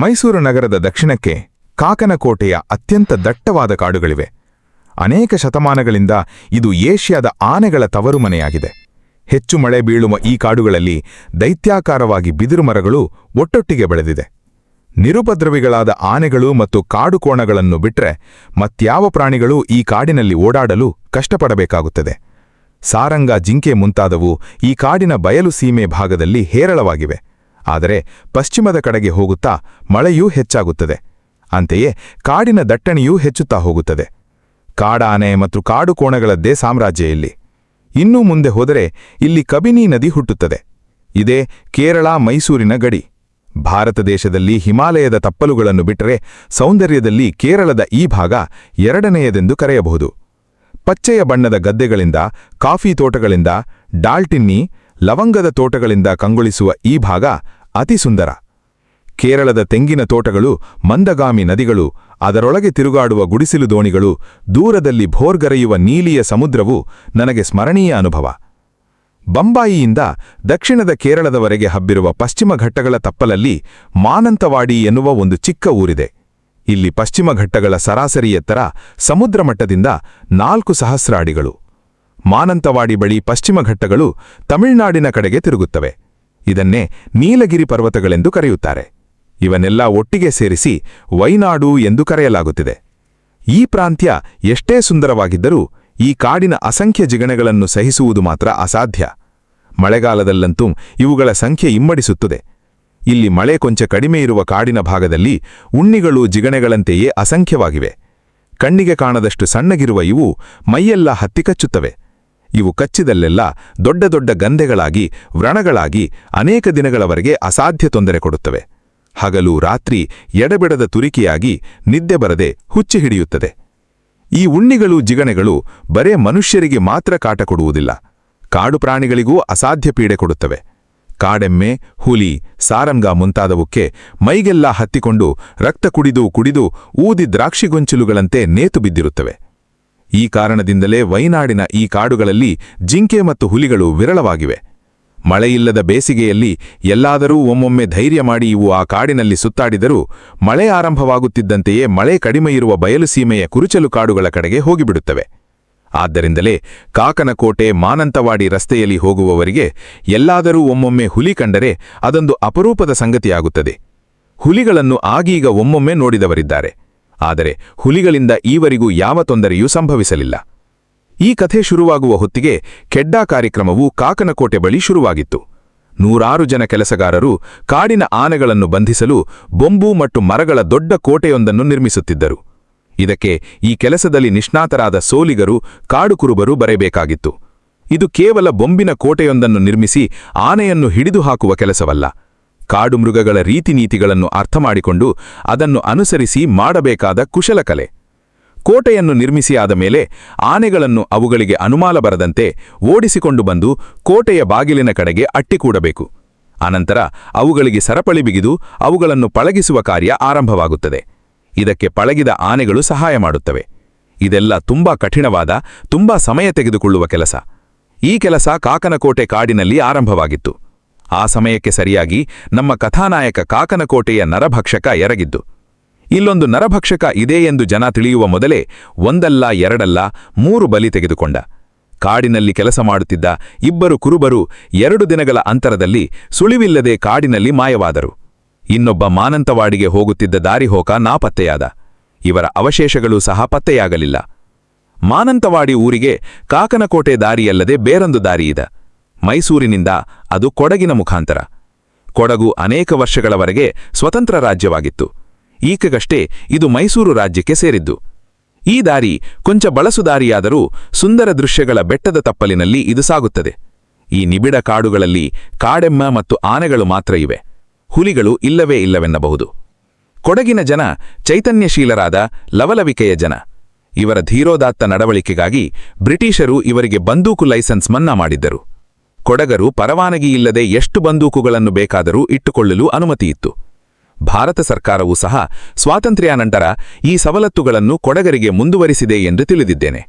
ಮೈಸೂರು ನಗರದ ದಕ್ಷಿಣಕ್ಕೆ ಕಾಕನಕೋಟೆಯ ಅತ್ಯಂತ ದಟ್ಟವಾದ ಕಾಡುಗಳಿವೆ. ಅನೇಕ ಶತಮಾನಗಳಿಂದ ಇದು ಏಷ್ಯಾದ ಆನೆಗಳ ತವರುಮನೆಯಾಗಿದೆ. ಹೆಚ್ಚು ಮಳೆ ಬೀಳುವ ಈ ಕಾಡುಗಳಲ್ಲಿ ದೈತ್ಯಾಕಾರವಾಗಿ ಬಿದಿರು ಮರಗಳು ಒಟ್ಟೊಟ್ಟಿಗೆ ಬೆಳೆದಿದೆ. ನಿರುಪದ್ರವಿಗಳಾದ ಆನೆಗಳು ಮತ್ತು ಕಾಡುಕೋಣಗಳನ್ನು ಬಿಟ್ರೆ ಮತ್ಯಾವ ಪ್ರಾಣಿಗಳೂ ಈ ಕಾಡಿನಲ್ಲಿ ಓಡಾಡಲು ಕಷ್ಟಪಡಬೇಕಾಗುತ್ತದೆ. ಸಾರಂಗ, ಜಿಂಕೆ ಮುಂತಾದವು ಈ ಕಾಡಿನ ಬಯಲು ಸೀಮೆ ಭಾಗದಲ್ಲಿ ಹೇರಳವಾಗಿವೆ. ಆದರೆ ಪಶ್ಚಿಮದ ಕಡೆಗೆ ಹೋಗುತ್ತಾ ಮಳೆಯೂ ಹೆಚ್ಚಾಗುತ್ತದೆ. ಅಂತೆಯೇ ಕಾಡಿನ ದಟ್ಟಣೆಯೂ ಹೆಚ್ಚುತ್ತಾ ಹೋಗುತ್ತದೆ. ಕಾಡಾನೆ ಮತ್ತು ಕಾಡುಕೋಣಗಳದ್ದೇ ಸಾಮ್ರಾಜ್ಯ ಇಲ್ಲಿ. ಇನ್ನೂ ಮುಂದೆ ಹೋದರೆ ಇಲ್ಲಿ ಕಬಿನಿ ನದಿ ಹುಟ್ಟುತ್ತದೆ. ಇದೇ ಕೇರಳ ಮೈಸೂರಿನ ಗಡಿ. ಭಾರತ ದೇಶದಲ್ಲಿ ಹಿಮಾಲಯದ ತಪ್ಪಲುಗಳನ್ನು ಬಿಟ್ಟರೆ ಸೌಂದರ್ಯದಲ್ಲಿ ಕೇರಳದ ಈ ಭಾಗ ಎರಡನೆಯದೆಂದು ಕರೆಯಬಹುದು. ಪಚ್ಚೆಯ ಬಣ್ಣದ ಗದ್ದೆಗಳಿಂದ, ಕಾಫಿ ತೋಟಗಳಿಂದ, ಡಾಲ್ಟಿನ್ನಿ, ಲವಂಗದ ತೋಟಗಳಿಂದ ಕಂಗೊಳಿಸುವ ಈ ಭಾಗ ಅತಿ ಸುಂದರ. ಕೇರಳದ ತೆಂಗಿನ ತೋಟಗಳು, ಮಂದಗಾಮಿ ನದಿಗಳು, ಅದರೊಳಗೆ ತಿರುಗಾಡುವ ಗುಡಿಸಿಲು ದೋಣಿಗಳು, ದೂರದಲ್ಲಿ ಭೋರ್ಗರೆಯುವ ನೀಲಿಯ ಸಮುದ್ರವು ನನಗೆ ಸ್ಮರಣೀಯ ಅನುಭವ. ಬಂಬಾಯಿಯಿಂದ ದಕ್ಷಿಣದ ಕೇರಳದವರೆಗೆ ಹಬ್ಬಿರುವ ಪಶ್ಚಿಮ ಘಟ್ಟಗಳ ತಪ್ಪಲಲ್ಲಿ ಮಾನಂತವಾಡಿ ಎನ್ನುವ ಒಂದು ಚಿಕ್ಕ ಊರಿದೆ. ಇಲ್ಲಿ ಪಶ್ಚಿಮ ಘಟ್ಟಗಳ ಸರಾಸರಿ ಎತ್ತರ ಸಮುದ್ರ ಮಟ್ಟದಿಂದ 4000 ಅಡಿಗಳು. ಮಾನಂತವಾಡಿ ಬಳಿ ಪಶ್ಚಿಮ ಘಟ್ಟಗಳು ತಮಿಳುನಾಡಿನ ಕಡೆಗೆ ತಿರುಗುತ್ತವೆ. ಇದನ್ನೇ ನೀಲಗಿರಿ ಪರ್ವತಗಳೆಂದು ಕರೆಯುತ್ತಾರೆ. ಇವನ್ನೆಲ್ಲ ಒಟ್ಟಿಗೆ ಸೇರಿಸಿ ವೈನಾಡು ಎಂದು ಕರೆಯಲಾಗುತ್ತಿದೆ. ಈ ಪ್ರಾಂತ್ಯ ಎಷ್ಟೇ ಸುಂದರವಾಗಿದ್ದರೂ ಈ ಕಾಡಿನ ಅಸಂಖ್ಯ ಜಿಗಣೆಗಳನ್ನು ಸಹಿಸುವುದು ಮಾತ್ರ ಅಸಾಧ್ಯ. ಮಳೆಗಾಲದಲ್ಲಂತೂ ಇವುಗಳ ಸಂಖ್ಯೆ ಇಮ್ಮಡಿಸುತ್ತದೆ. ಇಲ್ಲಿ ಮಳೆ ಕೊಂಚ ಕಡಿಮೆ ಇರುವ ಕಾಡಿನ ಭಾಗದಲ್ಲಿ ಉಣ್ಣಿಗಳು ಜಿಗಣೆಗಳಂತೆಯೇ ಅಸಂಖ್ಯವಾಗಿವೆ. ಕಣ್ಣಿಗೆ ಕಾಣದಷ್ಟು ಸಣ್ಣಗಿರುವ ಇವು ಮೈಯೆಲ್ಲ ಹತ್ತಿಕಚ್ಚುತ್ತವೆ. ಇವು ಕಚ್ಚಿದಲ್ಲೆಲ್ಲ ದೊಡ್ಡ ದೊಡ್ಡ ಗಂಧೆಗಳಾಗಿ, ವ್ರಣಗಳಾಗಿ ಅನೇಕ ದಿನಗಳವರೆಗೆ ಅಸಾಧ್ಯ ತೊಂದರೆ ಕೊಡುತ್ತವೆ. ಹಗಲು ರಾತ್ರಿ ಎಡಬಿಡದ ತುರಿಕೆಯಾಗಿ ನಿದ್ದೆ ಬರದೆ ಹುಚ್ಚಿ ಹಿಡಿಯುತ್ತದೆ. ಈ ಉಣ್ಣಿಗಳು, ಜಿಗಣೆಗಳು ಬರೇ ಮನುಷ್ಯರಿಗೆ ಮಾತ್ರ ಕಾಟ ಕೊಡುವುದಿಲ್ಲ, ಕಾಡು ಪ್ರಾಣಿಗಳಿಗೂ ಅಸಾಧ್ಯ ಪೀಡೆ ಕೊಡುತ್ತವೆ. ಕಾಡೆಮ್ಮೆ, ಹುಲಿ, ಸಾರಂಗ ಮುಂತಾದವಕ್ಕೆ ಮೈಗೆಲ್ಲ ಹತ್ತಿಕೊಂಡು ರಕ್ತ ಕುಡಿದು ಕುಡಿದು ಊದಿ ದ್ರಾಕ್ಷಿಗೊಂಚಲುಗಳಂತೆ ನೇತು ಬಿದ್ದಿರುತ್ತವೆ. ಈ ಕಾರಣದಿಂದಲೇ ವೈನಾಡಿನ ಈ ಕಾಡುಗಳಲ್ಲಿ ಜಿಂಕೆ ಮತ್ತು ಹುಲಿಗಳು ವಿರಳವಾಗಿವೆ. ಮಳೆಯಿಲ್ಲದ ಬೇಸಿಗೆಯಲ್ಲಿ ಎಲ್ಲಾದರೂ ಒಮ್ಮೊಮ್ಮೆ ಧೈರ್ಯ ಮಾಡಿ ಇವು ಆ ಕಾಡಿನಲ್ಲಿ ಸುತ್ತಾಡಿದರೂ ಮಳೆ ಆರಂಭವಾಗುತ್ತಿದ್ದಂತೆಯೇ ಮಳೆ ಕಡಿಮೆಯಿರುವ ಬಯಲುಸೀಮೆಯ ಕುರುಚಲು ಕಾಡುಗಳ ಕಡೆಗೆ ಹೋಗಿಬಿಡುತ್ತವೆ. ಆದ್ದರಿಂದಲೇ ಕಾಕನಕೋಟೆ ಮಾನಂತವಾಡಿ ರಸ್ತೆಯಲ್ಲಿ ಹೋಗುವವರಿಗೆ ಎಲ್ಲಾದರೂ ಒಮ್ಮೊಮ್ಮೆ ಹುಲಿ ಕಂಡರೆ ಅದೊಂದು ಅಪರೂಪದ ಸಂಗತಿಯಾಗುತ್ತದೆ. ಹುಲಿಗಳನ್ನು ಆಗೀಗ ಒಮ್ಮೊಮ್ಮೆ ನೋಡಿದವರಿದ್ದಾರೆ. ಆದರೆ ಹುಲಿಗಳಿಂದ ಈವರೆಗೂ ಯಾವ ತೊಂದರೆಯೂ ಸಂಭವಿಸಲಿಲ್ಲ. ಈ ಕಥೆ ಶುರುವಾಗುವ ಹೊತ್ತಿಗೆ ಕೆಡ್ಡಾ ಕಾರ್ಯಕ್ರಮವು ಕಾಕನಕೋಟೆ ಬಳಿ ಶುರುವಾಗಿತ್ತು. 100 ಜನ ಕೆಲಸಗಾರರು ಕಾಡಿನ ಆನೆಗಳನ್ನು ಬಂಧಿಸಲು ಬೊಂಬು ಮತ್ತು ಮರಗಳ ದೊಡ್ಡ ಕೋಟೆಯೊಂದನ್ನು ನಿರ್ಮಿಸುತ್ತಿದ್ದರು. ಇದಕ್ಕೆ ಈ ಕೆಲಸದಲ್ಲಿ ನಿಷ್ಣಾತರಾದ ಸೋಲಿಗರು, ಕಾಡುಕುರುಬರು ಬರಬೇಕಾಗಿತ್ತು. ಇದು ಕೇವಲ ಬೊಂಬಿನ ಕೋಟೆಯೊಂದನ್ನು ನಿರ್ಮಿಸಿ ಆನೆಯನ್ನು ಹಿಡಿದು ಹಾಕುವ ಕೆಲಸವಲ್ಲ. ಕಾಡು ಮೃಗಗಳ ರೀತಿನೀತಿಗಳನ್ನು ಅರ್ಥಮಾಡಿಕೊಂಡು ಅದನ್ನು ಅನುಸರಿಸಿ ಮಾಡಬೇಕಾದ ಕುಶಲಕಲೆ. ಕೋಟೆಯನ್ನು ನಿರ್ಮಿಸಿ ಆದ ಮೇಲೆ ಆನೆಗಳನ್ನು ಅವುಗಳಿಗೆ ಅನುಮಾನ ಬರದಂತೆ ಓಡಿಸಿಕೊಂಡು ಬಂದು ಕೋಟೆಯ ಬಾಗಿಲಿನ ಕಡೆಗೆ ಅಟ್ಟಿಕೂಡಬೇಕು. ಅನಂತರ ಅವುಗಳಿಗೆ ಸರಪಳಿ ಬಿಗಿದು ಅವುಗಳನ್ನು ಪಳಗಿಸುವ ಕಾರ್ಯ ಆರಂಭವಾಗುತ್ತದೆ. ಇದಕ್ಕೆ ಪಳಗಿದ ಆನೆಗಳು ಸಹಾಯ ಮಾಡುತ್ತವೆ. ಇದೆಲ್ಲ ತುಂಬಾ ಕಠಿಣವಾದ, ತುಂಬಾ ಸಮಯ ತೆಗೆದುಕೊಳ್ಳುವ ಕೆಲಸ. ಈ ಕೆಲಸ ಕಾಕನಕೋಟೆ ಕಾಡಿನಲ್ಲಿ ಆರಂಭವಾಗಿತ್ತು. ಆ ಸಮಯಕ್ಕೆ ಸರಿಯಾಗಿ ನಮ್ಮ ಕಥಾನಾಯಕ ಕಾಕನಕೋಟೆಯ ನರಭಕ್ಷಕ ಎರಗಿದ್ದು. ಇಲ್ಲೊಂದು ನರಭಕ್ಷಕ ಇದೆ ಎಂದು ಜನ ತಿಳಿಯುವ ಮೊದಲೇ ಒಂದಲ್ಲ ಎರಡಲ್ಲ 3 ಬಲಿ ತೆಗೆದುಕೊಂಡ. ಕಾಡಿನಲ್ಲಿ ಕೆಲಸ ಮಾಡುತ್ತಿದ್ದ 2 ಕುರುಬರು 2 ದಿನಗಳ ಅಂತರದಲ್ಲಿ ಸುಳಿವಿಲ್ಲದೆ ಕಾಡಿನಲ್ಲಿ ಮಾಯವಾದರು. ಇನ್ನೊಬ್ಬ ಮಾನಂತವಾಡಿಗೆ ಹೋಗುತ್ತಿದ್ದ ದಾರಿಹೋಕ ನಾಪತ್ತೆಯಾದ. ಇವರ ಅವಶೇಷಗಳೂ ಸಹ ಪತ್ತೆಯಾಗಲಿಲ್ಲ. ಮಾನಂತವಾಡಿ ಊರಿಗೆ ಕಾಕನಕೋಟೆ ದಾರಿಯಲ್ಲದೆ ಬೇರೊಂದು ದಾರಿಯಿದೆ. ಮೈಸೂರಿನಿಂದ ಅದು ಕೊಡಗಿನ ಮುಖಾಂತರ. ಕೊಡಗು ಅನೇಕ ವರ್ಷಗಳವರೆಗೆ ಸ್ವತಂತ್ರ ರಾಜ್ಯವಾಗಿತ್ತು. ಈಗಷ್ಟೇ ಇದು ಮೈಸೂರು ರಾಜ್ಯಕ್ಕೆ ಸೇರಿದ್ದು. ಈ ದಾರಿ ಕೊಂಚ ಬಳಸು ದಾರಿಯಾದರೂ ಸುಂದರ ದೃಶ್ಯಗಳ ಬೆಟ್ಟದ ತಪ್ಪಲಿನಲ್ಲಿ ಇದು ಸಾಗುತ್ತದೆ. ಈ ನಿಬಿಡ ಕಾಡುಗಳಲ್ಲಿ ಕಾಡೆಮ್ಮ ಮತ್ತು ಆನೆಗಳು ಮಾತ್ರ ಇವೆ. ಹುಲಿಗಳು ಇಲ್ಲವೇ ಇಲ್ಲವೆನ್ನಬಹುದು. ಕೊಡಗಿನ ಜನ ಚೈತನ್ಯಶೀಲರಾದ, ಲವಲವಿಕೆಯ ಜನ. ಇವರ ಧೀರೋದಾತ್ತ ನಡವಳಿಕೆಗಾಗಿ ಬ್ರಿಟಿಷರು ಇವರಿಗೆ ಬಂದೂಕು ಲೈಸೆನ್ಸ್ ಮನ್ನಾ ಮಾಡಿದ್ದರು. ಕೊಡಗರು ಪರವಾನಗಿಯಿಲ್ಲದೆ ಎಷ್ಟು ಬಂದೂಕುಗಳನ್ನು ಬೇಕಾದರೂ ಇಟ್ಟುಕೊಳ್ಳಲು ಅನುಮತಿಯಿತ್ತು. ಭಾರತ ಸರ್ಕಾರವೂ ಸಹ ಸ್ವಾತಂತ್ರ್ಯಾನಂತರ ಈ ಸವಲತ್ತುಗಳನ್ನು ಕೊಡಗರಿಗೆ ಮುಂದುವರಿಸಿದೆ ಎಂದು ತಿಳಿದಿದ್ದೇನೆ.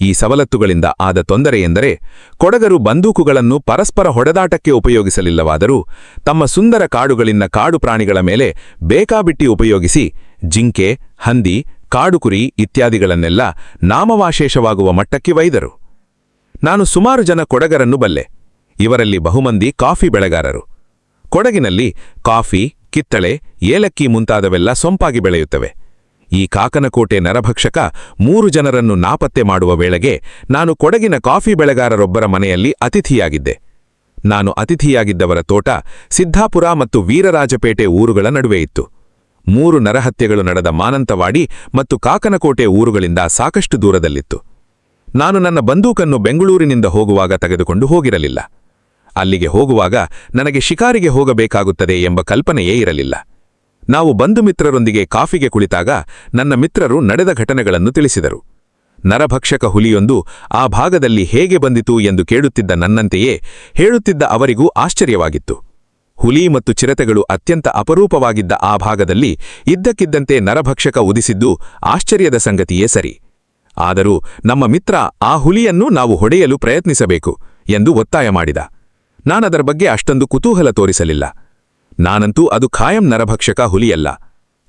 ಈ ಸವಲತ್ತುಗಳಿಂದ ಆದ ತೊಂದರೆಯೆಂದರೆ ಕೊಡಗರು ಬಂದೂಕುಗಳನ್ನು ಪರಸ್ಪರ ಹೊಡೆದಾಟಕ್ಕೆ ಉಪಯೋಗಿಸಲಿಲ್ಲವಾದರೂ ತಮ್ಮ ಸುಂದರ ಕಾಡುಗಳಿಂದ ಕಾಡು ಪ್ರಾಣಿಗಳ ಮೇಲೆ ಬೇಕಾಬಿಟ್ಟಿ ಉಪಯೋಗಿಸಿ ಜಿಂಕೆ, ಹಂದಿ, ಕಾಡುಕುರಿ ಇತ್ಯಾದಿಗಳನ್ನೆಲ್ಲ ನಾಮವಾಶೇಷವಾಗುವ ಮಟ್ಟಕ್ಕೆ ಒಯ್ದರು. ನಾನು ಸುಮಾರು ಜನ ಕೊಡಗರನ್ನು ಬಲ್ಲೆ. ಇವರಲ್ಲಿ ಬಹುಮಂದಿ ಕಾಫಿ ಬೆಳೆಗಾರರು. ಕೊಡಗಿನಲ್ಲಿ ಕಾಫಿ, ಕಿತ್ತಳೆ, ಏಲಕ್ಕಿ ಮುಂತಾದವೆಲ್ಲ ಸೊಂಪಾಗಿ ಬೆಳೆಯುತ್ತವೆ. ಈ ಕಾಕನಕೋಟೆ ನರಭಕ್ಷಕ 3 ಜನರನ್ನು ನಾಪತ್ತೆ ಮಾಡುವ ವೇಳೆಗೆ ನಾನು ಕೊಡಗಿನ ಕಾಫಿ ಬೆಳೆಗಾರರೊಬ್ಬರ ಮನೆಯಲ್ಲಿ ಅತಿಥಿಯಾಗಿದ್ದೆ. ನಾನು ಅತಿಥಿಯಾಗಿದ್ದವರ ತೋಟ ಸಿದ್ಧಾಪುರ ಮತ್ತು ವೀರರಾಜಪೇಟೆ ಊರುಗಳ ನಡುವೆ ಇತ್ತು. 3 ನರಹತ್ಯೆಗಳು ನಡೆದ ಮಾನಂತವಾಡಿ ಮತ್ತು ಕಾಕನಕೋಟೆ ಊರುಗಳಿಂದ ಸಾಕಷ್ಟು ದೂರದಲ್ಲಿತ್ತು. ನಾನು ನನ್ನ ಬಂದೂಕನ್ನು ಬೆಂಗಳೂರಿನಿಂದ ಹೋಗುವಾಗ ತೆಗೆದುಕೊಂಡು ಹೋಗಿರಲಿಲ್ಲ. ಅಲ್ಲಿಗೆ ಹೋಗುವಾಗ ನನಗೆ ಶಿಕಾರಿಗೆ ಹೋಗಬೇಕಾಗುತ್ತದೆ ಎಂಬ ಕಲ್ಪನೆಯೇ ಇರಲಿಲ್ಲ. ನಾವು ಬಂಧುಮಿತ್ರರೊಂದಿಗೆ ಕಾಫಿಗೆ ಕುಳಿತಾಗ ನನ್ನ ಮಿತ್ರರು ನಡೆದ ಘಟನೆಗಳನ್ನು ತಿಳಿಸಿದರು. ನರಭಕ್ಷಕ ಹುಲಿಯೊಂದು ಆ ಭಾಗದಲ್ಲಿ ಹೇಗೆ ಬಂದಿತು ಎಂದು ಕೇಳುತ್ತಿದ್ದ ನನ್ನಂತೆಯೇ ಹೇಳುತ್ತಿದ್ದ ಅವರಿಗೂ ಆಶ್ಚರ್ಯವಾಗಿತ್ತು. ಹುಲಿ ಮತ್ತು ಚಿರತೆಗಳು ಅತ್ಯಂತ ಅಪರೂಪವಾಗಿದ್ದ ಆ ಭಾಗದಲ್ಲಿ ಇದ್ದಕ್ಕಿದ್ದಂತೆ ನರಭಕ್ಷಕ ಉದಿಸಿದ್ದು ಆಶ್ಚರ್ಯದ ಸಂಗತಿಯೇ ಸರಿ. ಆದರೂ ನಮ್ಮ ಮಿತ್ರ ಆ ಹುಲಿಯನ್ನು ನಾವು ಹೊಡೆಯಲು ಪ್ರಯತ್ನಿಸಬೇಕು ಎಂದು ಒತ್ತಾಯ ಮಾಡಿದ. ನಾನದರ ಬಗ್ಗೆ ಅಷ್ಟೊಂದು ಕುತೂಹಲ ತೋರಿಸಲಿಲ್ಲ. ನಾನಂತೂ ಅದು ಖಾಯಂ ನರಭಕ್ಷಕ ಹುಲಿಯಲ್ಲ.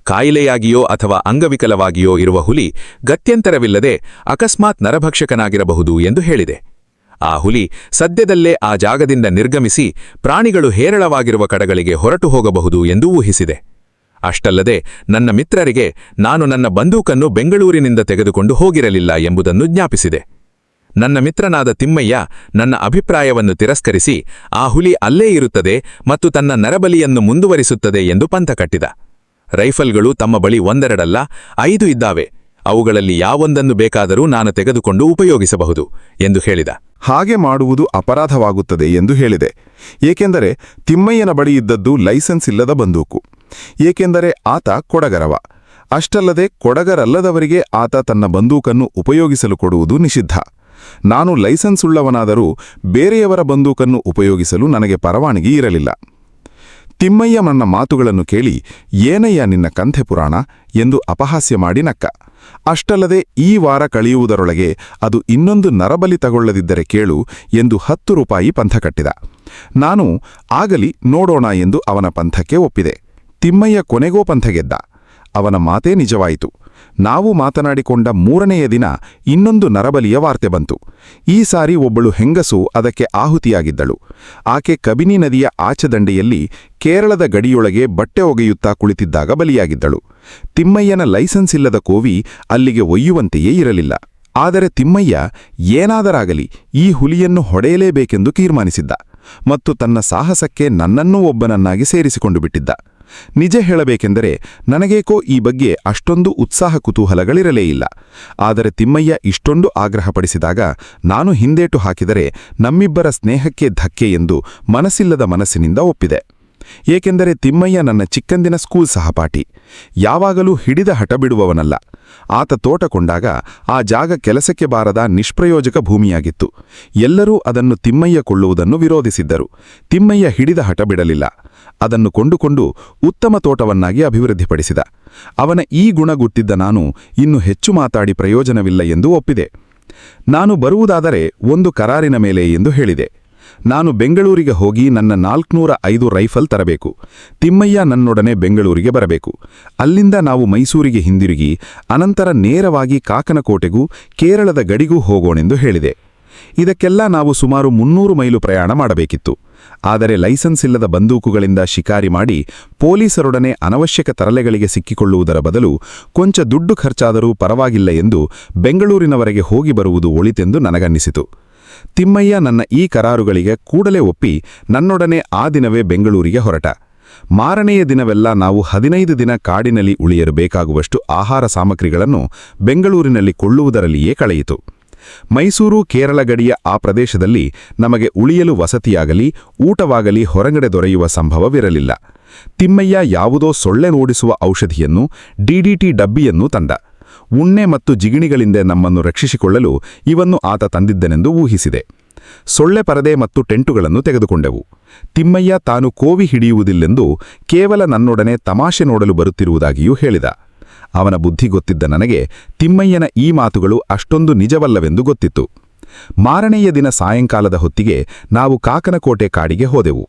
ಕಾಯಿಲೆಯಾಗಿಯೋ ಅಥವಾ ಅಂಗವಿಕಲವಾಗಿಯೋ ಇರುವ ಹುಲಿ ಗತ್ಯಂತರವಿಲ್ಲದೆ ಅಕಸ್ಮಾತ್ ನರಭಕ್ಷಕನಾಗಿರಬಹುದು ಎಂದು ಹೇಳಿದೆ. ಆ ಹುಲಿ ಸದ್ಯದಲ್ಲೇ ಆ ಜಾಗದಿಂದ ನಿರ್ಗಮಿಸಿ ಪ್ರಾಣಿಗಳು ಹೇರಳವಾಗಿರುವ ಕಡೆಗಳಿಗೆ ಹೊರಟು ಹೋಗಬಹುದು ಎಂದು ಊಹಿಸಿದೆ. ಅಷ್ಟಲ್ಲದೆ ನನ್ನ ಮಿತ್ರರಿಗೆ ನಾನು ನನ್ನ ಬಂದೂಕನ್ನು ಬೆಂಗಳೂರಿನಿಂದ ತೆಗೆದುಕೊಂಡು ಹೋಗಿರಲಿಲ್ಲ ಎಂಬುದನ್ನು ಜ್ಞಾಪಿಸಿದೆ. ನನ್ನ ಮಿತ್ರನಾದ ತಿಮ್ಮಯ್ಯ ನನ್ನ ಅಭಿಪ್ರಾಯವನ್ನು ತಿರಸ್ಕರಿಸಿ ಆ ಹುಲಿ ಅಲ್ಲೇ ಇರುತ್ತದೆ ಮತ್ತು ತನ್ನ ನರಬಲಿಯನ್ನು ಮುಂದುವರಿಸುತ್ತದೆ ಎಂದು ಪಂಥ ಕಟ್ಟಿದ. ರೈಫಲ್ಗಳು ತಮ್ಮ ಬಳಿ 1-2 ಅಲ್ಲ 5 ಇದ್ದಾವೆ. ಅವುಗಳಲ್ಲಿ ಯಾವೊಂದನ್ನು ಬೇಕಾದರೂ ನಾನು ತೆಗೆದುಕೊಂಡು ಉಪಯೋಗಿಸಬಹುದು ಎಂದು ಹೇಳಿದ. ಹಾಗೆ ಮಾಡುವುದು ಅಪರಾಧವಾಗುತ್ತದೆ ಎಂದು ಹೇಳಿದೆ. ಏಕೆಂದರೆ ತಿಮ್ಮಯ್ಯನ ಬಳಿ ಇದ್ದದ್ದು ಲೈಸೆನ್ಸ್ ಇಲ್ಲದ ಬಂದೂಕು. ಏಕೆಂದರೆ ಆತ ಕೊಡಗರವ. ಅಷ್ಟಲ್ಲದೆ ಕೊಡಗರಲ್ಲದವರಿಗೆ ಆತ ತನ್ನ ಬಂದೂಕನ್ನು ಉಪಯೋಗಿಸಲು ಕೊಡುವುದು ನಿಷಿದ್ಧ. ನಾನು ಲೈಸೆನ್ಸ್ ಉಳ್ಳವನಾದರೂ ಬೇರೆಯವರ ಬಂದೂಕನ್ನು ಉಪಯೋಗಿಸಲು ನನಗೆ ಪರವಾನಗಿ ಇರಲಿಲ್ಲ. ತಿಮ್ಮಯ್ಯ ನನ್ನ ಮಾತುಗಳನ್ನು ಕೇಳಿ ಏನಯ್ಯ ನಿನ್ನ ಕಂಥೆ ಪುರಾಣ ಎಂದು ಅಪಹಾಸ್ಯ ಮಾಡಿ ನಕ್ಕ. ಅಷ್ಟಲ್ಲದೆ ಈ ವಾರ ಕಳೆಯುವುದರೊಳಗೆ ಅದು ಇನ್ನೊಂದು ನರಬಲಿ ತಗೊಳ್ಳದಿದ್ದರೆ ಕೇಳು ಎಂದು 10 ರೂಪಾಯಿ ಪಂಥ ಕಟ್ಟಿದ. ನಾನು ಆಗಲಿ ನೋಡೋಣ ಎಂದು ಅವನ ಪಂಥಕ್ಕೆ ಒಪ್ಪಿದೆ. ತಿಮ್ಮಯ್ಯ ಕೊನೆಗೋ ಪಂಥ ಗೆದ್ದ. ಅವನ ಮಾತೇ ನಿಜವಾಯಿತು. ನಾವು ಮಾತನಾಡಿಕೊಂಡ 3ನೆಯ ದಿನ ಇನ್ನೊಂದು ನರಬಲಿಯ ವಾರ್ತೆ ಬಂತು. ಈ ಸಾರಿ ಒಬ್ಬಳು ಹೆಂಗಸು ಅದಕ್ಕೆ ಆಹುತಿಯಾಗಿದ್ದಳು. ಆಕೆ ಕಬಿನಿ ನದಿಯ ಆಚೆದಂಡೆಯಲ್ಲಿ ಕೇರಳದ ಗಡಿಯೊಳಗೆ ಬಟ್ಟೆ ಒಗೆಯುತ್ತಾ ಕುಳಿತಿದ್ದಾಗ ಬಲಿಯಾಗಿದ್ದಳು. ತಿಮ್ಮಯ್ಯನ ಲೈಸೆನ್ಸ್ ಇಲ್ಲದ ಕೋವಿ ಅಲ್ಲಿಗೆ ಒಯ್ಯುವಂತೆಯೇ ಇರಲಿಲ್ಲ. ಆದರೆ ತಿಮ್ಮಯ್ಯ ಏನಾದರಾಗಲಿ ಈ ಹುಲಿಯನ್ನು ಹೊಡೆಯಲೇಬೇಕೆಂದು ತೀರ್ಮಾನಿಸಿದ್ದ ಮತ್ತು ತನ್ನ ಸಾಹಸಕ್ಕೆ ನನ್ನನ್ನೂ ಒಬ್ಬನನ್ನಾಗಿ ಸೇರಿಸಿಕೊಂಡು ಬಿಟ್ಟಿದ್ದ. ನಿಜ ಹೇಳಬೇಕೆಂದರೆ ನನಗೇಕೋ ಈ ಬಗ್ಗೆ ಅಷ್ಟೊಂದು ಉತ್ಸಾಹ ಕುತೂಹಲಗಳಿರಲೇ ಇಲ್ಲ. ಆದರೆ ತಿಮ್ಮಯ್ಯ ಇಷ್ಟೊಂದು ಆಗ್ರಹಪಡಿಸಿದಾಗ ನಾನು ಹಿಂದೇಟು ಹಾಕಿದರೆ ನಮ್ಮಿಬ್ಬರ ಸ್ನೇಹಕ್ಕೆ ಧಕ್ಕೆ ಎಂದು ಮನಸ್ಸಿಲ್ಲದ ಮನಸ್ಸಿನಿಂದ ಒಪ್ಪಿದೆ. ಏಕೆಂದರೆ ತಿಮ್ಮಯ್ಯ ನನ್ನ ಚಿಕ್ಕಂದಿನ ಸ್ಕೂಲ್ ಸಹಪಾಠಿ. ಯಾವಾಗಲೂ ಹಿಡಿದ ಹಠ ಬಿಡುವವನಲ್ಲ. ಆತ ತೋಟ ಕೊಂಡಾಗ ಆ ಜಾಗ ಕೆಲಸಕ್ಕೆ ಬಾರದ ನಿಷ್ಪ್ರಯೋಜಕ ಭೂಮಿಯಾಗಿತ್ತು. ಎಲ್ಲರೂ ಅದನ್ನು ತಿಮ್ಮಯ್ಯ ಕೊಳ್ಳುವುದನ್ನು ವಿರೋಧಿಸಿದ್ದರು. ತಿಮ್ಮಯ್ಯ ಹಿಡಿದ ಹಠ ಬಿಡಲಿಲ್ಲ. ಅದನ್ನು ಕೊಂಡುಕೊಂಡು ಉತ್ತಮ ತೋಟವನ್ನಾಗಿ ಅಭಿವೃದ್ಧಿಪಡಿಸಿದ. ಅವನ ಈ ಗುಣ ಗುರ್ತಿದ್ದ ನಾನು ಇನ್ನು ಹೆಚ್ಚು ಮಾತಾಡಿ ಪ್ರಯೋಜನವಿಲ್ಲ ಎಂದು ಒಪ್ಪಿದೆ. ನಾನು ಬರುವುದಾದರೆ ಒಂದು ಕರಾರಿನ ಮೇಲೆ ಎಂದು ಹೇಳಿದೆ. ನಾನು ಬೆಂಗಳೂರಿಗೆ ಹೋಗಿ ನನ್ನ 405 ರೈಫಲ್ ತರಬೇಕು. ತಿಮ್ಮಯ್ಯ ನನ್ನೊಡನೆ ಬೆಂಗಳೂರಿಗೆ ಬರಬೇಕು. ಅಲ್ಲಿಂದ ನಾವು ಮೈಸೂರಿಗೆ ಹಿಂದಿರುಗಿ ಅನಂತರ ನೇರವಾಗಿ ಕಾಕನಕೋಟೆಗೂ ಕೇರಳದ ಗಡಿಗೂ ಹೋಗೋಣೆಂದು ಹೇಳಿದೆ. ಇದಕ್ಕೆಲ್ಲ ನಾವು ಸುಮಾರು 300 ಮೈಲು ಪ್ರಯಾಣ ಮಾಡಬೇಕಿತ್ತು. ಆದರೆ ಲೈಸೆನ್ಸ್ ಇಲ್ಲದ ಬಂದೂಕುಗಳಿಂದ ಶಿಕಾರಿ ಮಾಡಿ ಪೊಲೀಸರೊಡನೆ ಅನವಶ್ಯಕ ತರಲೆಗಳಿಗೆ ಸಿಕ್ಕಿಕೊಳ್ಳುವುದರ ಬದಲು ಕೊಂಚ ದುಡ್ಡು ಖರ್ಚಾದರೂ ಪರವಾಗಿಲ್ಲ ಎಂದು ಬೆಂಗಳೂರಿನವರೆಗೆ ಹೋಗಿ ಬರುವುದು ಒಳಿತೆಂದು ನನಗನ್ನಿಸಿತು. ತಿಮ್ಮಯ್ಯ ನನ್ನ ಈ ಕರಾರುಗಳಿಗೆ ಕೂಡಲೇ ಒಪ್ಪಿ ನನ್ನೊಡನೆ ಆ ದಿನವೇ ಬೆಂಗಳೂರಿಗೆ ಹೊರಟ. ಮಾರನೆಯ ದಿನವೆಲ್ಲ ನಾವು 15 ದಿನ ಕಾಡಿನಲ್ಲಿ ಉಳಿಯಲು ಬೇಕಾಗುವಷ್ಟು ಆಹಾರ ಸಾಮಗ್ರಿಗಳನ್ನು ಬೆಂಗಳೂರಿನಲ್ಲಿ ಕೊಳ್ಳುವುದರಲ್ಲಿಯೇ ಕಳೆಯಿತು. ಮೈಸೂರು ಕೇರಳ ಗಡಿಯ ಆ ಪ್ರದೇಶದಲ್ಲಿ ನಮಗೆ ಉಳಿಯಲು ವಸತಿಯಾಗಲಿ ಊಟವಾಗಲಿ ಹೊರಗಡೆ ದೊರೆಯುವ ಸಂಭವವಿರಲಿಲ್ಲ. ತಿಮ್ಮಯ್ಯ ಯಾವುದೋ ಸೊಳ್ಳೆ ಓಡಿಸುವ ಔಷಧಿಯನ್ನು DDT ಡಬ್ಬಿಯನ್ನೂ ತಂದ. ಉಣ್ಣೆ ಮತ್ತು ಜಿಗಿಣಿಗಳಿಂದ ನಮ್ಮನ್ನು ರಕ್ಷಿಸಿಕೊಳ್ಳಲು ಇವನ್ನು ಆತ ತಂದಿದ್ದನೆಂದು ಊಹಿಸಿದೆ. ಸೊಳ್ಳೆ ಪರದೆ ಮತ್ತು ಟೆಂಟುಗಳನ್ನು ತೆಗೆದುಕೊಂಡೆವು. ತಿಮ್ಮಯ್ಯ ತಾನು ಕೋವಿ ಹಿಡಿಯುವುದಿಲ್ಲೆಂದು ಕೇವಲ ನನ್ನೊಡನೆ ತಮಾಷೆ ನೋಡಲು ಬರುತ್ತಿರುವುದಾಗಿಯೂ ಹೇಳಿದ. ಅವನ ಬುದ್ಧಿ ಗೊತ್ತಿದ್ದ ನನಗೆ ತಿಮ್ಮಯ್ಯನ ಈ ಮಾತುಗಳು ಅಷ್ಟೊಂದು ನಿಜವಲ್ಲವೆಂದು ಗೊತ್ತಿತ್ತು. ಮಾರನೆಯ ದಿನ ಸಾಯಂಕಾಲದ ಹೊತ್ತಿಗೆ ನಾವು ಕಾಕನಕೋಟೆ ಕಾಡಿಗೆ ಹೋದೆವು.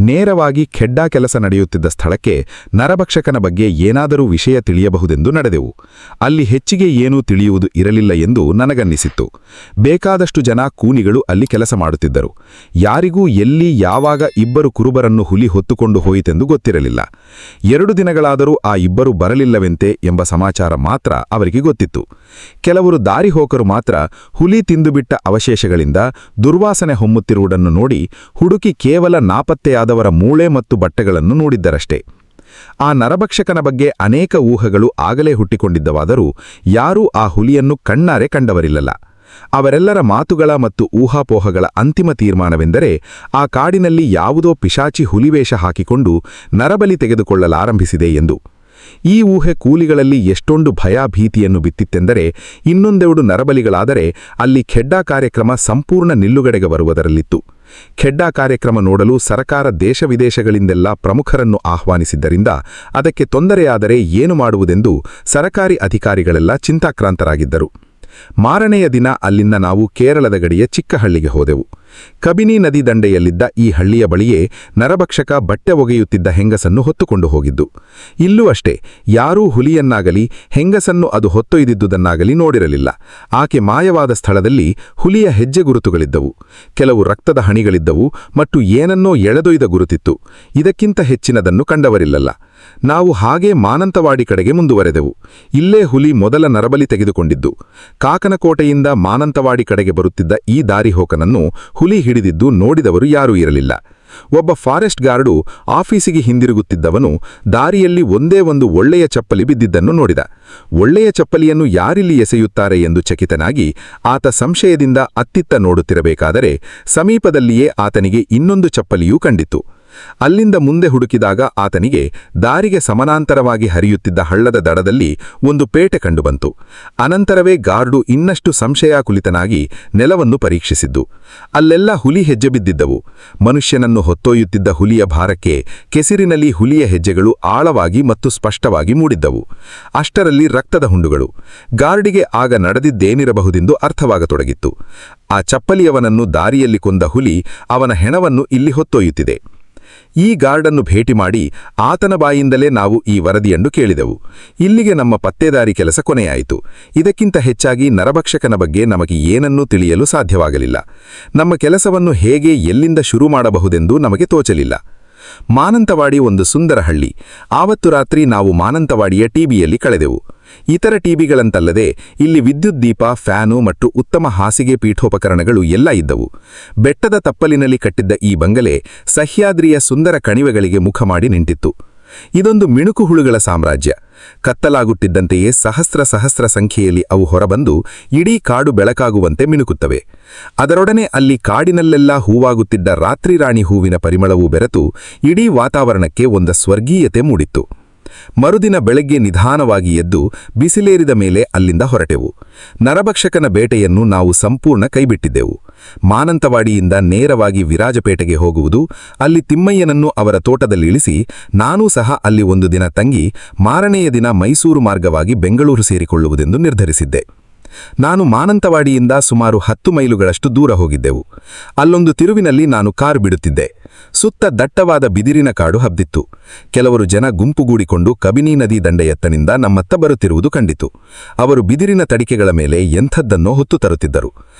ನೇರವಾಗಿ ಖೆಡ್ಡಾ ಕೆಲಸ ನಡೆಯುತ್ತಿದ್ದ ಸ್ಥಳಕ್ಕೆ ನರಭಕ್ಷಕನ ಬಗ್ಗೆ ಏನಾದರೂ ವಿಷಯ ತಿಳಿಯಬಹುದೆಂದು ನಡೆದೆವು. ಅಲ್ಲಿ ಹೆಚ್ಚಿಗೆ ಏನೂ ತಿಳಿಯುವುದು ಇರಲಿಲ್ಲ ಎಂದು ನನಗನ್ನಿಸಿತ್ತು. ಬೇಕಾದಷ್ಟು ಜನ ಕೂನಿಗಳು ಅಲ್ಲಿ ಕೆಲಸ ಮಾಡುತ್ತಿದ್ದರು. ಯಾರಿಗೂ ಎಲ್ಲಿ ಯಾವಾಗ ಇಬ್ಬರು ಕುರುಬರನ್ನು ಹುಲಿ ಹೊತ್ತುಕೊಂಡು ಹೋಯಿತೆಂದು ಗೊತ್ತಿರಲಿಲ್ಲ. 2 ದಿನಗಳಾದರೂ ಆ ಇಬ್ಬರು ಬರಲಿಲ್ಲವೆಂತೆ ಎಂಬ ಸಮಾಚಾರ ಮಾತ್ರ ಅವರಿಗೆ ಗೊತ್ತಿತ್ತು. ಕೆಲವರು ದಾರಿಹೋಕರು ಮಾತ್ರ ಹುಲಿ ತಿಂದುಬಿಟ್ಟ ಅವಶೇಷಗಳಿಂದ ದುರ್ವಾಸನೆ ಹೊಮ್ಮುತ್ತಿರುವುದನ್ನು ನೋಡಿ ಹುಡುಕಿ ಕೇವಲ ನಾಪತ್ತೆಯಾದವರ ಮೂಳೆ ಮತ್ತು ಬಟ್ಟೆಗಳನ್ನು ನೋಡಿದ್ದರಷ್ಟೇ. ಆ ನರಭಕ್ಷಕನ ಬಗ್ಗೆ ಅನೇಕ ಊಹೆಗಳು ಆಗಲೇ ಹುಟ್ಟಿಕೊಂಡಿದ್ದವಾದರೂ ಯಾರೂ ಆ ಹುಲಿಯನ್ನು ಕಣ್ಣಾರೆ ಕಂಡವರಿಲ್ಲಲ್ಲ. ಅವರೆಲ್ಲರ ಮಾತುಗಳ ಮತ್ತು ಊಹಾಪೋಹಗಳ ಅಂತಿಮ ತೀರ್ಮಾನವೆಂದರೆ ಆ ಕಾಡಿನಲ್ಲಿ ಯಾವುದೋ ಪಿಶಾಚಿ ಹುಲಿವೇಷ ಹಾಕಿಕೊಂಡು ನರಬಲಿ ತೆಗೆದುಕೊಳ್ಳಲಾರಂಭಿಸಿದೆ ಎಂದು. ಈ ಊಹೆ ಕೂಲಿಗಳಲ್ಲಿ ಎಷ್ಟೊಂದು ಭಯ ಭೀತಿಯನ್ನು ಬಿತ್ತಿತ್ತೆಂದರೆ ಇನ್ನೊಂದೆರಡು ನರಬಲಿಗಳಾದರೆ ಅಲ್ಲಿ ಖೆಡ್ಡಾ ಕಾರ್ಯಕ್ರಮ ಸಂಪೂರ್ಣ ನಿಲ್ಲುಗಡೆಗೆ ಬರುವುದರಲ್ಲಿತ್ತು. ಖೆಡ್ಡಾ ಕಾರ್ಯಕ್ರಮ ನೋಡಲು ಸರಕಾರ ದೇಶ ವಿದೇಶಗಳಿಂದೆಲ್ಲ ಪ್ರಮುಖರನ್ನು ಆಹ್ವಾನಿಸಿದ್ದರಿಂದ ಅದಕ್ಕೆ ತೊಂದರೆಯಾದರೆ ಏನು ಮಾಡುವುದೆಂದು ಸರಕಾರಿ ಅಧಿಕಾರಿಗಳೆಲ್ಲ ಚಿಂತಾಕ್ರಾಂತರಾಗಿದ್ದರು. ಮಾರನೆಯ ದಿನ ಅಲ್ಲಿಂದ ನಾವು ಕೇರಳದ ಗಡಿಯ ಚಿಕ್ಕ ಹಳ್ಳಿಗೆ ಹೋದೆವು. ಕಬಿನಿ ನದಿ ದಂಡೆಯಲ್ಲಿದ್ದ ಈ ಹಳ್ಳಿಯ ಬಳಿಯೇ ನರಭಕ್ಷಕ ಬಟ್ಟೆ ಒಗೆಯುತ್ತಿದ್ದ ಹೆಂಗಸನ್ನು ಹೊತ್ತುಕೊಂಡು ಹೋಗಿದ್ದು. ಇಲ್ಲೂ ಅಷ್ಟೇ, ಯಾರೂ ಹುಲಿಯನ್ನಾಗಲಿ ಹೆಂಗಸನ್ನು ಅದು ಹೊತ್ತೊಯ್ದಿದ್ದುದನ್ನಾಗಲಿ ನೋಡಿರಲಿಲ್ಲ. ಆಕೆ ಮಾಯವಾದ ಸ್ಥಳದಲ್ಲಿ ಹುಲಿಯ ಹೆಜ್ಜೆ ಗುರುತುಗಳಿದ್ದವು, ಕೆಲವು ರಕ್ತದ ಹಣಿಗಳಿದ್ದವು ಮತ್ತು ಏನನ್ನೋ ಎಳೆದೊಯ್ದ ಗುರುತಿತ್ತು. ಇದಕ್ಕಿಂತ ಹೆಚ್ಚಿನದನ್ನು ಕಂಡವರಿಲ್ಲಲ್ಲ. ನಾವು ಹಾಗೇ ಮಾನಂತವಾಡಿ ಕಡೆಗೆ ಮುಂದುವರೆದೆವು. ಇಲ್ಲೇ ಹುಲಿ ಮೊದಲ ನರಬಲಿ ತೆಗೆದುಕೊಂಡಿದ್ದು. ಕಾಕನಕೋಟೆಯಿಂದ ಮಾನಂತವಾಡಿ ಕಡೆಗೆ ಬರುತ್ತಿದ್ದ ಈ ದಾರಿಹೋಕನನ್ನು ಹುಲಿ ಹಿಡಿದಿದ್ದು ನೋಡಿದವರು ಯಾರೂ ಇರಲಿಲ್ಲ. ಒಬ್ಬ ಫಾರೆಸ್ಟ್ ಗಾರ್ಡು ಆಫೀಸಿಗೆ ಹಿಂದಿರುಗುತ್ತಿದ್ದವನು ದಾರಿಯಲ್ಲಿ ಒಂದೇ ಒಂದು ಒಳ್ಳೆಯ ಚಪ್ಪಲಿ ಬಿದ್ದಿದ್ದನ್ನು ನೋಡಿದ. ಒಳ್ಳೆಯ ಚಪ್ಪಲಿಯನ್ನು ಯಾರಿಲ್ಲಿ ಎಸೆಯುತ್ತಾರೆ ಎಂದು ಚಕಿತನಾಗಿ ಆತ ಸಂಶಯದಿಂದ ಅತ್ತಿತ್ತ ನೋಡುತ್ತಿರಬೇಕಾದರೆ ಸಮೀಪದಲ್ಲಿಯೇ ಆತನಿಗೆ ಇನ್ನೊಂದು ಚಪ್ಪಲಿಯೂ ಕಂಡಿತು. ಅಲ್ಲಿಂದ ಮುಂದೆ ಹುಡುಕಿದಾಗ ಆತನಿಗೆ ದಾರಿಗೆ ಸಮಾನಾಂತರವಾಗಿ ಹರಿಯುತ್ತಿದ್ದ ಹಳ್ಳದ ದಡದಲ್ಲಿ ಒಂದು ಪೇಟೆ ಕಂಡುಬಂತು. ಅನಂತರವೇ ಗಾರ್ಡು ಇನ್ನಷ್ಟು ಸಂಶಯಾಕುಲಿತನಾಗಿ ನೆಲವನ್ನು ಪರೀಕ್ಷಿಸಿದ್ದು. ಅಲ್ಲೆಲ್ಲ ಹುಲಿ ಹೆಜ್ಜೆ ಬಿದ್ದಿದ್ದವು. ಮನುಷ್ಯನನ್ನು ಹೊತ್ತೊಯ್ಯುತ್ತಿದ್ದ ಹುಲಿಯ ಭಾರಕ್ಕೆ ಕೆಸರಿನಲ್ಲಿ ಹುಲಿಯ ಹೆಜ್ಜೆಗಳು ಆಳವಾಗಿ ಮತ್ತು ಸ್ಪಷ್ಟವಾಗಿ ಮೂಡಿದ್ದವು. ಅಷ್ಟರಲ್ಲಿ ರಕ್ತದ ಹುಂಡುಗಳು. ಗಾರ್ಡಿಗೆ ಆಗ ನಡೆದಿದ್ದೇನಿರಬಹುದೆಂದು ಅರ್ಥವಾಗತೊಡಗಿತ್ತು. ಆ ಚಪ್ಪಲಿಯವನನ್ನು ದಾರಿಯಲ್ಲಿ ಕೊಂದ ಹುಲಿ ಅವನ ಹೆಣವನ್ನು ಇಲ್ಲಿ ಹೊತ್ತೊಯ್ಯುತ್ತಿದೆ. ಈ ಗಾರ್ಡನ್ನು ಭೇಟಿ ಮಾಡಿ ಆತನ ಬಾಯಿಂದಲೇ ನಾವು ಈ ವರದಿಯನ್ನು ಕೇಳಿದೆವು. ಇಲ್ಲಿಗೆ ನಮ್ಮ ಪತ್ತೇದಾರಿ ಕೆಲಸ ಕೊನೆಯಾಯಿತು. ಇದಕ್ಕಿಂತ ಹೆಚ್ಚಾಗಿ ನರಭಕ್ಷಕನ ಬಗ್ಗೆ ನಮಗೆ ಏನನ್ನೂ ತಿಳಿಯಲು ಸಾಧ್ಯವಾಗಲಿಲ್ಲ. ನಮ್ಮ ಕೆಲಸವನ್ನು ಹೇಗೆ ಎಲ್ಲಿಂದ ಶುರು ಮಾಡಬಹುದೆಂದು ನಮಗೆ ತೋಚಲಿಲ್ಲ. ಮಾನಂತವಾಡಿ ಒಂದು ಸುಂದರ ಹಳ್ಳಿ. ಆವತ್ತು ರಾತ್ರಿ ನಾವು ಮಾನಂತವಾಡಿಯ ಟಿಬಿಯಲ್ಲಿ ಕಳೆದೆವು. ಇತರ ಟಿಬಿಗಳಂತಲ್ಲದೆ ಇಲ್ಲಿ ವಿದ್ಯುತ್ ದೀಪ, ಫ್ಯಾನು ಮತ್ತು ಉತ್ತಮ ಹಾಸಿಗೆ ಪೀಠೋಪಕರಣಗಳು ಎಲ್ಲ ಇದ್ದವು. ಬೆಟ್ಟದ ತಪ್ಪಲಿನಲ್ಲಿ ಕಟ್ಟಿದ್ದ ಈ ಬಂಗಲೆ ಸಹ್ಯಾದ್ರಿಯ ಸುಂದರ ಕಣಿವೆಗಳಿಗೆ ಮುಖ ಮಾಡಿ ನಿಂತಿತ್ತು. ಇದೊಂದು ಮಿಣುಕು ಹುಳುಗಳ ಸಾಮ್ರಾಜ್ಯ. ಕತ್ತಲಾಗುತ್ತಿದ್ದಂತೆಯೇ ಸಹಸ್ರ ಸಂಖ್ಯೆಯಲ್ಲಿ ಅವು ಹೊರಬಂದು ಇಡೀ ಕಾಡು ಬೆಳಕಾಗುವಂತೆ ಮಿಣುಕುತ್ತವೆ. ಅದರೊಡನೆ ಅಲ್ಲಿ ಕಾಡಿನಲ್ಲೆಲ್ಲ ಹೂವಾಗುತ್ತಿದ್ದ ರಾತ್ರಿ ರಾಣಿ ಹೂವಿನ ಪರಿಮಳವೂ ಬೆರೆತು ಇಡೀ ವಾತಾವರಣಕ್ಕೆ ಒಂದು ಸ್ವರ್ಗೀಯತೆ ಮೂಡಿತ್ತು. ಮರುದಿನ ಬೆಳಗ್ಗೆ ನಿಧಾನವಾಗಿ ಎದ್ದು ಬಿಸಿಲೇರಿದ ಮೇಲೆ ಅಲ್ಲಿಂದ ಹೊರಟೆವು. ನರಭಕ್ಷಕನ ಬೇಟೆಯನ್ನು ನಾವು ಸಂಪೂರ್ಣ ಕೈಬಿಟ್ಟಿದ್ದೆವು. ಮಾನಂತವಾಡಿಯಿಂದ ನೇರವಾಗಿ ವಿರಾಜಪೇಟೆಗೆ ಹೋಗುವುದು, ಅಲ್ಲಿ ತಿಮ್ಮಯ್ಯನನ್ನು ಅವರ ತೋಟದಲ್ಲಿಳಿಸಿ ನಾನೂ ಸಹ ಅಲ್ಲಿ ಒಂದು ದಿನ ತಂಗಿ ಮಾರನೆಯ ದಿನ ಮೈಸೂರು ಮಾರ್ಗವಾಗಿ ಬೆಂಗಳೂರು ಸೇರಿಕೊಳ್ಳುವುದೆಂದು ನಿರ್ಧರಿಸಿದ್ದೆ. ನಾನು ಮಾನಂತವಾಡಿಯಿಂದ ಸುಮಾರು 10 ಮೈಲುಗಳಷ್ಟು ದೂರ ಹೋಗಿದ್ದೆವು. ಅಲ್ಲೊಂದು ತಿರುವಿನಲ್ಲಿ ನಾನು ಕಾರು ಬಿಡುತ್ತಿದ್ದೆ. ಸುತ್ತ ದಟ್ಟವಾದ ಬಿದಿರಿನ ಕಾಡು ಹಬ್ಬಿತ್ತು. ಕೆಲವರು ಜನ ಗುಂಪುಗೂಡಿಕೊಂಡು ಕಬಿನಿ ನದಿ ದಂಡೆಯತ್ತನಿಂದ ನಮ್ಮತ್ತ ಬರುತ್ತಿರುವುದು ಕಂಡಿತು. ಅವರು ಬಿದಿರಿನ ತಡಿಕೆಗಳ ಮೇಲೆ ಎಂಥದ್ದನ್ನೋ ಹೊತ್ತು ತರುತ್ತಿದ್ದರು.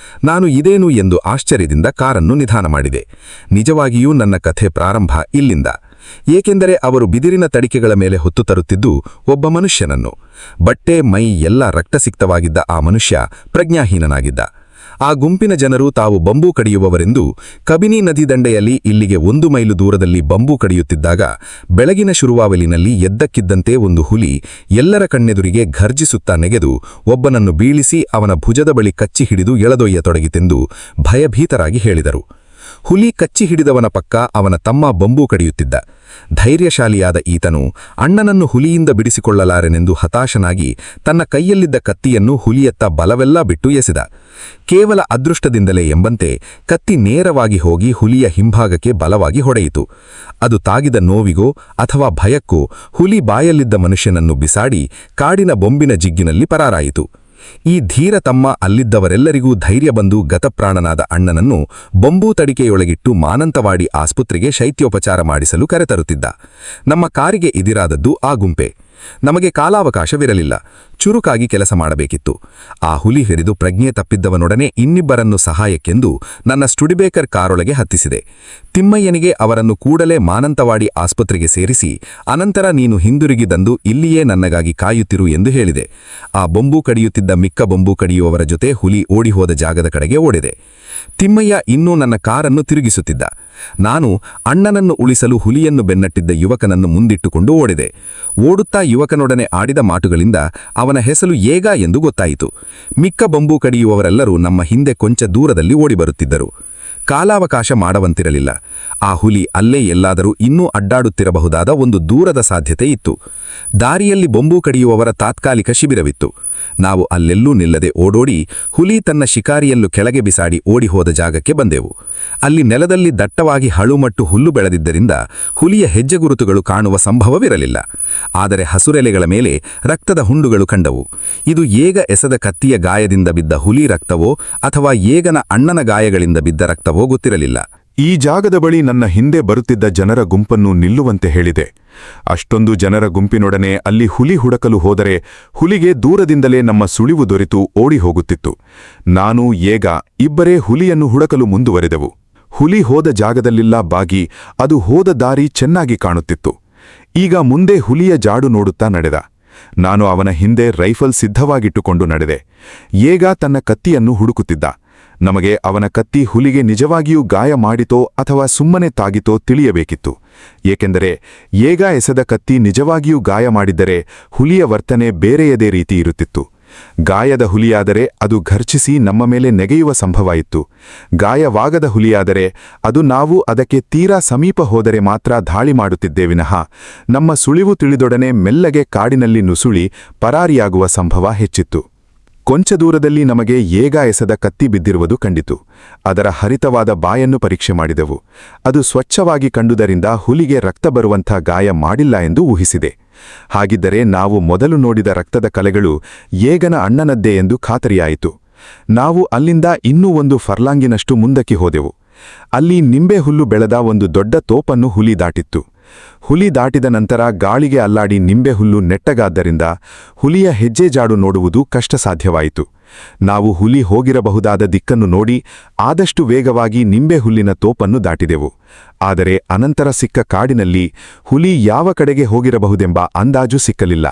ನಾನು ಇದೇನು ಎಂದು ಆಶ್ಚರ್ಯದಿಂದ ಕಾರನ್ನು ನಿಧಾನ ಮಾಡಿದೆ. ನಿಜವಾಗಿಯೂ ನನ್ನ ಕಥೆ ಪ್ರಾರಂಭ ಇಲ್ಲಿಂದ. ಏಕೆಂದರೆ ಅವರು ಬಿದಿರಿನ ತಡಿಕೆಗಳ ಮೇಲೆ ಹೊತ್ತು ತರುತ್ತಿದ್ದು ಒಬ್ಬ ಮನುಷ್ಯನನ್ನು. ಬಟ್ಟೆ ಮೈ ಎಲ್ಲ ರಕ್ತಸಿಕ್ತವಾಗಿದ್ದ ಆ ಮನುಷ್ಯ ಪ್ರಜ್ಞಾಹೀನನಾಗಿದ್ದ. ಆ ಗುಂಪಿನ ಜನರು ತಾವು ಬಂಬೂ ಕಡಿಯುವವರೆಂದು ಕಬಿನಿ ನದಿ ದಂಡೆಯಲ್ಲಿ ಇಲ್ಲಿಗೆ 1 ಮೈಲು ದೂರದಲ್ಲಿ ಬಂಬೂ ಕಡಿಯುತ್ತಿದ್ದಾಗ ಬೆಳಗಿನ ಶುರುವಾವಲಿನಲ್ಲಿ ಎದ್ದಕ್ಕಿದ್ದಂತೆ ಒಂದು ಹುಲಿ ಎಲ್ಲರ ಕಣ್ಣೆದುರಿಗೆ ಘರ್ಜಿಸುತ್ತಾ ನೆಗೆದು ಒಬ್ಬನನ್ನು ಬೀಳಿಸಿ ಅವನ ಭುಜದ ಬಳಿ ಕಚ್ಚಿ ಹಿಡಿದು ಎಳೆದೊಯ್ಯತೊಡಗಿತೆಂದು ಭಯಭೀತರಾಗಿ ಹೇಳಿದರು. ಹುಲಿ ಕಚ್ಚಿ ಹಿಡಿದವನ ಪಕ್ಕ ಅವನ ತಮ್ಮ ಬಂಬೂ ಕಡಿಯುತ್ತಿದ್ದ. ಧೈರ್ಯಶಾಲಿಯಾದ ಈತನು ಅಣ್ಣನನ್ನು ಹುಲಿಯಿಂದ ಬಿಡಿಸಿಕೊಳ್ಳಲಾರೆನೆಂದು ಹತಾಶನಾಗಿ ತನ್ನ ಕೈಯಲ್ಲಿದ್ದ ಕತ್ತಿಯನ್ನು ಹುಲಿಯತ್ತ ಬಲವೆಲ್ಲ ಬಿಟ್ಟು ಎಸೆದ. ಕೇವಲ ಅದೃಷ್ಟದಿಂದಲೇ ಎಂಬಂತೆ ಕತ್ತಿ ನೇರವಾಗಿ ಹೋಗಿ ಹುಲಿಯ ಹಿಂಭಾಗಕ್ಕೆ ಬಲವಾಗಿ ಹೊಡೆಯಿತು. ಅದು ತಾಗಿದ ನೋವಿಗೋ ಅಥವಾ ಭಯಕ್ಕೋ ಹುಲಿ ಬಾಯಲ್ಲಿದ್ದ ಮನುಷ್ಯನನ್ನು ಬಿಸಾಡಿ ಕಾಡಿನ ಬೊಂಬಿನ ಜಿಗ್ಗಿನಲ್ಲಿ ಪರಾರಾಯಿತು. ಈ ಧೀರ ತಮ್ಮ ಅಲ್ಲಿದ್ದವರೆಲ್ಲರಿಗೂ ಧೈರ್ಯ ಬಂದು ಗತಪ್ರಾಣನಾದ ಅಣ್ಣನನ್ನು ಬೊಂಬೂ ತಡಿಕೆಯೊಳಗಿಟ್ಟು ಮಾನಂತವಾಡಿ ಆಸ್ಪತ್ರೆಗೆ ಶೈತ್ಯೋಪಚಾರ ಮಾಡಿಸಲು ಕರೆತರುತ್ತಿದ್ದ. ನಮ್ಮ ಕಾರಿಗೆ ಎದಿರಾದದ್ದು ಆ ಗುಂಪೆ. ನಮಗೆ ಕಾಲಾವಕಾಶವಿರಲಿಲ್ಲ. ಚುರುಕಾಗಿ ಕೆಲಸ ಮಾಡಬೇಕಿತ್ತು. ಆ ಹುಲಿ ಹಿಡಿದು ಪ್ರಜ್ಞೆ ತಪ್ಪಿದ್ದವನೊಡನೆ ಇನ್ನಿಬ್ಬರನ್ನು ಸಹಾಯಕ್ಕೆಂದು ನನ್ನ ಸ್ಟುಡಿಬೇಕರ್ ಕಾರೊಳಗೆ ಹತ್ತಿಸಿದೆ. ತಿಮ್ಮಯ್ಯನಿಗೆ ಅವರನ್ನು ಕೂಡಲೇ ಮಾನಂತವಾಡಿ ಆಸ್ಪತ್ರೆಗೆ ಸೇರಿಸಿ ಅನಂತರ ನೀನು ಹಿಂದಿರುಗಿ ತಂದು ಇಲ್ಲಿಯೇ ನನ್ನಗಾಗಿ ಕಾಯುತ್ತಿರು ಎಂದು ಹೇಳಿದೆ. ಆ ಬೊಂಬು ಕಡಿಯುತ್ತಿದ್ದ ಮಿಕ್ಕ ಬೊಂಬು ಕಡಿಯುವವರ ಜೊತೆ ಹುಲಿ ಓಡಿಹೋದ ಜಾಗದ ಕಡೆಗೆ ಓಡಿದೆ. ತಿಮ್ಮಯ್ಯ ಇನ್ನೂ ನನ್ನ ಕಾರನ್ನು ತಿರುಗಿಸುತ್ತಿದ್ದ. ನಾನು ಅಣ್ಣನನ್ನು ಉಳಿಸಲು ಹುಲಿಯನ್ನು ಬೆನ್ನಟ್ಟಿದ್ದ ಯುವಕನನ್ನು ಮುಂದಿಟ್ಟುಕೊಂಡು ಓಡಿದೆ. ಓಡುತ್ತಾ ಯುವಕನೊಡನೆ ಆಡಿದ ಮಾತುಗಳಿಂದ ಅವನ ಹೆಸರು ಏಗ ಎಂದು ಗೊತ್ತಾಯಿತು. ಮಿಕ್ಕ ಬೊಂಬು ಕಡಿಯುವವರೆಲ್ಲರೂ ನಮ್ಮ ಹಿಂದೆ ಕೊಂಚ ದೂರದಲ್ಲಿ ಓಡಿಬರುತ್ತಿದ್ದರು. ಕಾಲಾವಕಾಶ ಮಾಡವಂತಿರಲಿಲ್ಲ. ಆ ಹುಲಿ ಅಲ್ಲೇ ಎಲ್ಲಾದರೂ ಇನ್ನೂ ಅಡ್ಡಾಡುತ್ತಿರಬಹುದಾದ ಒಂದು ದೂರದ ಸಾಧ್ಯತೆ ಇತ್ತು. ದಾರಿಯಲ್ಲಿ ಬೊಂಬು ಕಡಿಯುವವರ ತಾತ್ಕಾಲಿಕ ಶಿಬಿರವಿತ್ತು. ನಾವು ಅಲ್ಲೆಲ್ಲೂ ನಿಲ್ಲದೆ ಓಡೋಡಿ ಹುಲಿ ತನ್ನ ಶಿಕಾರಿಯನ್ನು ಕೆಳಗೆ ಬಿಸಾಡಿ ಓಡಿಹೋದ ಜಾಗಕ್ಕೆ ಬಂದೆವು. ಅಲ್ಲಿ ನೆಲದಲ್ಲಿ ದಟ್ಟವಾಗಿ ಹಳುಮಟ್ಟು ಹುಲ್ಲು ಬೆಳೆದಿದ್ದರಿಂದ ಹುಲಿಯ ಹೆಜ್ಜೆಗುರುತುಗಳು ಕಾಣುವ ಸಂಭವವಿರಲಿಲ್ಲ. ಆದರೆ ಹಸುರೆಲೆಗಳ ಮೇಲೆ ರಕ್ತದ ಹುಂಡುಗಳು ಕಂಡವು. ಇದು ಏಗ ಎಸೆದ ಕತ್ತಿಯ ಗಾಯದಿಂದ ಬಿದ್ದ ಹುಲಿ ರಕ್ತವೋ ಅಥವಾ ಏಗನ ಅಣ್ಣನ ಗಾಯಗಳಿಂದ ಬಿದ್ದ ರಕ್ತವೋ ಗೊತ್ತಿರಲಿಲ್ಲ. ಈ ಜಾಗದ ಬಳಿ ನನ್ನ ಹಿಂದೆ ಬರುತ್ತಿದ್ದ ಜನರ ಗುಂಪನ್ನು ನಿಲ್ಲುವಂತೆ ಹೇಳಿದೆ. ಅಷ್ಟೊಂದು ಜನರ ಗುಂಪಿನೊಡನೆ ಅಲ್ಲಿ ಹುಲಿ ಹುಡಕಲು ಹೋದರೆ ಹುಲಿಗೆ ದೂರದಿಂದಲೇ ನಮ್ಮ ಸುಳಿವು ದೊರೆತು ಓಡಿ ಹೋಗುತ್ತಿತ್ತು. ನಾನು ಏಗ ಇಬ್ಬರೇ ಹುಲಿಯನ್ನು ಹುಡಕಲು ಮುಂದುವರೆದೆವು. ಹುಲಿ ಹೋದ ಜಾಗದಲ್ಲಿಲ್ಲ ಬಾಗಿ ಅದು ಹೋದ ದಾರಿ ಚೆನ್ನಾಗಿ ಕಾಣುತ್ತಿತ್ತು. ಈಗ ಮುಂದೆ ಹುಲಿಯ ಜಾಡು ನೋಡುತ್ತಾ ನಡೆದ. ನಾನು ಅವನ ಹಿಂದೆ ರೈಫಲ್ ಸಿದ್ಧವಾಗಿಟ್ಟುಕೊಂಡು ನಡೆದೆ. ಏಗ ತನ್ನ ಕತ್ತಿಯನ್ನು ಹುಡುಕುತ್ತಿದ್ದ. ನಮಗೆ ಅವನ ಕತ್ತಿ ಹುಲಿಗೆ ನಿಜವಾಗಿಯೂ ಗಾಯ ಮಾಡಿತೋ ಅಥವಾ ಸುಮ್ಮನೆ ತಾಗಿತೋ ತಿಳಿಯಬೇಕಿತ್ತು. ಏಕೆಂದರೆ ಏಗ ಎಸೆದ ಕತ್ತಿ ನಿಜವಾಗಿಯೂ ಗಾಯ ಮಾಡಿದ್ದರೆ ಹುಲಿಯ ವರ್ತನೆ ಬೇರೆಯದೇ ರೀತಿ ಇರುತ್ತಿತ್ತು. ಗಾಯದ ಹುಲಿಯಾದರೆ ಅದು ಘರ್ಚಿಸಿ ನಮ್ಮ ಮೇಲೆ ನೆಗೆಯುವ ಸಂಭವ ಇತ್ತು. ಗಾಯವಾಗದ ಹುಲಿಯಾದರೆ ಅದು ನಾವು ಅದಕ್ಕೆ ತೀರಾ ಸಮೀಪ ಹೋದರೆ ಮಾತ್ರ ದಾಳಿ ಮಾಡುತ್ತಿದ್ದೇ ವಿನಃ ನಮ್ಮ ಸುಳಿವು ತಿಳಿದೊಡನೆ ಮೆಲ್ಲಗೆ ಕಾಡಿನಲ್ಲಿ ನುಸುಳಿ ಪರಾರಿಯಾಗುವ ಸಂಭವ ಹೆಚ್ಚಿತ್ತು. ಕೊಂಚ ದೂರದಲ್ಲಿ ನಮಗೆ ಏಗ ಎಸೆದ ಕತ್ತಿ ಬಿದ್ದಿರುವುದು ಕಂಡಿತು. ಅದರ ಹರಿತವಾದ ಬಾಯನ್ನು ಪರೀಕ್ಷೆ ಮಾಡಿದೆವು. ಅದು ಸ್ವಚ್ಛವಾಗಿ ಕಂಡುದರಿಂದ ಹುಲಿಗೆ ರಕ್ತ ಬರುವಂಥ ಗಾಯ ಮಾಡಿಲ್ಲ ಎಂದು ಊಹಿಸಿದೆ. ಹಾಗಿದ್ದರೆ ನಾವು ಮೊದಲು ನೋಡಿದ ರಕ್ತದ ಕಲೆಗಳು ಏಗನ ಅಣ್ಣನದ್ದೇ ಎಂದು ಖಾತರಿಯಾಯಿತು. ನಾವು ಅಲ್ಲಿಂದ ಇನ್ನೂ ಒಂದು ಫರ್ಲಾಂಗಿನಷ್ಟು ಮುಂದಕ್ಕೆ ಹೋದೆವು. ಅಲ್ಲಿ ನಿಂಬೆ ಹುಲ್ಲು ಬೆಳೆದ ಒಂದು ದೊಡ್ಡ ತೋಪನ್ನು ಹುಲಿ ದಾಟಿತ್ತು. ಹುಲಿ ದಾಟಿದ ನಂತರ ಗಾಳಿಗೆ ಅಲ್ಲಾಡಿ ನಿಂಬೆ ಹುಲ್ಲು ನೆಟ್ಟಗಾದ್ದರಿಂದ ಹುಲಿಯ ಹೆಜ್ಜೆ ಜಾಡು ನೋಡುವುದು ಕಷ್ಟ ಸಾಧ್ಯವಾಯಿತು. ನಾವು ಹುಲಿ ಹೋಗಿರಬಹುದಾದ ದಿಕ್ಕನ್ನು ನೋಡಿ ಆದಷ್ಟು ವೇಗವಾಗಿ ನಿಂಬೆ ಹುಲ್ಲಿನ ತೋಪನ್ನು ದಾಟಿದೆವು. ಆದರೆ ಅನಂತರ ಸಿಕ್ಕ ಕಾಡಿನಲ್ಲಿ ಹುಲಿ ಯಾವ ಕಡೆಗೆ ಹೋಗಿರಬಹುದೆಂಬ ಅಂದಾಜು ಸಿಕ್ಕಲಿಲ್ಲ.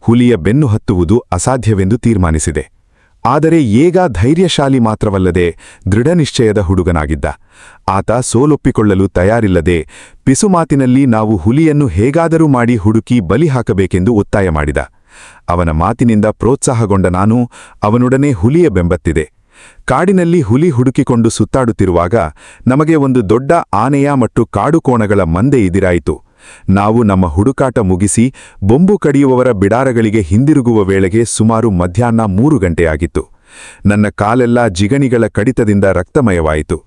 ಹುಲಿಯ ಬೆನ್ನು ಹತ್ತುವುದು ಅಸಾಧ್ಯವೆಂದು ತೀರ್ಮಾನಿಸಿದೆ. ಆದರೆ ಏಗ ಧೈರ್ಯಶಾಲಿ ಮಾತ್ರವಲ್ಲದೆ ದೃಢನಿಶ್ಚಯದ ಹುಡುಗನಾಗಿದ್ದ. ಆತ ಸೋಲೊಪ್ಪಿಕೊಳ್ಳಲು ತಯಾರಿಲ್ಲದೆ ಪಿಸುಮಾತಿನಲ್ಲಿ ನಾವು ಹುಲಿಯನ್ನು ಹೇಗಾದರೂ ಮಾಡಿ ಹುಡುಕಿ ಬಲಿ ಹಾಕಬೇಕೆಂದು ಒತ್ತಾಯ ಮಾಡಿದ. ಅವನ ಮಾತಿನಿಂದ ಪ್ರೋತ್ಸಾಹಗೊಂಡ ನಾನು ಅವನೊಡನೆ ಹುಲಿಯ ಬೆಂಬತ್ತಿದೆ. ಕಾಡಿನಲ್ಲಿ ಹುಲಿ ಹುಡುಕಿಕೊಂಡು ಸುತ್ತಾಡುತ್ತಿರುವಾಗ ನಮಗೆ ಒಂದು ದೊಡ್ಡ ಆನೆಯ ಮತ್ತು ಕಾಡುಕೋಣಗಳ ಮಂದೆ ಎದುರಾಯಿತು. ನಾವು ನಮ್ಮ ಹುಡುಕಾಟ ಮುಗಿಸಿ ಬೊಂಬು ಕಡಿಯುವವರ ಬಿಡಾರಗಳಿಗೆ ಹಿಂದಿರುಗುವ ವೇಳೆಗೆ ಸುಮಾರು ಮಧ್ಯಾಹ್ನ 3 ಗಂಟೆಯಾಗಿತ್ತು. ನನ್ನ ಕಾಲೆಲ್ಲ ಜಿಗಣಿಗಳ ಕಡಿತದಿಂದ ರಕ್ತಮಯವಾಯಿತು.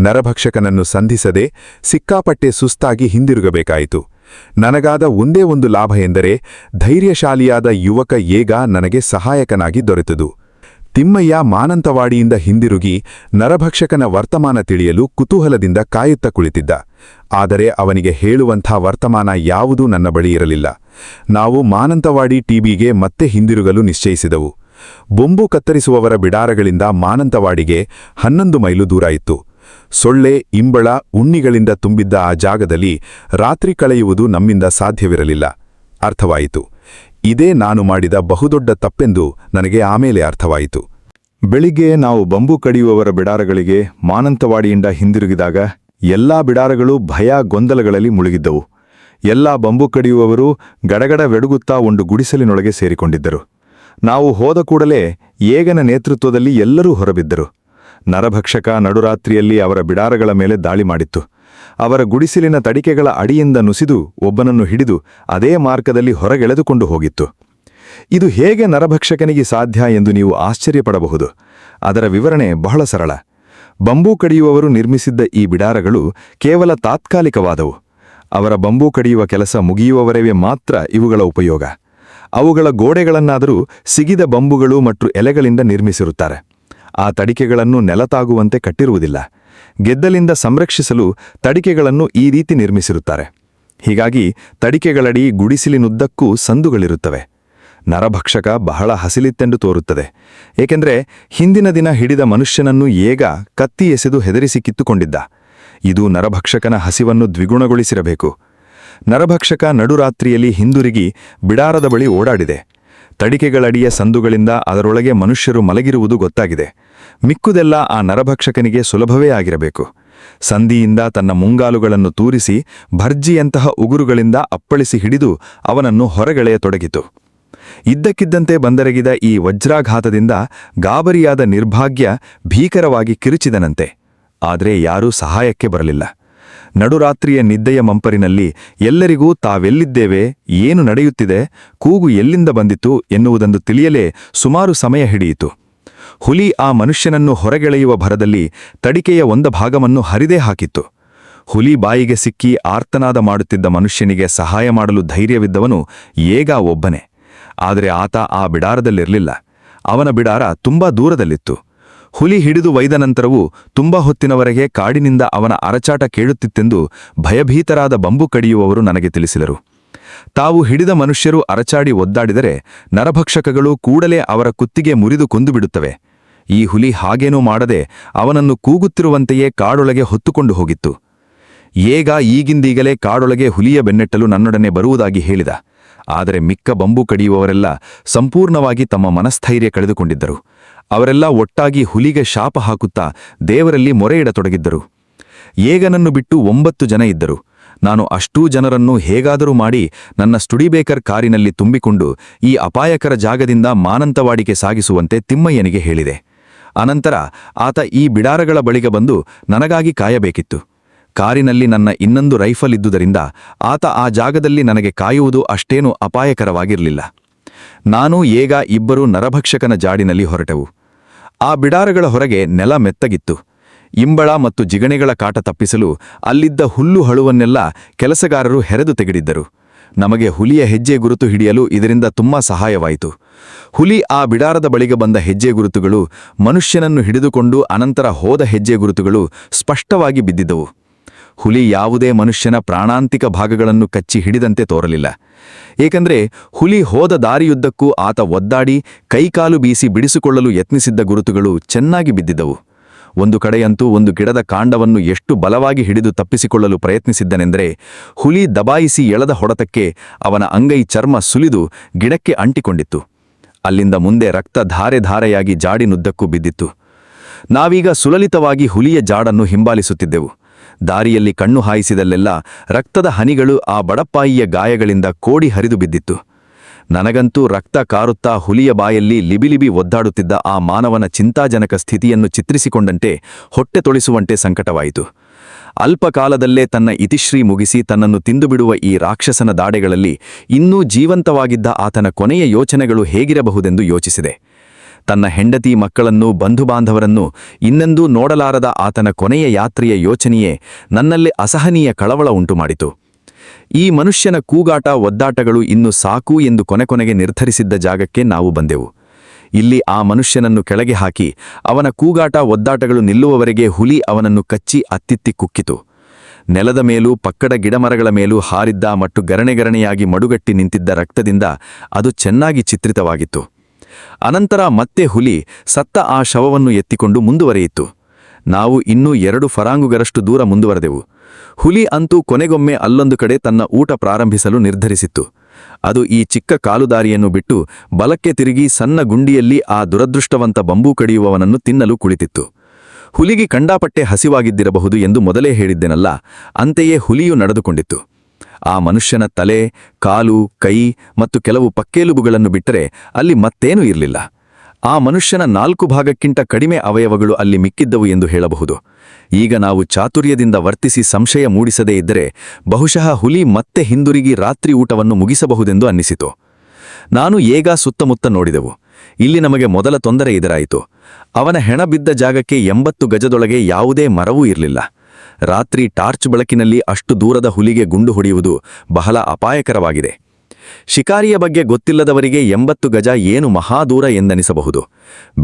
ನರಭಕ್ಷಕನನ್ನು ಸಂಧಿಸದೆ ಸಿಕ್ಕಾಪಟ್ಟೆ ಸುಸ್ತಾಗಿ ಹಿಂದಿರುಗಬೇಕಾಯಿತು. ನನಗಾದ ಒಂದೇ ಒಂದು ಲಾಭ ಎಂದರೆ ಧೈರ್ಯಶಾಲಿಯಾದ ಯುವಕ ಏಗ ನನಗೆ ಸಹಾಯಕನಾಗಿ ದೊರೆತದು. ತಿಮ್ಮಯ್ಯ ಮಾನಂತವಾಡಿಯಿಂದ ಹಿಂದಿರುಗಿ ನರಭಕ್ಷಕನ ವರ್ತಮಾನ ತಿಳಿಯಲು ಕುತೂಹಲದಿಂದ ಕಾಯುತ್ತ ಕುಳಿತಿದ್ದ. ಆದರೆ ಅವನಿಗೆ ಹೇಳುವಂಥ ವರ್ತಮಾನ ಯಾವುದೂ ನನ್ನ ಬಳಿ ಇರಲಿಲ್ಲ. ನಾವು ಮಾನಂತವಾಡಿ ಟಿಬಿಗೆ ಮತ್ತೆ ಹಿಂದಿರುಗಲು ನಿಶ್ಚಯಿಸಿದೆವು. ಬೊಂಬು ಕತ್ತರಿಸುವವರ ಬಿಡಾರಗಳಿಂದ ಮಾನಂತವಾಡಿಗೆ 11 ಮೈಲು ದೂರ ಇತ್ತು. ಸೊಳ್ಳೆ, ಇಂಬಳ, ಉಣ್ಣಿಗಳಿಂದ ತುಂಬಿದ್ದ ಆ ಜಾಗದಲ್ಲಿ ರಾತ್ರಿ ಕಳೆಯುವುದು ನಮ್ಮಿಂದ ಸಾಧ್ಯವಿರಲಿಲ್ಲ. ಅರ್ಥವಾಯಿತು. ಇದೇ ನಾನು ಮಾಡಿದ ಬಹುದೊಡ್ಡ ತಪ್ಪೆಂದು ನನಗೆ ಆಮೇಲೆ ಅರ್ಥವಾಯಿತು. ಬೆಳಿಗ್ಗೆ ನಾವು ಬಂಬು ಕಡಿಯುವವರ ಬಿಡಾರಗಳಿಗೆ ಮಾನಂತವಾಡಿಯಿಂದ ಹಿಂದಿರುಗಿದಾಗ ಎಲ್ಲಾ ಬಿಡಾರಗಳು ಭಯ ಗೊಂದಲಗಳಲ್ಲಿ ಮುಳುಗಿದ್ದವು. ಎಲ್ಲಾ ಬಂಬು ಕಡಿಯುವವರು ಗಡಗಡವೆಡುಗುತ್ತಾ ಒಂದು ಗುಡಿಸಲಿನೊಳಗೆ ಸೇರಿಕೊಂಡಿದ್ದರು. ನಾವು ಹೋದ ಕೂಡಲೇ ಏಗನ ನೇತೃತ್ವದಲ್ಲಿ ಎಲ್ಲರೂ ಹೊರಬಿದ್ದರು. ನರಭಕ್ಷಕ ನಡುರಾತ್ರಿಯಲ್ಲಿ ಅವರ ಬಿಡಾರಗಳ ಮೇಲೆ ದಾಳಿ ಮಾಡಿತ್ತು. ಅವರ ಗುಡಿಸಿಲಿನ ತಡಿಕೆಗಳ ಅಡಿಯಿಂದ ನುಸಿದು ಒಬ್ಬನನ್ನು ಹಿಡಿದು ಅದೇ ಮಾರ್ಗದಲ್ಲಿ ಹೊರಗೆಳೆದುಕೊಂಡು ಹೋಗಿತ್ತು. ಇದು ಹೇಗೆ ನರಭಕ್ಷಕನಿಗೆ ಸಾಧ್ಯ ಎಂದು ನೀವು ಆಶ್ಚರ್ಯಪಡಬಹುದು. ಅದರ ವಿವರಣೆ ಬಹಳ ಸರಳ. ಬಂಬೂ ಕಡಿಯುವವರು ನಿರ್ಮಿಸಿದ್ದ ಈ ಬಿಡಾರಗಳು ಕೇವಲ ತಾತ್ಕಾಲಿಕವಾದವು. ಅವರ ಬಂಬೂ ಕಡಿಯುವ ಕೆಲಸ ಮುಗಿಯುವವರೆಗೆ ಮಾತ್ರ ಇವುಗಳ ಉಪಯೋಗ. ಅವುಗಳ ಗೋಡೆಗಳನ್ನಾದರೂ ಸಿಗಿದ ಬಂಬುಗಳು ಮತ್ತು ಎಲೆಗಳಿಂದ ನಿರ್ಮಿಸಿರುತ್ತಾರೆ. ಆ ತಡಿಕೆಗಳನ್ನು ನೆಲತಾಗುವಂತೆ ಕಟ್ಟಿರುವುದಿಲ್ಲ. ಗೆದ್ದಲಿಂದ ಸಂರಕ್ಷಿಸಲು ತಡಿಕೆಗಳನ್ನು ಈ ರೀತಿ ನಿರ್ಮಿಸಿರುತ್ತಾರೆ. ಹೀಗಾಗಿ ತಡಿಕೆಗಳಡಿ ಗುಡಿಸಿಲಿನುದ್ದಕ್ಕೂ ಸಂದುಗಳಿರುತ್ತವೆ. ನರಭಕ್ಷಕ ಬಹಳ ಹಸಿಲಿತ್ತೆಂದು ತೋರುತ್ತದೆ. ಏಕೆಂದರೆ ಹಿಂದಿನ ದಿನ ಹಿಡಿದ ಮನುಷ್ಯನನ್ನು ಏಗ ಕತ್ತಿ ಎಸೆದು ಹೆದರಿಸಿ ಕಿತ್ತುಕೊಂಡಿದ್ದ. ಇದು ನರಭಕ್ಷಕನ ಹಸಿವನ್ನು ದ್ವಿಗುಣಗೊಳಿಸಿರಬೇಕು. ನರಭಕ್ಷಕ ನಡುರಾತ್ರಿಯಲ್ಲಿ ಹಿಂದಿರುಗಿ ಬಿಡಾರದ ಬಳಿ ಓಡಾಡಿದೆ. ತಡಿಕೆಗಳಡಿಯ ಸಂದುಗಳಿಂದ ಅದರೊಳಗೆ ಮನುಷ್ಯರು ಮಲಗಿರುವುದು ಗೊತ್ತಾಗಿದೆ. ಮಿಕ್ಕುದೆಲ್ಲ ಆ ನರಭಕ್ಷಕನಿಗೆ ಸುಲಭವೇ ಆಗಿರಬೇಕು. ಸಂದಿಯಿಂದ ತನ್ನ ಮುಂಗಾಲುಗಳನ್ನು ತೂರಿಸಿ ಭರ್ಜಿಯಂತಹ ಉಗುರುಗಳಿಂದ ಅಪ್ಪಳಿಸಿ ಹಿಡಿದು ಅವನನ್ನು ಹೊರಗೆಳೆಯತೊಡಗಿತು. ಇದ್ದಕ್ಕಿದ್ದಂತೆ ಬಂದೆರಗಿದ ಈ ವಜ್ರಾಘಾತದಿಂದ ಗಾಬರಿಯಾದ ನಿರ್ಭಾಗ್ಯ ಭೀಕರವಾಗಿ ಕಿರುಚಿದನಂತೆ. ಆದರೆ ಯಾರೂ ಸಹಾಯಕ್ಕೆ ಬರಲಿಲ್ಲ. ನಡುರಾತ್ರಿಯ ನಿದ್ದೆಯ ಮಂಪರಿನಲ್ಲಿ ಎಲ್ಲರಿಗೂ ತಾವೆಲ್ಲಿದ್ದೇವೆ, ಏನು ನಡೆಯುತ್ತಿದೆ, ಕೂಗು ಎಲ್ಲಿಂದ ಬಂದಿತು ಎನ್ನುವುದನ್ನು ತಿಳಿಯಲೇ ಸುಮಾರು ಸಮಯ ಹಿಡಿಯಿತು. ಹುಲಿ ಆ ಮನುಷ್ಯನನ್ನು ಹೊರಗೆಳೆಯುವ ಭರದಲ್ಲಿ ತಡಿಕೆಯ ಒಂದು ಭಾಗವನ್ನು ಹರಿದೇ ಹಾಕಿತ್ತು. ಹುಲಿ ಬಾಯಿಗೆ ಸಿಕ್ಕಿ ಆರ್ತನಾದ ಮಾಡುತ್ತಿದ್ದ ಮನುಷ್ಯನಿಗೆ ಸಹಾಯ ಮಾಡಲು ಧೈರ್ಯವಿದ್ದವನು ಏಗ ಒಬ್ಬನೇ. ಆದರೆ ಆತ ಆ ಬಿಡಾರದಲ್ಲಿರಲಿಲ್ಲ. ಅವನ ಬಿಡಾರ ತುಂಬಾ ದೂರದಲ್ಲಿತ್ತು. ಹುಲಿ ಹಿಡಿದು ಒಯ್ದ ನಂತರವೂ ತುಂಬಾ ಹೊತ್ತಿನವರೆಗೆ ಕಾಡಿನಿಂದ ಅವನ ಅರಚಾಟ ಕೇಳುತ್ತಿತ್ತೆಂದು ಭಯಭೀತರಾದ ಬಂಬು ಕಡಿಯುವವರು ನನಗೆ ತಿಳಿಸಿದರು. ತಾವು ಹಿಡಿದ ಮನುಷ್ಯರು ಅರಚಾಡಿ ಒದ್ದಾಡಿದರೆ ನರಭಕ್ಷಕಗಳು ಕೂಡಲೇ ಅವರ ಕುತ್ತಿಗೆ ಮುರಿದು ಕೊಂದುಬಿಡುತ್ತವೆ. ಈ ಹುಲಿ ಹಾಗೇನೂ ಮಾಡದೆ ಅವನನ್ನು ಕೂಗುತ್ತಿರುವಂತೆಯೇ ಕಾಡೊಳಗೆ ಹೊತ್ತುಕೊಂಡು ಹೋಗಿತ್ತು. ಏಗ ಈಗಿಂದೀಗಲೇ ಕಾಡೊಳಗೆ ಹುಲಿಯ ಬೆನ್ನಟ್ಟಲು ನನ್ನೊಡನೆ ಬರುವುದಾಗಿ ಹೇಳಿದ. ಆದರೆ ಮಿಕ್ಕ ಬಂಬು ಕಡಿಯುವವರೆಲ್ಲ ಸಂಪೂರ್ಣವಾಗಿ ತಮ್ಮ ಮನಸ್ಥೈರ್ಯ ಕಳೆದುಕೊಂಡಿದ್ದರು. ಅವರೆಲ್ಲ ಒಟ್ಟಾಗಿ ಹುಲಿಗೆ ಶಾಪ ಹಾಕುತ್ತಾ ದೇವರಲ್ಲಿ ಮೊರೆಯಿಡತೊಡಗಿದ್ದರು. ಏಗನನ್ನು ಬಿಟ್ಟು 9 ಜನ ಇದ್ದರು. ನಾನು ಅಷ್ಟೂ ಜನರನ್ನು ಹೇಗಾದರೂ ಮಾಡಿ ನನ್ನ ಸ್ಟುಡಿಬೇಕರ್ ಕಾರಿನಲ್ಲಿ ತುಂಬಿಕೊಂಡು ಈ ಅಪಾಯಕರ ಜಾಗದಿಂದ ಮಾನಂತವಾಡಿಗೆ ಸಾಗಿಸುವಂತೆ ತಿಮ್ಮಯ್ಯನಿಗೆ ಹೇಳಿದೆ. ಅನಂತರ ಆತ ಈ ಬಿಡಾರಗಳ ಬಳಿಗೆ ಬಂದು ನನಗಾಗಿ ಕಾಯಬೇಕಿತ್ತು. ಕಾರಿನಲ್ಲಿ ನನ್ನ ಇನ್ನೊಂದು ರೈಫಲ್ ಇದ್ದುದರಿಂದ ಆತ ಆ ಜಾಗದಲ್ಲಿ ನನಗೆ ಕಾಯುವುದು ಅಷ್ಟೇನೂ ಅಪಾಯಕರವಾಗಿರಲಿಲ್ಲ. ನಾನು ಏಗ ಇಬ್ಬರು ನರಭಕ್ಷಕನ ಜಾಡಿನಲ್ಲಿ ಹೊರಟೆವು. ಆ ಬಿಡಾರಗಳ ಹೊರಗೆ ನೆಲ ಮೆತ್ತಗಿತ್ತು. ಇಂಬಳ ಮತ್ತು ಜಿಗಣೆಗಳ ಕಾಟ ತಪ್ಪಿಸಲು ಅಲ್ಲಿದ್ದ ಹುಲ್ಲು ಹಳುವನ್ನೆಲ್ಲ ಕೆಲಸಗಾರರು ಹೆರೆದು ತೆಗೆದಿದ್ದರು. ನಮಗೆ ಹುಲಿಯ ಹೆಜ್ಜೆ ಗುರುತು ಹಿಡಿಯಲು ಇದರಿಂದ ತುಂಬಾ ಸಹಾಯವಾಯಿತು. ಹುಲಿ ಆ ಬಿಡಾರದ ಬಳಿಗೆ ಬಂದ ಹೆಜ್ಜೆ ಗುರುತುಗಳು, ಮನುಷ್ಯನನ್ನು ಹಿಡಿದುಕೊಂಡು ಅನಂತರ ಹೋದ ಹೆಜ್ಜೆ ಗುರುತುಗಳು ಸ್ಪಷ್ಟವಾಗಿ ಬಿದ್ದಿದ್ದವು. ಹುಲಿ ಯಾವುದೇ ಮನುಷ್ಯನ ಪ್ರಾಣಾಂತಿಕ ಭಾಗಗಳನ್ನು ಕಚ್ಚಿ ಹಿಡಿದಂತೆ ತೋರಲಿಲ್ಲ. ಏಕೆಂದರೆ ಹುಲಿ ಹೋದ ದಾರಿಯುದ್ದಕ್ಕೂ ಆತ ಒದ್ದಾಡಿ ಕೈಕಾಲು ಬೀಸಿ ಬಿಡಿಸಿಕೊಳ್ಳಲು ಯತ್ನಿಸಿದ್ದ ಗುರುತುಗಳು ಚೆನ್ನಾಗಿ ಬಿದ್ದಿದ್ದವು. ಒಂದು ಕಡೆಯಂತೂ ಒಂದು ಗಿಡದ ಕಾಂಡವನ್ನು ಎಷ್ಟು ಬಲವಾಗಿ ಹಿಡಿದು ತಪ್ಪಿಸಿಕೊಳ್ಳಲು ಪ್ರಯತ್ನಿಸಿದ್ದನೆಂದರೆ ಹುಲಿ ದಬಾಯಿಸಿ ಎಳೆದ ಹೊಡೆತಕ್ಕೆ ಅವನ ಅಂಗೈ ಚರ್ಮ ಸುಲಿದು ಗಿಡಕ್ಕೆ ಅಂಟಿಕೊಂಡಿತ್ತು. ಅಲ್ಲಿಂದ ಮುಂದೆ ರಕ್ತ ಧಾರೆ ಧಾರೆಯಾಗಿ ಜಾಡಿನುದ್ದಕ್ಕೂ ಬಿದ್ದಿತ್ತು. ನಾವೀಗ ಸುಲಲಿತವಾಗಿ ಹುಲಿಯ ಜಾಡನ್ನು ಹಿಂಬಾಲಿಸುತ್ತಿದ್ದೆವು. ದಾರಿಯಲ್ಲಿ ಕಣ್ಣು ಹಾಯಿಸಿದಲ್ಲೆಲ್ಲ ರಕ್ತದ ಹನಿಗಳು ಆ ಬಡಪಾಯಿಯ ಗಾಯಗಳಿಂದ ಕೋಡಿ ಹರಿದು ಬಿದ್ದಿತ್ತು. ನನಗಂತೂ ರಕ್ತ ಕಾರುತ್ತಾ ಹುಲಿಯ ಬಾಯಲ್ಲಿ ಲಿಬಿಲಿಬಿ ಒದ್ದಾಡುತ್ತಿದ್ದ ಆ ಮಾನವನ ಚಿಂತಾಜನಕ ಸ್ಥಿತಿಯನ್ನು ಚಿತ್ರಿಸಿಕೊಂಡಂತೆ ಹೊಟ್ಟೆ ತೊಳಿಸುವಂತೆ ಸಂಕಟವಾಯಿತು. ಅಲ್ಪಕಾಲದಲ್ಲೇ ತನ್ನ ಇತಿಶ್ರೀ ಮುಗಿಸಿ ತನ್ನನ್ನು ತಿಂದುಬಿಡುವ ಈ ರಾಕ್ಷಸನ ದಾಡೆಗಳಲ್ಲಿ ಇನ್ನೂ ಜೀವಂತವಾಗಿದ್ದ ಆತನ ಕೊನೆಯ ಯೋಚನೆಗಳು ಹೇಗಿರಬಹುದೆಂದು ಯೋಚಿಸಿದೆ. ತನ್ನ ಹೆಂಡತಿ ಮಕ್ಕಳನ್ನು ಬಂಧುಬಾಂಧವರನ್ನು ಇನ್ನೆಂದೂ ನೋಡಲಾರದ ಆತನ ಕೊನೆಯ ಯಾತ್ರೆಯ ಯೋಚನೆಯೇ ನನ್ನಲ್ಲಿ ಅಸಹನೀಯ ಕಳವಳ ಉಂಟುಮಾಡಿತು. ಈ ಮನುಷ್ಯನ ಕೂಗಾಟ ಒದ್ದಾಟಗಳು ಇನ್ನು ಸಾಕು ಎಂದು ಕೊನೆಗೆ ನಿರ್ಧರಿಸಿದ್ದ ಜಾಗಕ್ಕೆ ನಾವು ಬಂದೆವು. ಇಲ್ಲಿ ಆ ಮನುಷ್ಯನನ್ನು ಕೆಳಗೆ ಹಾಕಿ ಅವನ ಕೂಗಾಟ ಒದ್ದಾಟಗಳು ನಿಲ್ಲುವವರೆಗೆ ಹುಲಿ ಅವನನ್ನು ಕಚ್ಚಿ ಅತ್ತಿತ್ತಿ ಕುಕ್ಕಿತು. ನೆಲದ ಮೇಲೂ ಪಕ್ಕದ ಗಿಡಮರಗಳ ಮೇಲೂ ಹಾರಿದ್ದ ಮತ್ತು ಗರಣೆಗರಣೆಯಾಗಿ ಮಡುಗಟ್ಟಿ ನಿಂತಿದ್ದ ರಕ್ತದಿಂದ ಅದು ಚೆನ್ನಾಗಿ ಚಿತ್ರಿತವಾಗಿತ್ತು. ಅನಂತರ ಮತ್ತೆ ಹುಲಿ ಸತ್ತ ಆ ಶವವನ್ನು ಎತ್ತಿಕೊಂಡು ಮುಂದುವರೆಯಿತು. ನಾವು ಇನ್ನೂ 2 ಫರಾಂಗುಗರಷ್ಟು ದೂರ ಮುಂದುವರೆದೆವು. ಹುಲಿ ಅಂತೂ ಕೊನೆಗೊಮ್ಮೆ ಅಲ್ಲೊಂದು ಕಡೆ ತನ್ನ ಊಟ ಪ್ರಾರಂಭಿಸಲು ನಿರ್ಧರಿಸಿತ್ತು. ಅದು ಈ ಚಿಕ್ಕ ಕಾಲುದಾರಿಯನ್ನು ಬಿಟ್ಟು ಬಲಕ್ಕೆ ತಿರುಗಿ ಸಣ್ಣ ಗುಂಡಿಯಲ್ಲಿ ಆ ದುರದೃಷ್ಟವಂತ ಬಂಬೂ ಕಡಿಯುವವನನ್ನು ತಿನ್ನಲು ಕುಳಿತಿತ್ತು. ಹುಲಿಗೆ ಕಂಡಾಪಟ್ಟೆ ಹಸಿವಾಗಿದ್ದಿರಬಹುದು ಎಂದು ಮೊದಲೇ ಹೇಳಿದ್ದೆನಲ್ಲ, ಅಂತೆಯೇ ಹುಲಿಯು ನಡೆದುಕೊಂಡಿತ್ತು. ಆ ಮನುಷ್ಯನ ತಲೆ, ಕಾಲು, ಕೈ ಮತ್ತು ಕೆಲವು ಪಕ್ಕೆಲುಬುಗಳನ್ನು ಬಿಟ್ಟರೆ ಅಲ್ಲಿ ಮತ್ತೇನೂ ಇರಲಿಲ್ಲ. ಆ ಮನುಷ್ಯನ 4 ಭಾಗಕ್ಕಿಂತ ಕಡಿಮೆ ಅವಯವಗಳು ಅಲ್ಲಿ ಮಿಕ್ಕಿದ್ದವು ಎಂದು ಹೇಳಬಹುದು. ಈಗ ನಾವು ಚಾತುರ್ಯದಿಂದ ವರ್ತಿಸಿ ಸಂಶಯ ಮೂಡಿಸದೇ ಇದ್ದರೆ ಬಹುಶಃ ಹುಲಿ ಮತ್ತೆ ಹಿಂದಿರುಗಿ ರಾತ್ರಿ ಊಟವನ್ನು ಮುಗಿಸಬಹುದೆಂದು ಅನ್ನಿಸಿತು. ನಾನು ಏಗ ಸುತ್ತಮುತ್ತ ನೋಡಿದೆವು. ಇಲ್ಲಿ ನಮಗೆ ಮೊದಲ ತೊಂದರೆ ಎದುರಾಯಿತು. ಅವನ ಹೆಣ ಬಿದ್ದ ಜಾಗಕ್ಕೆ 80 ಗಜದೊಳಗೆ ಯಾವುದೇ ಮರವೂ ಇರಲಿಲ್ಲ. ರಾತ್ರಿ ಟಾರ್ಚ್ ಬೆಳಕಿನಲ್ಲಿ ಅಷ್ಟು ದೂರದ ಹುಲಿಗೆ ಗುಂಡು ಹೊಡೆಯುವುದು ಬಹಳ ಅಪಾಯಕರವಾಗಿದೆ. ಶಿಕಾರಿಯ ಬಗ್ಗೆ ಗೊತ್ತಿಲ್ಲದವರಿಗೆ 80 ಗಜ ಏನು ಮಹಾದೂರ ಎಂದನಿಸಬಹುದು.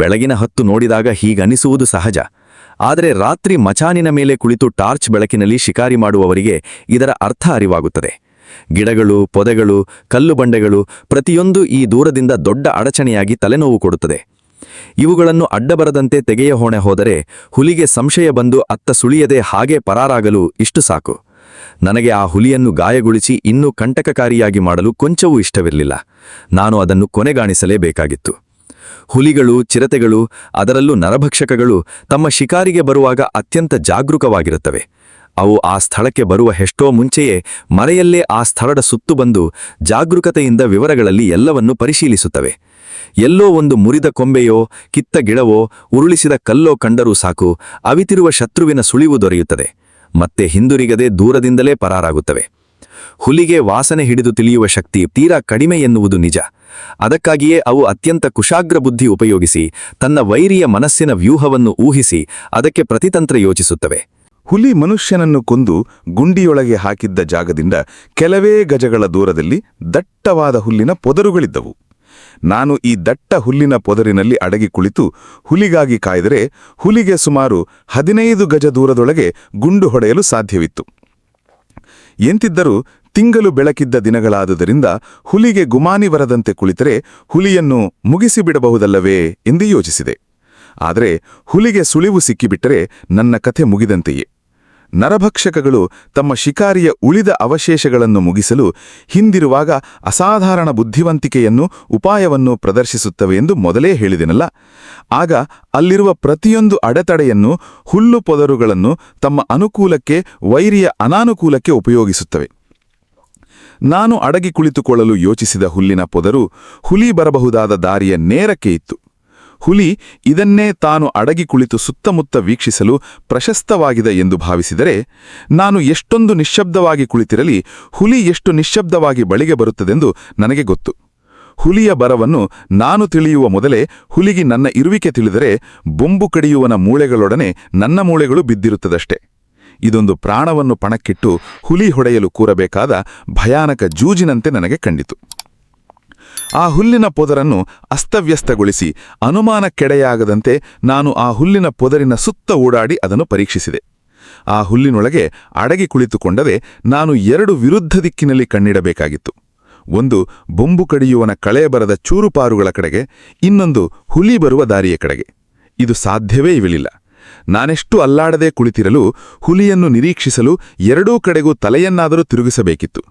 ಬೆಳಗಿನ ಹೊತ್ತು ನೋಡಿದಾಗ ಹೀಗನಿಸುವುದು ಸಹಜ. ಆದರೆ ರಾತ್ರಿ ಮಚಾನಿನ ಮೇಲೆ ಕುಳಿತು ಟಾರ್ಚ್ ಬೆಳಕಿನಲ್ಲಿ ಶಿಕಾರಿ ಮಾಡುವವರಿಗೆ ಇದರ ಅರ್ಥ ಅರಿವಾಗುತ್ತದೆ. ಗಿಡಗಳು, ಪೊದೆಗಳು, ಕಲ್ಲು ಬಂಡೆಗಳು ಪ್ರತಿಯೊಂದು ಈ ದೂರದಿಂದ ದೊಡ್ಡ ಅಡಚಣೆಯಾಗಿ ತಲೆನೋವು ಕೊಡುತ್ತದೆ. ಇವುಗಳನ್ನು ಅಡ್ಡಬರದಂತೆ ತೆಗೆಯ ಹೊಣೆ ಹೋದರೆ ಹುಲಿಗೆ ಸಂಶಯ ಬಂದು ಅತ್ತ ಸುಳಿಯದೆ ಹಾಗೆ ಪರಾರಾಗಲು ಇಷ್ಟು ಸಾಕು. ನನಗೆ ಆ ಹುಲಿಯನ್ನು ಗಾಯಗೊಳಿಸಿ ಇನ್ನೂ ಕಂಟಕಕಾರಿಯಾಗಿ ಮಾಡಲು ಕೊಂಚವೂ ಇಷ್ಟವಿರಲಿಲ್ಲ. ನಾನು ಅದನ್ನು ಕೊನೆಗಾಣಿಸಲೇಬೇಕಾಗಿತ್ತು. ಹುಲಿಗಳು, ಚಿರತೆಗಳು, ಅದರಲ್ಲೂ ನರಭಕ್ಷಕಗಳು ತಮ್ಮ ಶಿಕಾರಿಗೆ ಬರುವಾಗ ಅತ್ಯಂತ ಜಾಗರೂಕವಾಗಿರುತ್ತವೆ. ಅವು ಆ ಸ್ಥಳಕ್ಕೆ ಬರುವ ಎಷ್ಟೋ ಮುಂಚೆಯೇ ಮರೆಯಲ್ಲೇ ಆ ಸ್ಥಳದ ಸುತ್ತು ಬಂದು ಜಾಗರೂಕತೆಯಿಂದ ವಿವರಗಳಲ್ಲಿ ಎಲ್ಲವನ್ನೂ ಪರಿಶೀಲಿಸುತ್ತವೆ. ಎಲ್ಲೋ ಒಂದು ಮುರಿದ ಕೊಂಬೆಯೋ, ಕಿತ್ತ ಗಿಡವೋ, ಉರುಳಿಸಿದ ಕಲ್ಲೋ ಕಂಡರೂ ಸಾಕು, ಅವಿತಿರುವ ಶತ್ರುವಿನ ಸುಳಿವು ದೊರೆಯುತ್ತದೆ. ಮತ್ತೆ ಹಿಂದಿರುಗದೆ ದೂರದಿಂದಲೇ ಪರಾರಾಗುತ್ತವೆ. ಹುಲಿಗೆ ವಾಸನೆ ಹಿಡಿದು ತಿಳಿಯುವ ಶಕ್ತಿ ತೀರಾ ಕಡಿಮೆ ಎನ್ನುವುದು ನಿಜ. ಅದಕ್ಕಾಗಿಯೇ ಅವು ಅತ್ಯಂತ ಕುಶಾಗ್ರ ಬುದ್ಧಿ ಉಪಯೋಗಿಸಿ ತನ್ನ ವೈರಿಯ ಮನಸ್ಸಿನ ವ್ಯೂಹವನ್ನು ಊಹಿಸಿ ಅದಕ್ಕೆ ಪ್ರತಿತಂತ್ರ ಯೋಚಿಸುತ್ತವೆ. ಹುಲಿ ಮನುಷ್ಯನನ್ನು ಕೊಂದು ಗುಂಡಿಯೊಳಗೆ ಹಾಕಿದ್ದ ಜಾಗದಿಂದ ಕೆಲವೇ ಗಜಗಳ ದೂರದಲ್ಲಿ ದಟ್ಟವಾದ ಹುಲ್ಲಿನ ಪೊದರುಗಳಿದ್ದವು. ನಾನು ಈ ದಟ್ಟ ಹುಲ್ಲಿನ ಪೊದರಿನಲ್ಲಿ ಅಡಗಿ ಕುಳಿತು ಹುಲಿಗಾಗಿ ಕಾಯ್ದರೆ ಹುಲಿಗೆ ಸುಮಾರು 15 ಗಜ ದೂರದೊಳಗೆ ಗುಂಡು ಹೊಡೆಯಲು ಸಾಧ್ಯವಿತ್ತು. ಎಂತಿದ್ದರೂ ತಿಂಗಳು ಬೆಳಕಿದ್ದ ದಿನಗಳಾದುದರಿಂದ ಹುಲಿಗೆ ಗುಮಾನಿ ಬರದಂತೆ ಕುಳಿತರೆ ಹುಲಿಯನ್ನು ಮುಗಿಸಿಬಿಡಬಹುದಲ್ಲವೇ ಎಂದು ಯೋಚಿಸಿದೆ. ಆದರೆ ಹುಲಿಗೆ ಸುಳಿವು ಸಿಕ್ಕಿಬಿಟ್ಟರೆ ನನ್ನ ಕಥೆ ಮುಗಿದಂತೆಯೇ. ನರಭಕ್ಷಕಗಳು ತಮ್ಮ ಶಿಕಾರಿಯ ಉಳಿದ ಅವಶೇಷಗಳನ್ನು ಮುಗಿಸಲು ಹಿಂದಿರುವಾಗ ಅಸಾಧಾರಣ ಬುದ್ಧಿವಂತಿಕೆಯನ್ನು, ಉಪಾಯವನ್ನು ಪ್ರದರ್ಶಿಸುತ್ತವೆ ಎಂದು ಮೊದಲೇ ಹೇಳಿದೆನಲ್ಲ. ಆಗ ಅಲ್ಲಿರುವ ಪ್ರತಿಯೊಂದು ಅಡೆತಡೆಯನ್ನು, ಹುಲ್ಲು ಪೊದರುಗಳನ್ನು ತಮ್ಮ ಅನುಕೂಲಕ್ಕೆ, ವೈರಿಯ ಅನಾನುಕೂಲಕ್ಕೆ ಉಪಯೋಗಿಸುತ್ತವೆ. ನಾನು ಅಡಗಿ ಕುಳಿತುಕೊಳ್ಳಲು ಯೋಚಿಸಿದ ಹುಲ್ಲಿನ ಪೊದರು ಹುಲಿ ಬರಬಹುದಾದ ದಾರಿಯ ನೇರಕ್ಕೆ ಇತ್ತು. ಹುಲಿ ಇದನ್ನೇ ತಾನು ಅಡಗಿ ಕುಳಿತು ಸುತ್ತಮುತ್ತ ವೀಕ್ಷಿಸಲು ಪ್ರಶಸ್ತವಾಗಿದೆ ಎಂದು ಭಾವಿಸಿದರೆ, ನಾನು ಎಷ್ಟೊಂದು ನಿಶ್ಶಬ್ದವಾಗಿ ಕುಳಿತಿರಲಿ ಹುಲಿ ಎಷ್ಟು ನಿಶ್ಶಬ್ದವಾಗಿ ಬಳಿಗೆ ಬರುತ್ತದೆಂದು ನನಗೆ ಗೊತ್ತು. ಹುಲಿಯ ಬರವನ್ನು ನಾನು ತಿಳಿಯುವ ಮೊದಲೇ ಹುಲಿಗೆ ನನ್ನ ಇರುವಿಕೆ ತಿಳಿದರೆ ಬೊಂಬು ಕಡಿಯುವನ ಮೂಳೆಗಳೊಡನೆ ನನ್ನ ಮೂಳೆಗಳು ಬಿದ್ದಿರುತ್ತದಷ್ಟೆ. ಇದೊಂದು ಪ್ರಾಣವನ್ನು ಪಣಕ್ಕಿಟ್ಟು ಹುಲಿ ಹೊಡೆಯಲು ಕೂರಬೇಕಾದ ಭಯಾನಕ ಜೂಜಿನಂತೆ ನನಗೆ ಕಂಡಿತು. ಆ ಹುಲ್ಲಿನ ಪೊದರನ್ನು ಅಸ್ತವ್ಯಸ್ತಗೊಳಿಸಿ ಅನುಮಾನಕ್ಕೆಡೆಯಾಗದಂತೆ ನಾನು ಆ ಹುಲ್ಲಿನ ಪೊದರಿನ ಸುತ್ತ ಓಡಾಡಿ ಅದನ್ನು ಪರೀಕ್ಷಿಸಿದೆ. ಆ ಹುಲ್ಲಿನೊಳಗೆ ಅಡಗಿ ಕುಳಿತುಕೊಂಡರೆ ನಾನು 2 ವಿರುದ್ಧ ದಿಕ್ಕಿನಲ್ಲಿ ಕಣ್ಣಿಡಬೇಕಾಗಿತ್ತು. ಒಂದು ಬೊಂಬು ಕಡಿಯುವನ ಕಳೆಬರದ ಚೂರುಪಾರುಗಳ ಕಡೆಗೆ, ಇನ್ನೊಂದು ಹುಲಿ ಬರುವ ದಾರಿಯ ಕಡೆಗೆ. ಇದು ಸಾಧ್ಯವೇ ಇರಲಿಲ್ಲ. ನಾನೆಷ್ಟು ಅಲ್ಲಾಡದೆ ಕುಳಿತಿರಲು ಹುಲಿಯನ್ನು ನಿರೀಕ್ಷಿಸಲು 2 ಕಡೆಗೂ ತಲೆಯನ್ನಾದರೂ ತಿರುಗಿಸಬೇಕಿತ್ತು.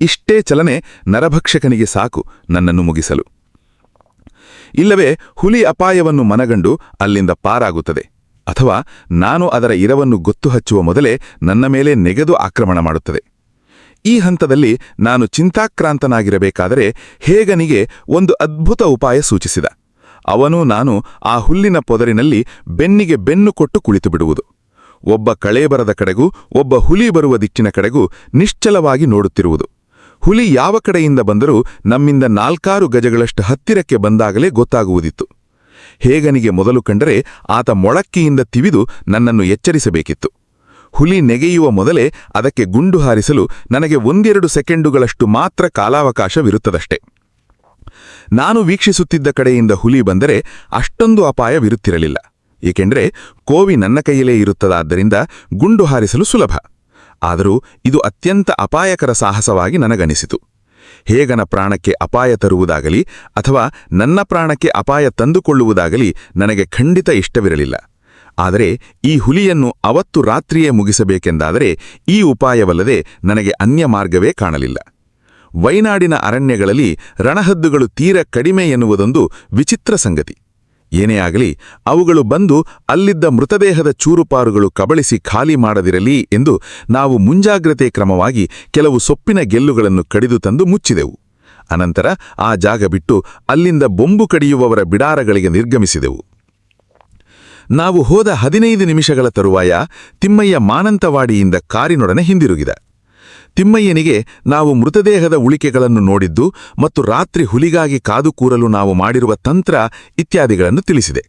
ಇಷ್ಟೇ ಚಲನೆ ನರಭಕ್ಷಕನಿಗೆ ಸಾಕು ನನ್ನನ್ನು ಮುಗಿಸಲು. ಇಲ್ಲವೇ ಹುಲಿ ಅಪಾಯವನ್ನು ಮನಗಂಡು ಅಲ್ಲಿಂದ ಪಾರಾಗುತ್ತದೆ, ಅಥವಾ ನಾನು ಅದರ ಇರವನ್ನು ಗೊತ್ತು ಹಚ್ಚುವ ಮೊದಲೇ ನನ್ನ ಮೇಲೆ ನೆಗೆದು ಆಕ್ರಮಣ ಮಾಡುತ್ತದೆ. ಈ ಹಂತದಲ್ಲಿ ನಾನು ಚಿಂತಾಕ್ರಾಂತನಾಗಿರಬೇಕಾದರೆ ಹೇಗನಿಗೆ ಒಂದು ಅದ್ಭುತ ಉಪಾಯ ಸೂಚಿಸಿದ. ಅವನು ನಾನು ಆ ಹುಲ್ಲಿನ ಪೊದರಿನಲ್ಲಿ ಬೆನ್ನಿಗೆ ಬೆನ್ನು ಕೊಟ್ಟು ಕುಳಿತುಬಿಡುವುದು. ಒಬ್ಬ ಕಳೇಬರದ ಕಡೆಗೂ ಒಬ್ಬ ಹುಲಿ ಬರುವ ದಿಕ್ಕಿನ ಕಡೆಗೂ ನಿಶ್ಚಲವಾಗಿ ನೋಡುತ್ತಿರುವುದು. ಹುಲಿ ಯಾವ ಕಡೆಯಿಂದ ಬಂದರೂ ನಮ್ಮಿಂದ 4-6 ಗಜಗಳಷ್ಟು ಹತ್ತಿರಕ್ಕೆ ಬಂದಾಗಲೇ ಗೊತ್ತಾಗುವುದಿತ್ತು. ಹೇಗನಿಗೆ ಮೊದಲು ಕಂಡರೆ ಆತ ಮೊಳಕ್ಕಿಯಿಂದ ತಿವಿದು ನನ್ನನ್ನು ಎಚ್ಚರಿಸಬೇಕಿತ್ತು. ಹುಲಿ ನೆಗೆಯುವ ಮೊದಲೇ ಅದಕ್ಕೆ ಗುಂಡು ಹಾರಿಸಲು ನನಗೆ 1-2 ಸೆಕೆಂಡುಗಳಷ್ಟು ಮಾತ್ರ ಕಾಲಾವಕಾಶವಿರುತ್ತದಷ್ಟೆ. ನಾನು ವೀಕ್ಷಿಸುತ್ತಿದ್ದ ಕಡೆಯಿಂದ ಹುಲಿ ಬಂದರೆ ಅಷ್ಟೊಂದು ಅಪಾಯವಿರುತ್ತಿರಲಿಲ್ಲ. ಏಕೆಂದರೆ ಕೋವಿ ನನ್ನ ಕೈಯಲ್ಲೇ ಇರುತ್ತದಾದ್ದರಿಂದ ಗುಂಡು ಹಾರಿಸಲು ಸುಲಭ. ಆದರೂ ಇದು ಅತ್ಯಂತ ಅಪಾಯಕರ ಸಾಹಸವಾಗಿ ನನಗನಿಸಿತು. ಹೇಗನ ಪ್ರಾಣಕ್ಕೆ ಅಪಾಯ ತರುವುದಾಗಲಿ ಅಥವಾ ನನ್ನ ಪ್ರಾಣಕ್ಕೆ ಅಪಾಯ ತಂದುಕೊಳ್ಳುವುದಾಗಲಿ ನನಗೆ ಖಂಡಿತ ಇಷ್ಟವಿರಲಿಲ್ಲ. ಆದರೆ ಈ ಹುಲಿಯನ್ನು ಅವತ್ತು ರಾತ್ರಿಯೇ ಮುಗಿಸಬೇಕೆಂದಾದರೆ ಈ ಉಪಾಯವಲ್ಲದೆ ನನಗೆ ಅನ್ಯ ಮಾರ್ಗವೇ ಕಾಣಲಿಲ್ಲ. ವೈನಾಡಿನ ಅರಣ್ಯಗಳಲ್ಲಿ ರಣಹದ್ದುಗಳು ತೀರ ಕಡಿಮೆ ಎನ್ನುವುದೊಂದು ವಿಚಿತ್ರ ಸಂಗತಿ. ಏನೇ ಆಗಲಿ ಅವುಗಳು ಬಂದು ಅಲ್ಲಿದ್ದ ಮೃತದೇಹದ ಚೂರುಪಾರುಗಳು ಕಬಳಿಸಿ ಖಾಲಿ ಮಾಡದಿರಲಿ ಎಂದು ನಾವು ಮುಂಜಾಗ್ರತೆ ಕ್ರಮವಾಗಿ ಕೆಲವು ಸೊಪ್ಪಿನ ಗೆಲ್ಲುಗಳನ್ನು ಕಡಿದು ತಂದು ಮುಚ್ಚಿದೆವು. ಅನಂತರ ಆ ಜಾಗ ಬಿಟ್ಟು ಅಲ್ಲಿಂದ ಬೊಂಬು ಕಡಿಯುವವರ ಬಿಡಾರಗಳಿಗೆ ನಿರ್ಗಮಿಸಿದೆವು. ನಾವು ಹೋದ 15 ನಿಮಿಷಗಳ ತರುವಾಯ ತಿಮ್ಮಯ್ಯ ಮಾನಂತವಾಡಿಯಿಂದ ಕಾರಿನೊಡನೆ ಹಿಂದಿರುಗಿದ. ತಿಮ್ಮಯ್ಯನಿಗೆ ನಾವು ಮೃತದೇಹದ ಉಳಿಕೆಗಳನ್ನು ನೋಡಿದ್ದು ಮತ್ತು ರಾತ್ರಿ ಹುಲಿಗಾಗಿ ಕಾದು ಕೂರಲು ನಾವು ಮಾಡಿರುವ ತಂತ್ರ ಇತ್ಯಾದಿಗಳನ್ನು ತಿಳಿಸಿದೆ.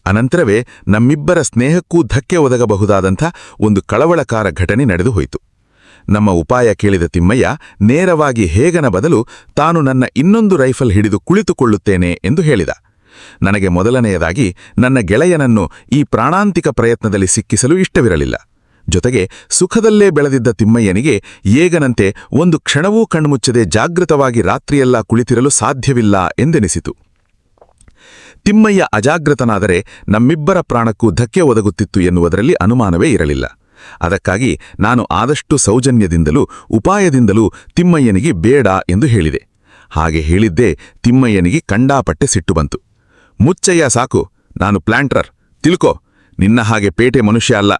ಅನಂತರವೇ ನಮ್ಮಿಬ್ಬರ ಸ್ನೇಹಕ್ಕೂ ಧಕ್ಕೆ ಒದಗಬಹುದಾದಂಥ ಒಂದು ಕಳವಳಕಾರ ಘಟನೆ ನಡೆದು ಹೋಯಿತು. ನಮ್ಮ ಉಪಾಯ ಕೇಳಿದ ತಿಮ್ಮಯ್ಯ ನೇರವಾಗಿ ಹೇಗನ ಬದಲು ತಾನು ನನ್ನ ಇನ್ನೊಂದು ರೈಫಲ್ ಹಿಡಿದು ಕುಳಿತುಕೊಳ್ಳುತ್ತೇನೆ ಎಂದು ಹೇಳಿದ. ನನಗೆ ಮೊದಲನೆಯದಾಗಿ ನನ್ನ ಗೆಳೆಯನನ್ನು ಈ ಪ್ರಾಣಾಂತಿಕ ಪ್ರಯತ್ನದಲ್ಲಿ ಸಿಕ್ಕಿಸಲು ಇಷ್ಟವಿರಲಿಲ್ಲ. ಜೊತೆಗೆ ಸುಖದಲ್ಲೇ ಬೆಳೆದಿದ್ದ ತಿಮ್ಮಯ್ಯನಿಗೆ ಏಗನಂತೆ ಒಂದು ಕ್ಷಣವೂ ಕಣ್ಮುಚ್ಚದೆ ಜಾಗೃತವಾಗಿ ರಾತ್ರಿಯೆಲ್ಲ ಕುಳಿತಿರಲು ಸಾಧ್ಯವಿಲ್ಲ ಎಂದೆನಿಸಿತು. ತಿಮ್ಮಯ್ಯ ಅಜಾಗೃತನಾದರೆ ನಮ್ಮಿಬ್ಬರ ಪ್ರಾಣಕ್ಕೂ ಧಕ್ಕೆ ಒದಗುತ್ತಿತ್ತು ಎನ್ನುವುದರಲ್ಲಿ ಅನುಮಾನವೇ ಇರಲಿಲ್ಲ. ಅದಕ್ಕಾಗಿ ನಾನು ಆದಷ್ಟು ಸೌಜನ್ಯದಿಂದಲೂ ಉಪಾಯದಿಂದಲೂ ತಿಮ್ಮಯ್ಯನಿಗೆ ಬೇಡ ಎಂದು ಹೇಳಿದೆ. ಹಾಗೆ ಹೇಳಿದ್ದೇ ತಿಮ್ಮಯ್ಯನಿಗೆ ಕಂಡಾಪಟ್ಟೆ ಸಿಟ್ಟು ಬಂತು. ಮುಚ್ಚಯ್ಯ ಸಾಕು, ನಾನು ಪ್ಲಾಂಟ್ರರ್, ತಿಳ್ಕೋ, ನಿನ್ನ ಹಾಗೆ ಪೇಟೆ ಮನುಷ್ಯ ಅಲ್ಲ.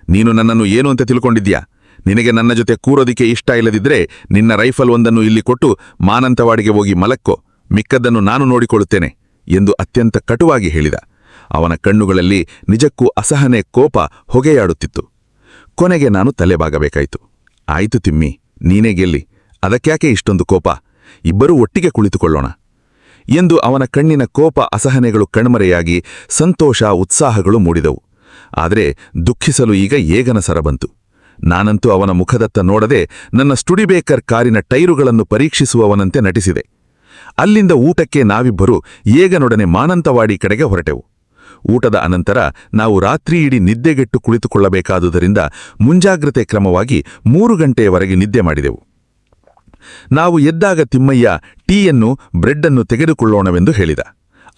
ನೀನು ನನ್ನನ್ನು ಏನು ಅಂತ ತಿಳ್ಕೊಂಡಿದ್ಯಾ? ನಿನಗೆ ನನ್ನ ಜೊತೆ ಕೂರೋದಿಕ್ಕೆ ಇಷ್ಟ ಇಲ್ಲದಿದ್ರೆ ನಿನ್ನ ರೈಫಲ್ ಒಂದನ್ನು ಇಲ್ಲಿ ಕೊಟ್ಟು ಮಾನಂತವಾಡಿಗೆ ಹೋಗಿ ಮಲಕ್ಕೋ, ಮಿಕ್ಕದ್ದನ್ನು ನಾನು ನೋಡಿಕೊಳ್ಳುತ್ತೇನೆ ಎಂದು ಅತ್ಯಂತ ಕಟುವಾಗಿ ಹೇಳಿದ. ಅವನ ಕಣ್ಣುಗಳಲ್ಲಿ ನಿಜಕ್ಕೂ ಅಸಹನೆ, ಕೋಪ ಹೊಗೆಯಾಡುತ್ತಿತ್ತು. ಕೊನೆಗೆ ನಾನು ತಲೆಬಾಗಬೇಕಾಯಿತು. ಆಯಿತು ತಿಮ್ಮಿ, ನೀನೇ ಗೆಲ್ಲಿ, ಅದಕ್ಯಾಕೆ ಇಷ್ಟೊಂದು ಕೋಪ? ಇಬ್ಬರೂ ಒಟ್ಟಿಗೆ ಕುಳಿತುಕೊಳ್ಳೋಣ ಎಂದು ಅವನ ಕಣ್ಣಿನ ಕೋಪ ಅಸಹನೆಗಳು ಕಣ್ಮರೆಯಾಗಿ ಸಂತೋಷ, ಉತ್ಸಾಹಗಳು ಮೂಡಿದವು. ಆದರೆ ದುಃಖಿಸಲು ಈಗ ಏಗನ ಸರ ಬಂತು. ನಾನಂತೂ ಅವನ ಮುಖದತ್ತ ನೋಡದೆ ನನ್ನ ಸ್ಟುಡಿಬೇಕರ್ ಕಾರಿನ ಟೈರುಗಳನ್ನು ಪರೀಕ್ಷಿಸುವವನಂತೆ ನಟಿಸಿದೆ. ಅಲ್ಲಿಂದ ಊಟಕ್ಕೆ ನಾವಿಬ್ಬರೂ ಏಗನೊಡನೆ ಮಾನಂತವಾಡಿ ಕಡೆಗೆ ಹೊರಟೆವು. ಊಟದ ಅನಂತರ ನಾವು ರಾತ್ರಿಯಿಡೀ ನಿದ್ದೆಗೆಟ್ಟು ಕುಳಿತುಕೊಳ್ಳಬೇಕಾದುದರಿಂದ ಮುಂಜಾಗ್ರತೆ ಕ್ರಮವಾಗಿ 3 ಗಂಟೆಯವರೆಗೆ ನಿದ್ದೆ ಮಾಡಿದೆವು. ನಾವು ಎದ್ದಾಗ ತಿಮ್ಮಯ್ಯ ಟೀಯನ್ನು, ಬ್ರೆಡ್ಡನ್ನು ತೆಗೆದುಕೊಳ್ಳೋಣವೆಂದು ಹೇಳಿದ.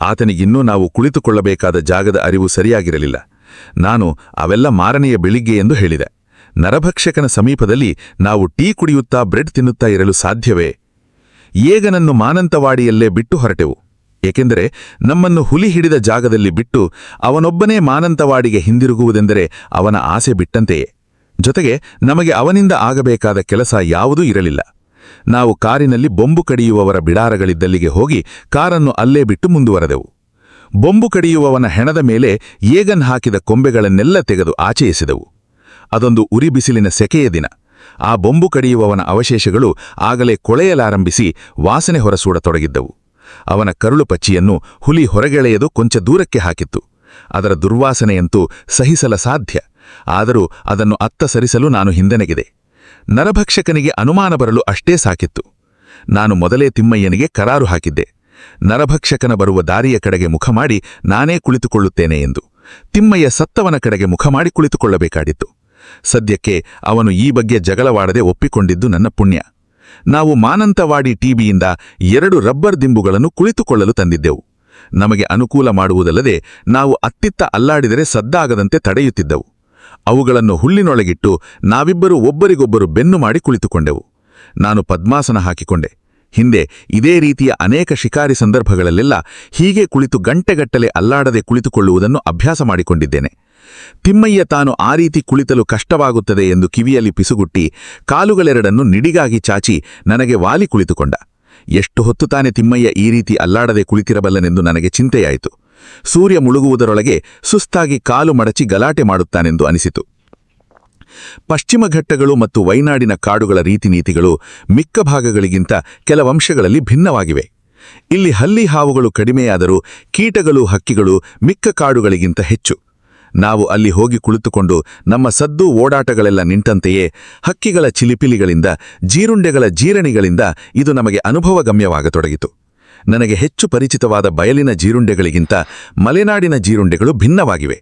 ಆತನಿಗಿನ್ನೂ ನಾವು ಕುಳಿತುಕೊಳ್ಳಬೇಕಾದ ಜಾಗದ ಅರಿವು ಸರಿಯಾಗಿರಲಿಲ್ಲ. ನಾನು ಅವೆಲ್ಲ ಮಾರನೆಯ ಬೆಳಿಗ್ಗೆ ಎಂದು ಹೇಳಿದೆ. ನರಭಕ್ಷಕನ ಸಮೀಪದಲ್ಲಿ ನಾವು ಟೀ ಕುಡಿಯುತ್ತಾ ಬ್ರೆಡ್ ತಿನ್ನುತ್ತಾ ಇರಲು ಸಾಧ್ಯವೇ? ಏಗನನ್ನು ಮಾನಂತವಾಡಿಯಲ್ಲೇ ಬಿಟ್ಟು ಹೊರಟೆವು. ಏಕೆಂದರೆ ನಮ್ಮನ್ನು ಹುಲಿ ಹಿಡಿದ ಜಾಗದಲ್ಲಿ ಬಿಟ್ಟು ಅವನೊಬ್ಬನೇ ಮಾನಂತವಾಡಿಗೆ ಹಿಂದಿರುಗುವುದೆಂದರೆ ಅವನ ಆಸೆ ಬಿಟ್ಟಂತೆಯೇ. ಜೊತೆಗೆ ನಮಗೆ ಅವನಿಂದ ಆಗಬೇಕಾದ ಕೆಲಸ ಯಾವುದೂ ಇರಲಿಲ್ಲ. ನಾವು ಕಾರಿನಲ್ಲಿ ಬೊಂಬು ಕಡಿಯುವವರ ಬಿಡಾರಗಳಿದ್ದಲ್ಲಿಗೆ ಹೋಗಿ ಕಾರನ್ನು ಅಲ್ಲೇ ಬಿಟ್ಟು ಮುಂದುವರೆದೆವು. ಬೊಂಬು ಕಡಿಯುವವನ ಹೆಣದ ಮೇಲೆ ಏಗನ್ ಹಾಕಿದ ಕೊಂಬೆಗಳನ್ನೆಲ್ಲ ತೆಗೆದು ಆಚೆ ಎಸೆದೆವು. ಅದೊಂದು ಉರಿ ಬಿಸಿಲಿನ ಸೆಕೆಯ ದಿನ. ಆ ಬೊಂಬು ಕಡಿಯುವವನ ಅವಶೇಷಗಳು ಆಗಲೇ ಕೊಳೆಯಲಾರಂಭಿಸಿ ವಾಸನೆ ಹೊರಸೂಡತೊಡಗಿದ್ದವು. ಅವನ ಕರುಳು ಪಚ್ಚಿಯನ್ನು ಹುಲಿ ಹೊರಗೆಳೆಯದು ಕೊಂಚ ದೂರಕ್ಕೆ ಹಾಕಿತ್ತು. ಅದರ ದುರ್ವಾಸನೆಯಂತೂ ಸಹಿಸಲ ಸಾಧ್ಯ. ಆದರೂ ಅದನ್ನು ಅತ್ತ ಸರಿಸಲು ನಾನು ಹಿಂದೆನೆಗಿದೆ. ನರಭಕ್ಷಕನಿಗೆ ಅನುಮಾನ ಬರಲು ಅಷ್ಟೇ ಸಾಕಿತ್ತು. ನಾನು ಮೊದಲೇ ತಿಮ್ಮಯ್ಯನಿಗೆ ಕರಾರು ಹಾಕಿದ್ದೆ, ನರಭಕ್ಷಕನ ಬರುವ ದಾರಿಯ ಕಡೆಗೆ ಮುಖ ಮಾಡಿ ನಾನೇ ಕುಳಿತುಕೊಳ್ಳುತ್ತೇನೆ ಎಂದು. ತಿಮ್ಮಯ್ಯ ಸತ್ತವನ ಕಡೆಗೆ ಮುಖ ಮಾಡಿ ಕುಳಿತುಕೊಳ್ಳಬೇಕಾಡಿತ್ತು. ಸದ್ಯಕ್ಕೆ ಅವನು ಈ ಬಗ್ಗೆ ಜಗಳವಾಡದೆ ಒಪ್ಪಿಕೊಂಡಿದ್ದು ನನ್ನ ಪುಣ್ಯ. ನಾವು ಮಾನಂತವಾಡಿ ಟಿಬಿಯಿಂದ 2 ರಬ್ಬರ್ ದಿಂಬುಗಳನ್ನು ಕುಳಿತುಕೊಳ್ಳಲು ತಂದಿದ್ದೆವು. ನಮಗೆ ಅನುಕೂಲ ಮಾಡುವುದಲ್ಲದೆ ನಾವು ಅತ್ತಿತ್ತ ಅಲ್ಲಾಡಿದರೆ ಸದ್ದಾಗದಂತೆ ತಡೆಯುತ್ತಿದ್ದವು. ಅವುಗಳನ್ನು ಹುಲ್ಲಿನೊಳಗಿಟ್ಟು ನಾವಿಬ್ಬರೂ ಒಬ್ಬರಿಗೊಬ್ಬರು ಬೆನ್ನು ಮಾಡಿ ಕುಳಿತುಕೊಂಡೆವು. ನಾನು ಪದ್ಮಾಸನ ಹಾಕಿಕೊಂಡೆ. ಹಿಂದೆ ಇದೇ ರೀತಿಯ ಅನೇಕ ಶಿಕಾರಿ ಸಂದರ್ಭಗಳಲ್ಲೆಲ್ಲ ಹೀಗೆ ಕುಳಿತು ಗಂಟೆಗಟ್ಟಲೆ ಅಲ್ಲಾಡದೆ ಕುಳಿತುಕೊಳ್ಳುವುದನ್ನು ಅಭ್ಯಾಸ ಮಾಡಿಕೊಂಡಿದ್ದೇನೆ. ತಿಮ್ಮಯ್ಯ ತಾನು ಆ ರೀತಿ ಕುಳಿತಲು ಕಷ್ಟವಾಗುತ್ತದೆ ಎಂದು ಕಿವಿಯಲ್ಲಿ ಪಿಸುಗುಟ್ಟಿ ಕಾಲುಗಳೆರಡನ್ನು ನಿಡಿಗಾಗಿ ಚಾಚಿ ನನಗೆ ವಾಲಿ ಕುಳಿತುಕೊಂಡ. ಎಷ್ಟು ಹೊತ್ತು ತಾನೆ ತಿಮ್ಮಯ್ಯ ಈ ರೀತಿ ಅಲ್ಲಾಡದೆ ಕುಳಿತಿರಬಲ್ಲನೆಂದು ನನಗೆ ಚಿಂತೆಯಾಯಿತು. ಸೂರ್ಯ ಮುಳುಗುವುದರೊಳಗೆ ಸುಸ್ತಾಗಿ ಕಾಲು ಮಡಚಿ ಗಲಾಟೆ ಮಾಡುತ್ತಾನೆಂದು ಅನಿಸಿತು. ಪಶ್ಚಿಮ ಘಟ್ಟಗಳು ಮತ್ತು ವೈನಾಡಿನ ಕಾಡುಗಳ ರೀತಿನೀತಿಗಳು ಮಿಕ್ಕ ಭಾಗಗಳಿಗಿಂತ ಕೆಲವಂಶಗಳಲ್ಲಿ ಭಿನ್ನವಾಗಿವೆ. ಇಲ್ಲಿ ಹಲ್ಲಿ ಹಾವುಗಳು ಕಡಿಮೆಯಾದರೂ ಕೀಟಗಳು, ಹಕ್ಕಿಗಳು ಮಿಕ್ಕ ಕಾಡುಗಳಿಗಿಂತ ಹೆಚ್ಚು. ನಾವು ಅಲ್ಲಿ ಹೋಗಿ ಕುಳಿತುಕೊಂಡು ನಮ್ಮ ಸದ್ದು ಓಡಾಟಗಳೆಲ್ಲ ನಿಂತಂತೆಯೇ ಹಕ್ಕಿಗಳ ಚಿಲಿಪಿಲಿಗಳಿಂದ, ಜೀರುಂಡೆಗಳ ಜೀರಣಿಗಳಿಂದ ಇದು ನಮಗೆ ಅನುಭವಗಮ್ಯವಾಗತೊಡಗಿತು. ನನಗೆ ಹೆಚ್ಚು ಪರಿಚಿತವಾದ ಬಯಲಿನ ಜೀರುಂಡೆಗಳಿಗಿಂತ ಮಲೆನಾಡಿನ ಜೀರುಂಡೆಗಳು ಭಿನ್ನವಾಗಿವೆ.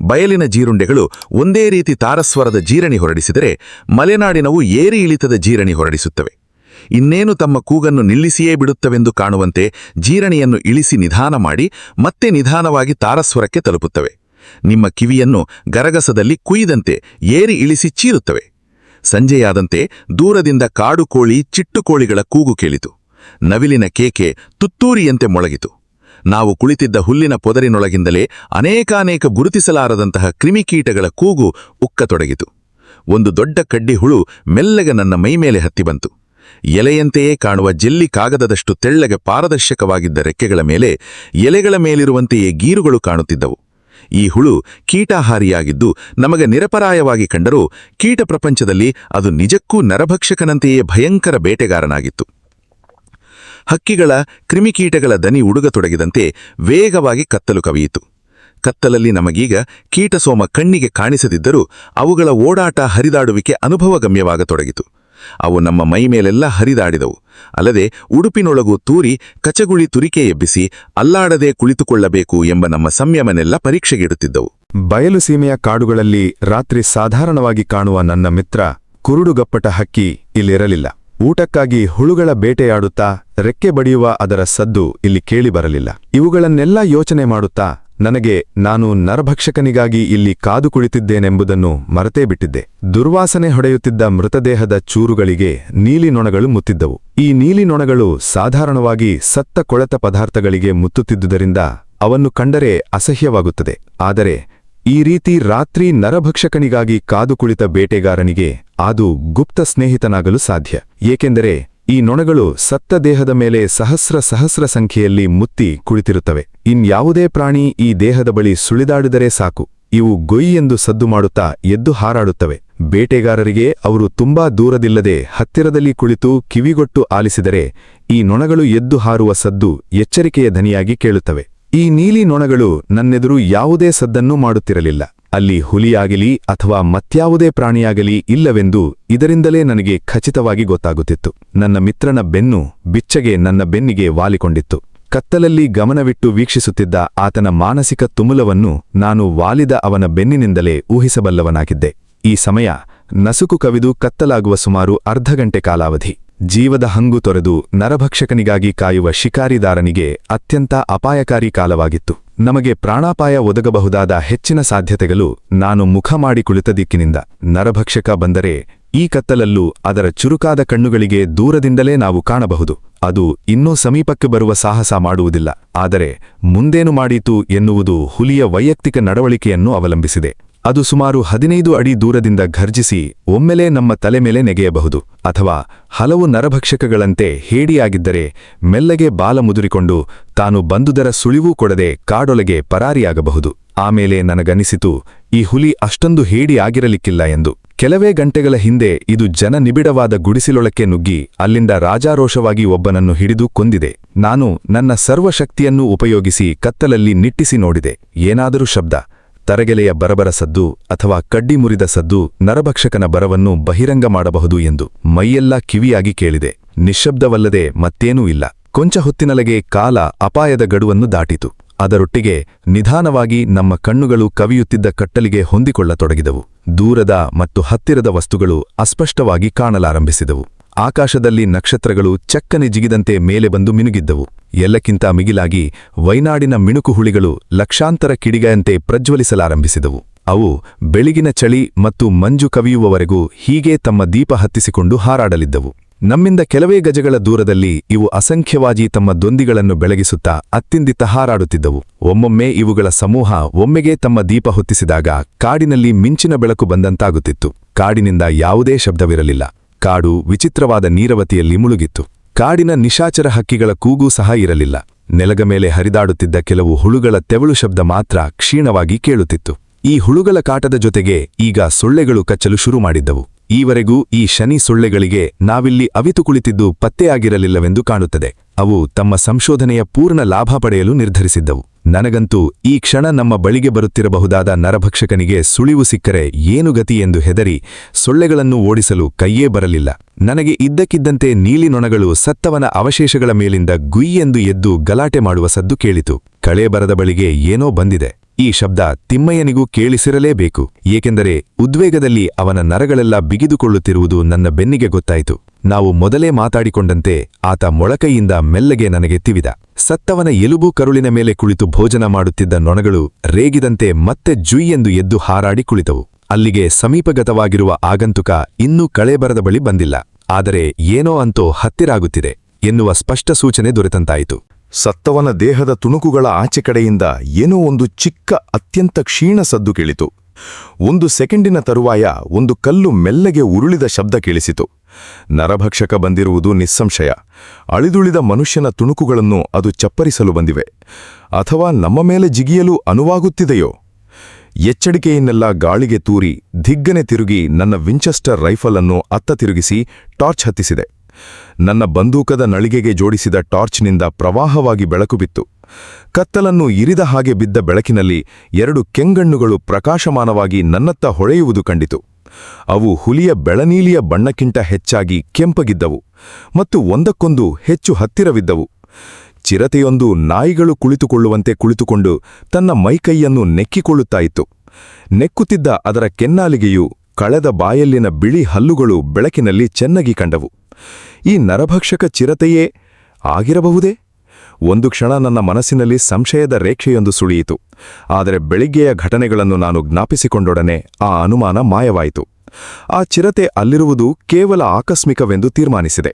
ಬಯಲಿನ ಜೀರುಂಡೆಗಳು ಒಂದೇ ರೀತಿ ತಾರಸ್ವರದ ಜೀರಣಿ ಹೊರಡಿಸಿದರೆ, ಮಲೆನಾಡಿನವು ಏರಿ ಇಳಿತದ ಜೀರಣಿ ಹೊರಡಿಸುತ್ತವೆ. ಇನ್ನೇನು ತಮ್ಮ ಕೂಗನ್ನು ನಿಲ್ಲಿಸಿಯೇ ಬಿಡುತ್ತವೆಂದು ಕಾಣುವಂತೆ ಜೀರಣಿಯನ್ನು ಇಳಿಸಿ ನಿಧಾನ ಮಾಡಿ ಮತ್ತೆ ನಿಧಾನವಾಗಿ ತಾರಸ್ವರಕ್ಕೆ ತಲುಪುತ್ತವೆ. ನಿಮ್ಮ ಕಿವಿಯನ್ನು ಗರಗಸದಲ್ಲಿ ಕುಯ್ದಂತೆ ಏರಿ ಇಳಿಸಿ ಚೀರುತ್ತವೆ. ಸಂಜೆಯಾದಂತೆ ದೂರದಿಂದ ಕಾಡು ಕೋಳಿ, ಚಿಟ್ಟುಕೋಳಿಗಳ ಕೂಗು ಕೇಳಿತು. ನವಿಲಿನ ಕೇಕೆ ತುತ್ತೂರಿಯಂತೆ ಮೊಳಗಿತು. ನಾವು ಕುಳಿತಿದ್ದ ಹುಲ್ಲಿನ ಪೊದರಿನೊಳಗಿಂದಲೇ ಅನೇಕಾನೇಕ ಗುರುತಿಸಲಾರದಂತಹ ಕ್ರಿಮಿಕೀಟಗಳ ಕೂಗು ಉಕ್ಕತೊಡಗಿತು. ಒಂದು ದೊಡ್ಡ ಕಡ್ಡಿ ಹುಳು ಮೆಲ್ಲಗೆ ನನ್ನ ಮೈಮೇಲೆ ಹತ್ತಿ ಬಂತು. ಎಲೆಯಂತೆಯೇ ಕಾಣುವ ಜೆಲ್ಲಿ ಕಾಗದದಷ್ಟು ತೆಳ್ಳಗೆ ಪಾರದರ್ಶಕವಾಗಿದ್ದ ರೆಕ್ಕೆಗಳ ಮೇಲೆ ಎಲೆಗಳ ಮೇಲಿರುವಂತೆಯೇ ಗೀರುಗಳು ಕಾಣುತ್ತಿದ್ದವು. ಈ ಹುಳು ಕೀಟಾಹಾರಿಯಾಗಿದ್ದು ನಮಗೆ ನಿರಪರಾಯವಾಗಿ ಕಂಡರೂ ಕೀಟ ಪ್ರಪಂಚದಲ್ಲಿ ಅದು ನಿಜಕ್ಕೂ ನರಭಕ್ಷಕನಂತೆಯೇ ಭಯಂಕರ ಬೇಟೆಗಾರನಾಗಿತ್ತು. ಹಕ್ಕಿಗಳ ಕ್ರಿಮಿಕೀಟಗಳ ದನಿ ಉಡುಗತೊಡಗಿದಂತೆ ವೇಗವಾಗಿ ಕತ್ತಲು ಕವಿಯಿತು. ಕತ್ತಲಲ್ಲಿ ನಮಗೀಗ ಕೀಟಸೋಮ ಕಣ್ಣಿಗೆ ಕಾಣಿಸದಿದ್ದರೂ ಅವುಗಳ ಓಡಾಟ ಹರಿದಾಡುವಿಕೆ ಅನುಭವಗಮ್ಯವಾಗತೊಡಗಿತು. ಅವು ನಮ್ಮ ಮೈಮೇಲೆಲ್ಲ ಹರಿದಾಡಿದವು. ಅಲ್ಲದೆ ಉಡುಪಿನೊಳಗೂ ತೂರಿ ಕಚಗುಳಿ ತುರಿಕೆ ಎಬ್ಬಿಸಿ ಅಲ್ಲಾಡದೆ ಕುಳಿತುಕೊಳ್ಳಬೇಕು ಎಂಬ ನಮ್ಮ ಸಂಯಮನೆಲ್ಲ ಪರೀಕ್ಷೆಗಿಡುತ್ತಿದ್ದವು. ಬಯಲು ಸೀಮೆಯ ಕಾಡುಗಳಲ್ಲಿ ರಾತ್ರಿ ಸಾಧಾರಣವಾಗಿ ಕಾಣುವ ನನ್ನ ಮಿತ್ರ ಕುರುಡುಗಪ್ಪಟ ಹಕ್ಕಿ ಇಲ್ಲಿರಲಿಲ್ಲ. ಊಟಕ್ಕಾಗಿ ಹುಳುಗಳ ಬೇಟೆಯಾಡುತ್ತಾ ರೆಕ್ಕೆ ಬಡಿಯುವ ಅದರ ಸದ್ದು ಇಲ್ಲಿ ಕೇಳಿಬರಲಿಲ್ಲ. ಇವುಗಳನ್ನೆಲ್ಲ ಯೋಚನೆ ಮಾಡುತ್ತಾ ನನಗೆ ನಾನು ನರಭಕ್ಷಕನಿಗಾಗಿ ಇಲ್ಲಿ ಕಾದು ಕುಳಿತಿದ್ದೇನೆಂಬುದನ್ನು ಮರೆತೇ ಬಿಟ್ಟಿದ್ದೆ. ದುರ್ವಾಸನೆ ಹೊಡೆಯುತ್ತಿದ್ದ ಮೃತದೇಹದ ಚೂರುಗಳಿಗೆ ನೀಲಿ ನೊಣಗಳು ಮುತ್ತಿದ್ದವು. ಈ ನೀಲಿ ನೊಣಗಳು ಸಾಧಾರಣವಾಗಿ ಸತ್ತ ಕೊಳೆತ ಪದಾರ್ಥಗಳಿಗೆ ಮುತ್ತುತ್ತಿದ್ದುದರಿಂದ ಅವನ್ನು ಕಂಡರೆ ಅಸಹ್ಯವಾಗುತ್ತದೆ. ಆದರೆ ಈ ರೀತಿ ರಾತ್ರಿ ನರಭಕ್ಷಕನಿಗಾಗಿ ಕಾದು ಕುಳಿತ ಬೇಟೆಗಾರನಿಗೆ ಅದು ಗುಪ್ತ ಸ್ನೇಹಿತನಾಗಲು ಸಾಧ್ಯ. ಏಕೆಂದರೆ ಈ ನೊಣಗಳು ಸತ್ತ ದೇಹದ ಮೇಲೆ ಸಹಸ್ರ ಸಂಖ್ಯೆಯಲ್ಲಿ ಮುತ್ತಿ ಕುಳಿತಿರುತ್ತವೆ. ಇನ್ಯಾವುದೇ ಪ್ರಾಣಿ ಈ ದೇಹದ ಬಳಿ ಸುಳಿದಾಡಿದರೆ ಸಾಕು, ಇವು ಗೊಯ್ ಎಂದು ಸದ್ದು ಮಾಡುತ್ತಾ ಎದ್ದು ಹಾರಾಡುತ್ತವೆ. ಬೇಟೆಗಾರರಿಗೆ ಅವರು ತುಂಬಾ ದೂರದಿಲ್ಲದೆ ಹತ್ತಿರದಲ್ಲಿ ಕುಳಿತು ಕಿವಿಗೊಟ್ಟು ಆಲಿಸಿದರೆ ಈ ನೊಣಗಳು ಎದ್ದು ಹಾರುವ ಸದ್ದು ಎಚ್ಚರಿಕೆಯ ಧನಿಯಾಗಿ ಕೇಳುತ್ತವೆ. ಈ ನೀಲಿ ನೊಣಗಳು ನನ್ನೆದುರು ಯಾವುದೇ ಸದ್ದನ್ನೂ ಮಾಡುತ್ತಿರಲಿಲ್ಲ. ಅಲ್ಲಿ ಹುಲಿಯಾಗಲಿ ಅಥವಾ ಮತ್ಯಾವುದೇ ಪ್ರಾಣಿಯಾಗಲಿ ಇಲ್ಲವೆಂದು ಇದರಿಂದಲೇ ನನಗೆ ಖಚಿತವಾಗಿ ಗೊತ್ತಾಗುತ್ತಿತ್ತು. ನನ್ನ ಮಿತ್ರನ ಬೆನ್ನು ಬಿಚ್ಚಗೆ ನನ್ನ ಬೆನ್ನಿಗೆ ವಾಲಿಕೊಂಡಿತ್ತು. ಕತ್ತಲಲ್ಲಿ ಗಮನವಿಟ್ಟು ವೀಕ್ಷಿಸುತ್ತಿದ್ದ ಆತನ ಮಾನಸಿಕ ತುಮುಲವನ್ನು ನಾನು ವಾಲಿದ ಅವನ ಬೆನ್ನಿನಿಂದಲೇ ಊಹಿಸಬಲ್ಲವನಾಗಿದ್ದೆ. ಈ ಸಮಯ ನಸುಕು ಕವಿದು ಕತ್ತಲಾಗುವ ಸುಮಾರು ಅರ್ಧ ಗಂಟೆ ಕಾಲಾವಧಿ. ಜೀವದ ಹಂಗು ತೊರೆದು ನರಭಕ್ಷಕನಿಗಾಗಿ ಕಾಯುವ ಶಿಕಾರಿದಾರನಿಗೆ ಅತ್ಯಂತ ಅಪಾಯಕಾರಿ ಕಾಲವಾಗಿತ್ತು. ನಮಗೆ ಪ್ರಾಣಾಪಾಯ ಒದಗಬಹುದಾದ ಹೆಚ್ಚಿನ ಸಾಧ್ಯತೆಗಳು ನಾನು ಮುಖ ಮಾಡಿ ಕುಳಿತ ದಿಕ್ಕಿನಿಂದ. ನರಭಕ್ಷಕ ಬಂದರೆ ಈ ಕತ್ತಲಲ್ಲೂ ಅದರ ಚುರುಕಾದ ಕಣ್ಣುಗಳಿಗೆ ದೂರದಿಂದಲೇ ನಾವು ಕಾಣಬಹುದು. ಅದು ಇನ್ನೂ ಸಮೀಪಕ್ಕೆ ಬರುವ ಸಾಹಸ ಮಾಡುವುದಿಲ್ಲ. ಆದರೆ ಮುಂದೇನು ಮಾಡೀತು ಎನ್ನುವುದು ಹುಲಿಯ ವೈಯಕ್ತಿಕ ನಡವಳಿಕೆಯನ್ನು ಅವಲಂಬಿಸಿದೆ. ಅದು ಸುಮಾರು 15 ಅಡಿ ದೂರದಿಂದ ಘರ್ಜಿಸಿ ಒಮ್ಮೆಲೇ ನಮ್ಮ ತಲೆ ಮೇಲೆ ನೆಗೆಯಬಹುದು. ಅಥವಾ ಹಲವು ನರಭಕ್ಷಕಗಳಂತೆ ಹೇಡಿಯಾಗಿದ್ದರೆ ಮೆಲ್ಲಗೆ ಬಾಲ ಮುದುರಿಕೊಂಡು ತಾನು ಬಂದುದರ ಸುಳಿವೂ ಕೊಡದೆ ಕಾಡೊಳಗೆ ಪರಾರಿಯಾಗಬಹುದು. ಆಮೇಲೆ ನನಗನಿಸಿತು, ಈ ಹುಲಿ ಅಷ್ಟೊಂದು ಹೇಡಿಯಾಗಿರಲಿಕ್ಕಿಲ್ಲ ಎಂದು. ಕೆಲವೇ ಗಂಟೆಗಳ ಹಿಂದೆ ಇದು ಜನನಿಬಿಡವಾದ ಗುಡಿಸಿಲೊಳಕ್ಕೆ ನುಗ್ಗಿ ಅಲ್ಲಿಂದ ರಾಜಾರೋಷವಾಗಿ ಒಬ್ಬನನ್ನು ಹಿಡಿದು ಕೊಂದಿದೆ. ನಾನು ನನ್ನ ಸರ್ವಶಕ್ತಿಯನ್ನೂ ಉಪಯೋಗಿಸಿ ಕತ್ತಲಲ್ಲಿ ನಿಟ್ಟಿಸಿ ನೋಡಿದೆ. ಏನಾದರೂ ಶಬ್ದ, ತರಗೆಲೆಯ ಬರಬರ ಸದ್ದು ಅಥವಾ ಕಡ್ಡಿ ಮುರಿದ ಸದ್ದು ನರಭಕ್ಷಕನ ಬರವನ್ನು ಬಹಿರಂಗ ಮಾಡಬಹುದು ಎಂದು ಮೈಯೆಲ್ಲ ಕಿವಿಯಾಗಿ ಕೇಳಿದೆ. ನಿಶ್ಶಬ್ದವಲ್ಲದೆ ಮತ್ತೇನೂ ಇಲ್ಲ. ಕೊಂಚ ಹೊತ್ತಿನೊಳಗೆ ಕಾಲ ಅಪಾಯದ ಗಡುವನ್ನು ದಾಟಿತು. ಅದರೊಟ್ಟಿಗೆ ನಿಧಾನವಾಗಿ ನಮ್ಮ ಕಣ್ಣುಗಳು ಕವಿಯುತ್ತಿದ್ದ ಕಟ್ಟಲಿಗೆ ಹೊಂದಿಕೊಳ್ಳತೊಡಗಿದವು. ದೂರದ ಮತ್ತು ಹತ್ತಿರದ ವಸ್ತುಗಳು ಅಸ್ಪಷ್ಟವಾಗಿ ಕಾಣಲಾರಂಭಿಸಿದವು. ಆಕಾಶದಲ್ಲಿ ನಕ್ಷತ್ರಗಳು ಚಕ್ಕನೆ ಜಿಗಿದಂತೆ ಮೇಲೆ ಬಂದು ಮಿನುಗಿದ್ದವು. ಎಲ್ಲಕ್ಕಿಂತ ಮಿಗಿಲಾಗಿ ವೈನಾಡಿನ ಮಿಣುಕು ಹುಳಿಗಳು ಲಕ್ಷಾಂತರ ಕಿಡಿಗೆಯಂತೆ ಪ್ರಜ್ವಲಿಸಲಾರಂಭಿಸಿದವು. ಅವು ಬೆಳಗಿನ ಚಳಿ ಮತ್ತು ಮಂಜು ಕವಿಯುವವರೆಗೂ ಹೀಗೆ ತಮ್ಮ ದೀಪ ಹತ್ತಿಸಿಕೊಂಡು ಹಾರಾಡಲಿದ್ದವು. ನಮ್ಮಿಂದ ಕೆಲವೇ ಗಜಗಳ ದೂರದಲ್ಲಿ ಇವು ಅಸಂಖ್ಯವಾಗಿ ತಮ್ಮ ದೊಂದಿಗಳನ್ನು ಬೆಳಗಿಸುತ್ತಾ ಅತ್ತಿಂದಿತ್ತ ಹಾರಾಡುತ್ತಿದ್ದವು. ಒಮ್ಮೊಮ್ಮೆ ಇವುಗಳ ಸಮೂಹ ಒಮ್ಮೆಗೆ ತಮ್ಮ ದೀಪ ಹೊತ್ತಿಸಿದಾಗ ಕಾಡಿನಲ್ಲಿ ಮಿಂಚಿನ ಬೆಳಕು ಬಂದಂತಾಗುತ್ತಿತ್ತು. ಕಾಡಿನಿಂದ ಯಾವುದೇ ಶಬ್ದವಿರಲಿಲ್ಲ. ಕಾಡು ವಿಚಿತ್ರವಾದ ನೀರವತಿಯಲ್ಲಿ ಮುಳುಗಿತ್ತು. ಕಾಡಿನ ನಿಶಾಚರ ಹಕ್ಕಿಗಳ ಕೂಗೂ ಸಹ ಇರಲಿಲ್ಲ. ನೆಲಗ ಮೇಲೆ ಹರಿದಾಡುತ್ತಿದ್ದ ಕೆಲವು ಹುಳುಗಳ ತೆವಳು ಶಬ್ದ ಮಾತ್ರ ಕ್ಷೀಣವಾಗಿ ಕೇಳುತ್ತಿತ್ತು. ಈ ಹುಳುಗಳ ಕಾಟದ ಜೊತೆಗೆ ಈಗ ಸೊಳ್ಳೆಗಳು ಕಚ್ಚಲು ಶುರು ಮಾಡಿದ್ದವು. ಈವರೆಗೂ ಈ ಶನಿ ಸೊಳ್ಳೆಗಳಿಗೆ ನಾವಿಲ್ಲಿ ಅವಿತು ಕುಳಿತಿದ್ದು ಪತ್ತೆಯಾಗಿರಲಿಲ್ಲವೆಂದು ಕಾಣುತ್ತದೆ. ಅವು ತಮ್ಮ ಸಂಶೋಧನೆಯ ಪೂರ್ಣ ಲಾಭ ಪಡೆಯಲು ನಿರ್ಧರಿಸಿದ್ದವು. ನನಗಂತೂ ಈ ಕ್ಷಣ ನಮ್ಮ ಬಳಿಗೆ ಬರುತ್ತಿರಬಹುದಾದ ನರಭಕ್ಷಕನಿಗೆ ಸುಳಿವು ಸಿಕ್ಕರೆ ಏನು ಗತಿ ಎಂದು ಹೆದರಿ ಸೊಳ್ಳೆಗಳನ್ನು ಓಡಿಸಲು ಕೈಯೇ ಬರಲಿಲ್ಲ. ನನಗೆ ಇದ್ದಕ್ಕಿದ್ದಂತೆ ನೀಲಿ ನೊಣಗಳು ಸತ್ತವನ ಅವಶೇಷಗಳ ಮೇಲಿಂದ ಗುಯ್ಯೆಂದು ಎದ್ದು ಗಲಾಟೆ ಮಾಡುವ ಸದ್ದು ಕೇಳಿತು. ಕಳೇಬರದ ಬಳಿಗೆ ಏನೋ ಬಂದಿದೆ. ಈ ಶಬ್ದ ತಿಮ್ಮಯ್ಯನಿಗೂ ಕೇಳಿಸಿರಲೇಬೇಕು. ಏಕೆಂದರೆ ಉದ್ವೇಗದಲ್ಲಿ ಅವನ ನರಗಳೆಲ್ಲ ಬಿಗಿದುಕೊಳ್ಳುತ್ತಿರುವುದು ನನ್ನ ಬೆನ್ನಿಗೆ ಗೊತ್ತಾಯಿತು. ನಾವು ಮೊದಲೇ ಮಾತಾಡಿಕೊಂಡಂತೆ ಆತ ಮೊಳಕೈಯಿಂದ ಮೆಲ್ಲಗೆ ನನಗೆ ತಿವಿದ. ಸತ್ತವನ ಎಲುಬು ಕರುಳಿನ ಮೇಲೆ ಕುಳಿತು ಭೋಜನ ಮಾಡುತ್ತಿದ್ದ ನೊಣಗಳು ರೇಗಿದಂತೆ ಮತ್ತೆ ಜುಯ್ಯೆಂದು ಎದ್ದು ಹಾರಾಡಿ ಕುಳಿತವು. ಅಲ್ಲಿಗೆ ಸಮೀಪಗತವಾಗಿರುವ ಆಗಂತುಕ ಇನ್ನೂ ಕಳೇಬರದ ಬಳಿ ಬಂದಿಲ್ಲ. ಆದರೆ ಏನೋ ಅಂತೋ ಹತ್ತಿರಾಗುತ್ತಿದೆ ಎನ್ನುವ ಸ್ಪಷ್ಟ ಸೂಚನೆ ದೊರೆತಂತಾಯಿತು. ಸತ್ತವನ ದೇಹದ ತುಣುಕುಗಳ ಆಚೆ ಕಡೆಯಿಂದ ಏನೋ ಒಂದು ಚಿಕ್ಕ ಅತ್ಯಂತ ಕ್ಷೀಣ ಸದ್ದು ಕೇಳಿತು. 1 ಸೆಕೆಂಡಿನ ತರುವಾಯ ಒಂದು ಕಲ್ಲು ಮೆಲ್ಲಗೆ ಉರುಳಿದ ಶಬ್ದ ಕೇಳಿಸಿತು. ನರಭಕ್ಷಕ ಬಂದಿರುವುದು ನಿಸ್ಸಂಶಯ. ಅಳಿದುಳಿದ ಮನುಷ್ಯನ ತುಣುಕುಗಳನ್ನು ಅದು ಚಪ್ಪರಿಸಲು ಬಂದಿವೆ. ಅಥವಾ ನಮ್ಮ ಮೇಲೆ ಜಿಗಿಯಲು ಅನುವಾಗುತ್ತಿದೆಯೋ? ಎಚ್ಚರಿಕೆಯನ್ನೆಲ್ಲ ಗಾಳಿಗೆ ತೂರಿ ದಿಗ್ಗನೆ ತಿರುಗಿ ನನ್ನ ವಿಂಚೆಸ್ಟರ್ ರೈಫಲ್ ಅನ್ನು ಅತ್ತ ತಿರುಗಿಸಿ ಟಾರ್ಚ್ ಹತ್ತಿಸಿದೆ. ನನ್ನ ಬಂದೂಕದ ನಳಿಗೆಗೆ ಜೋಡಿಸಿದ ಟಾರ್ಚ್ನಿಂದ ಪ್ರವಾಹವಾಗಿ ಬೆಳಕು ಬಿತ್ತು. ಕತ್ತಲನ್ನು ಇರಿದ ಹಾಗೆ ಬಿದ್ದ ಬೆಳಕಿನಲ್ಲಿ 2 ಕೆಂಗಣ್ಣುಗಳು ಪ್ರಕಾಶಮಾನವಾಗಿ ನನ್ನತ್ತ ಹೊಳೆಯುವುದು ಕಂಡಿತು. ಅವು ಹುಲಿಯ ಬೆಳನೀಲಿಯ ಬಣ್ಣಕ್ಕಿಂತ ಹೆಚ್ಚಾಗಿ ಕೆಂಪಗಿದ್ದವು ಮತ್ತು ಒಂದಕ್ಕೊಂದು ಹೆಚ್ಚು ಹತ್ತಿರವಿದ್ದವು. ಚಿರತೆಯೊಂದು ನಾಯಿಗಳು ಕುಳಿತುಕೊಳ್ಳುವಂತೆ ಕುಳಿತುಕೊಂಡು ತನ್ನ ಮೈಕೈಯನ್ನು ನೆಕ್ಕಿಕೊಳ್ಳುತ್ತಾಯಿತು. ನೆಕ್ಕುತ್ತಿದ್ದ ಅದರ ಕೆನ್ನಾಲಿಗೆಯು ಕಳೆದ ಬಾಯಲ್ಲಿನ ಬಿಳಿ ಹಲ್ಲುಗಳು ಬೆಳಕಿನಲ್ಲಿ ಚೆನ್ನಾಗಿ ಕಂಡವು. ಈ ನರಭಕ್ಷಕ ಚಿರತೆಯೇ ಆಗಿರಬಹುದೇ? ಒಂದು ಕ್ಷಣ ನನ್ನ ಮನಸ್ಸಿನಲ್ಲಿ ಸಂಶಯದ ರೇಖೆಯೊಂದು ಸುಳಿಯಿತು. ಆದರೆ ಬೆಳಿಗ್ಗೆಯ ಘಟನೆಗಳನ್ನು ನಾನು ಜ್ಞಾಪಿಸಿಕೊಂಡೊಡನೆ ಆ ಅನುಮಾನ ಮಾಯವಾಯಿತು. ಆ ಚಿರತೆ ಅಲ್ಲಿರುವುದು ಕೇವಲ ಆಕಸ್ಮಿಕವೆಂದು ತೀರ್ಮಾನಿಸಿದೆ.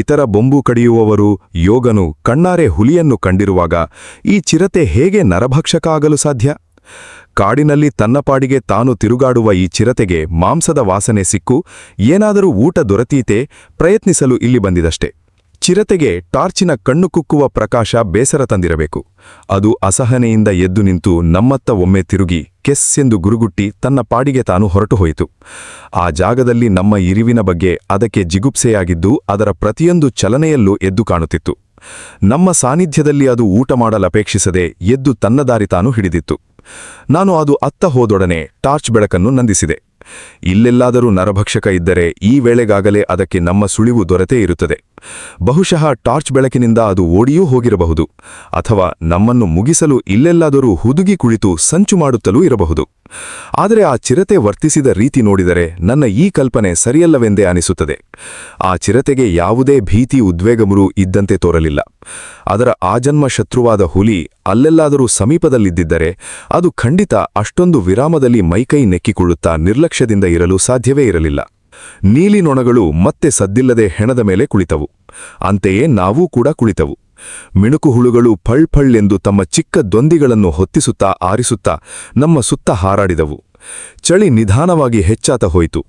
ಇತರ ಬೊಂಬು ಕಡಿಯುವವರು ಯೋಗನು ಕಣ್ಣಾರೆ ಹುಲಿಯನ್ನು ಕಂಡಿರುವಾಗ ಈ ಚಿರತೆ ಹೇಗೆ ನರಭಕ್ಷಕ ಆಗಲು ಸಾಧ್ಯ? ಕಾಡಿನಲ್ಲಿ ತನ್ನ ಪಾಡಿಗೆ ತಾನು ತಿರುಗಾಡುವ ಈ ಚಿರತೆಗೆ ಮಾಂಸದ ವಾಸನೆ ಸಿಕ್ಕು ಏನಾದರೂ ಊಟ ದೊರೆತೀತೆ ಪ್ರಯತ್ನಿಸಲು ಇಲ್ಲಿ ಬಂದಿದಷ್ಟೆ. ಚಿರತೆಗೆ ಟಾರ್ಚಿನ ಕಣ್ಣು ಕುಕ್ಕುವ ಪ್ರಕಾಶ ಬೇಸರ ತಂದಿರಬೇಕು. ಅದು ಅಸಹನೆಯಿಂದ ಎದ್ದು ನಿಂತು ನಮ್ಮತ್ತ ಒಮ್ಮೆ ತಿರುಗಿ ಕೆಸ್ಸೆಂದು ಗುರುಗುಟ್ಟಿ ತನ್ನ ಪಾಡಿಗೆ ತಾನು ಹೊರಟು ಹೋಯಿತು. ಆ ಜಾಗದಲ್ಲಿ ನಮ್ಮ ಇರಿವಿನ ಬಗ್ಗೆ ಅದಕ್ಕೆ ಜಿಗುಪ್ಸೆಯಾಗಿದ್ದು ಅದರ ಪ್ರತಿಯೊಂದು ಚಲನೆಯಲ್ಲೂ ಎದ್ದು ಕಾಣುತ್ತಿತ್ತು. ನಮ್ಮ ಸಾನ್ನಿಧ್ಯದಲ್ಲಿ ಅದು ಊಟ ಮಾಡಲಪೇಕ್ಷಿಸದೆ ಎದ್ದು ತನ್ನ ದಾರಿ ತಾನು ಹಿಡಿದಿತ್ತು. ನಾನು ಅದು ಅತ್ತ ಹೋದೊಡನೆ ಟಾರ್ಚ್ ಬೆಳಕನ್ನು ನಂದಿಸಿದೆ. ಇಲ್ಲೆಲ್ಲಾದರೂ ನರಭಕ್ಷಕ ಇದ್ದರೆ ಈ ವೇಳೆಗಾಗಲೇ ಅದಕ್ಕೆ ನಮ್ಮ ಸುಳಿವು ದೊರೆತೇ ಇರುತ್ತದೆ. ಬಹುಶಃ ಟಾರ್ಚ್ ಬೆಳಕಿನಿಂದ ಅದು ಓಡಿಯೂ ಹೋಗಿರಬಹುದು, ಅಥವಾ ನಮ್ಮನ್ನು ಮುಗಿಸಲು ಇಲ್ಲೆಲ್ಲಾದರೂ ಹುದುಗಿ ಕುಳಿತು ಸಂಚು ಮಾಡುತ್ತಲೂ ಇರಬಹುದು. ಆದರೆ ಆ ಚಿರತೆ ವರ್ತಿಸಿದ ರೀತಿ ನೋಡಿದರೆ ನನ್ನ ಈ ಕಲ್ಪನೆ ಸರಿಯಲ್ಲವೆಂದೇ ಅನಿಸುತ್ತದೆ. ಆ ಚಿರತೆಗೆ ಯಾವುದೇ ಭೀತಿ ಉದ್ವೇಗಮೂ ಇದ್ದಂತೆ ತೋರಲಿಲ್ಲ. ಅದರ ಆಜನ್ಮ ಶತ್ರುವಾದ ಹುಲಿ ಅಲ್ಲೆಲ್ಲಾದರೂ ಸಮೀಪದಲ್ಲಿದ್ದಿದ್ದರೆ ಅದು ಖಂಡಿತ ಅಷ್ಟೊಂದು ವಿರಾಮದಲ್ಲಿ ಮೈಕೈ ನೆಕ್ಕಿಕೊಳ್ಳುತ್ತಾ ನಿರ್ಲಕ್ಷ್ಯದಿಂದ ಇರಲು ಸಾಧ್ಯವೇ ಇರಲಿಲ್ಲ. ನೀಲಿ ನೊಣಗಳು ಮತ್ತೆ ಸದ್ದಿಲ್ಲದೆ ಹೆಣದ ಮೇಲೆ ಕುಳಿತವು. ಅಂತೆಯೇ ನಾವೂ ಕೂಡ ಕುಳಿತವು. ಮಿಣುಕು ಹುಳುಗಳು ಫಳ್ ಎಂದು ತಮ್ಮ ಚಿಕ್ಕ ದೊಂದಿಗಳನ್ನು ಹೊತ್ತಿಸುತ್ತಾ ಆರಿಸುತ್ತಾ ನಮ್ಮ ಸುತ್ತ ಹಾರಾಡಿದವು. ಚಳಿ ನಿಧಾನವಾಗಿ ಹೆಚ್ಚಾತ ಹೋಯಿತು.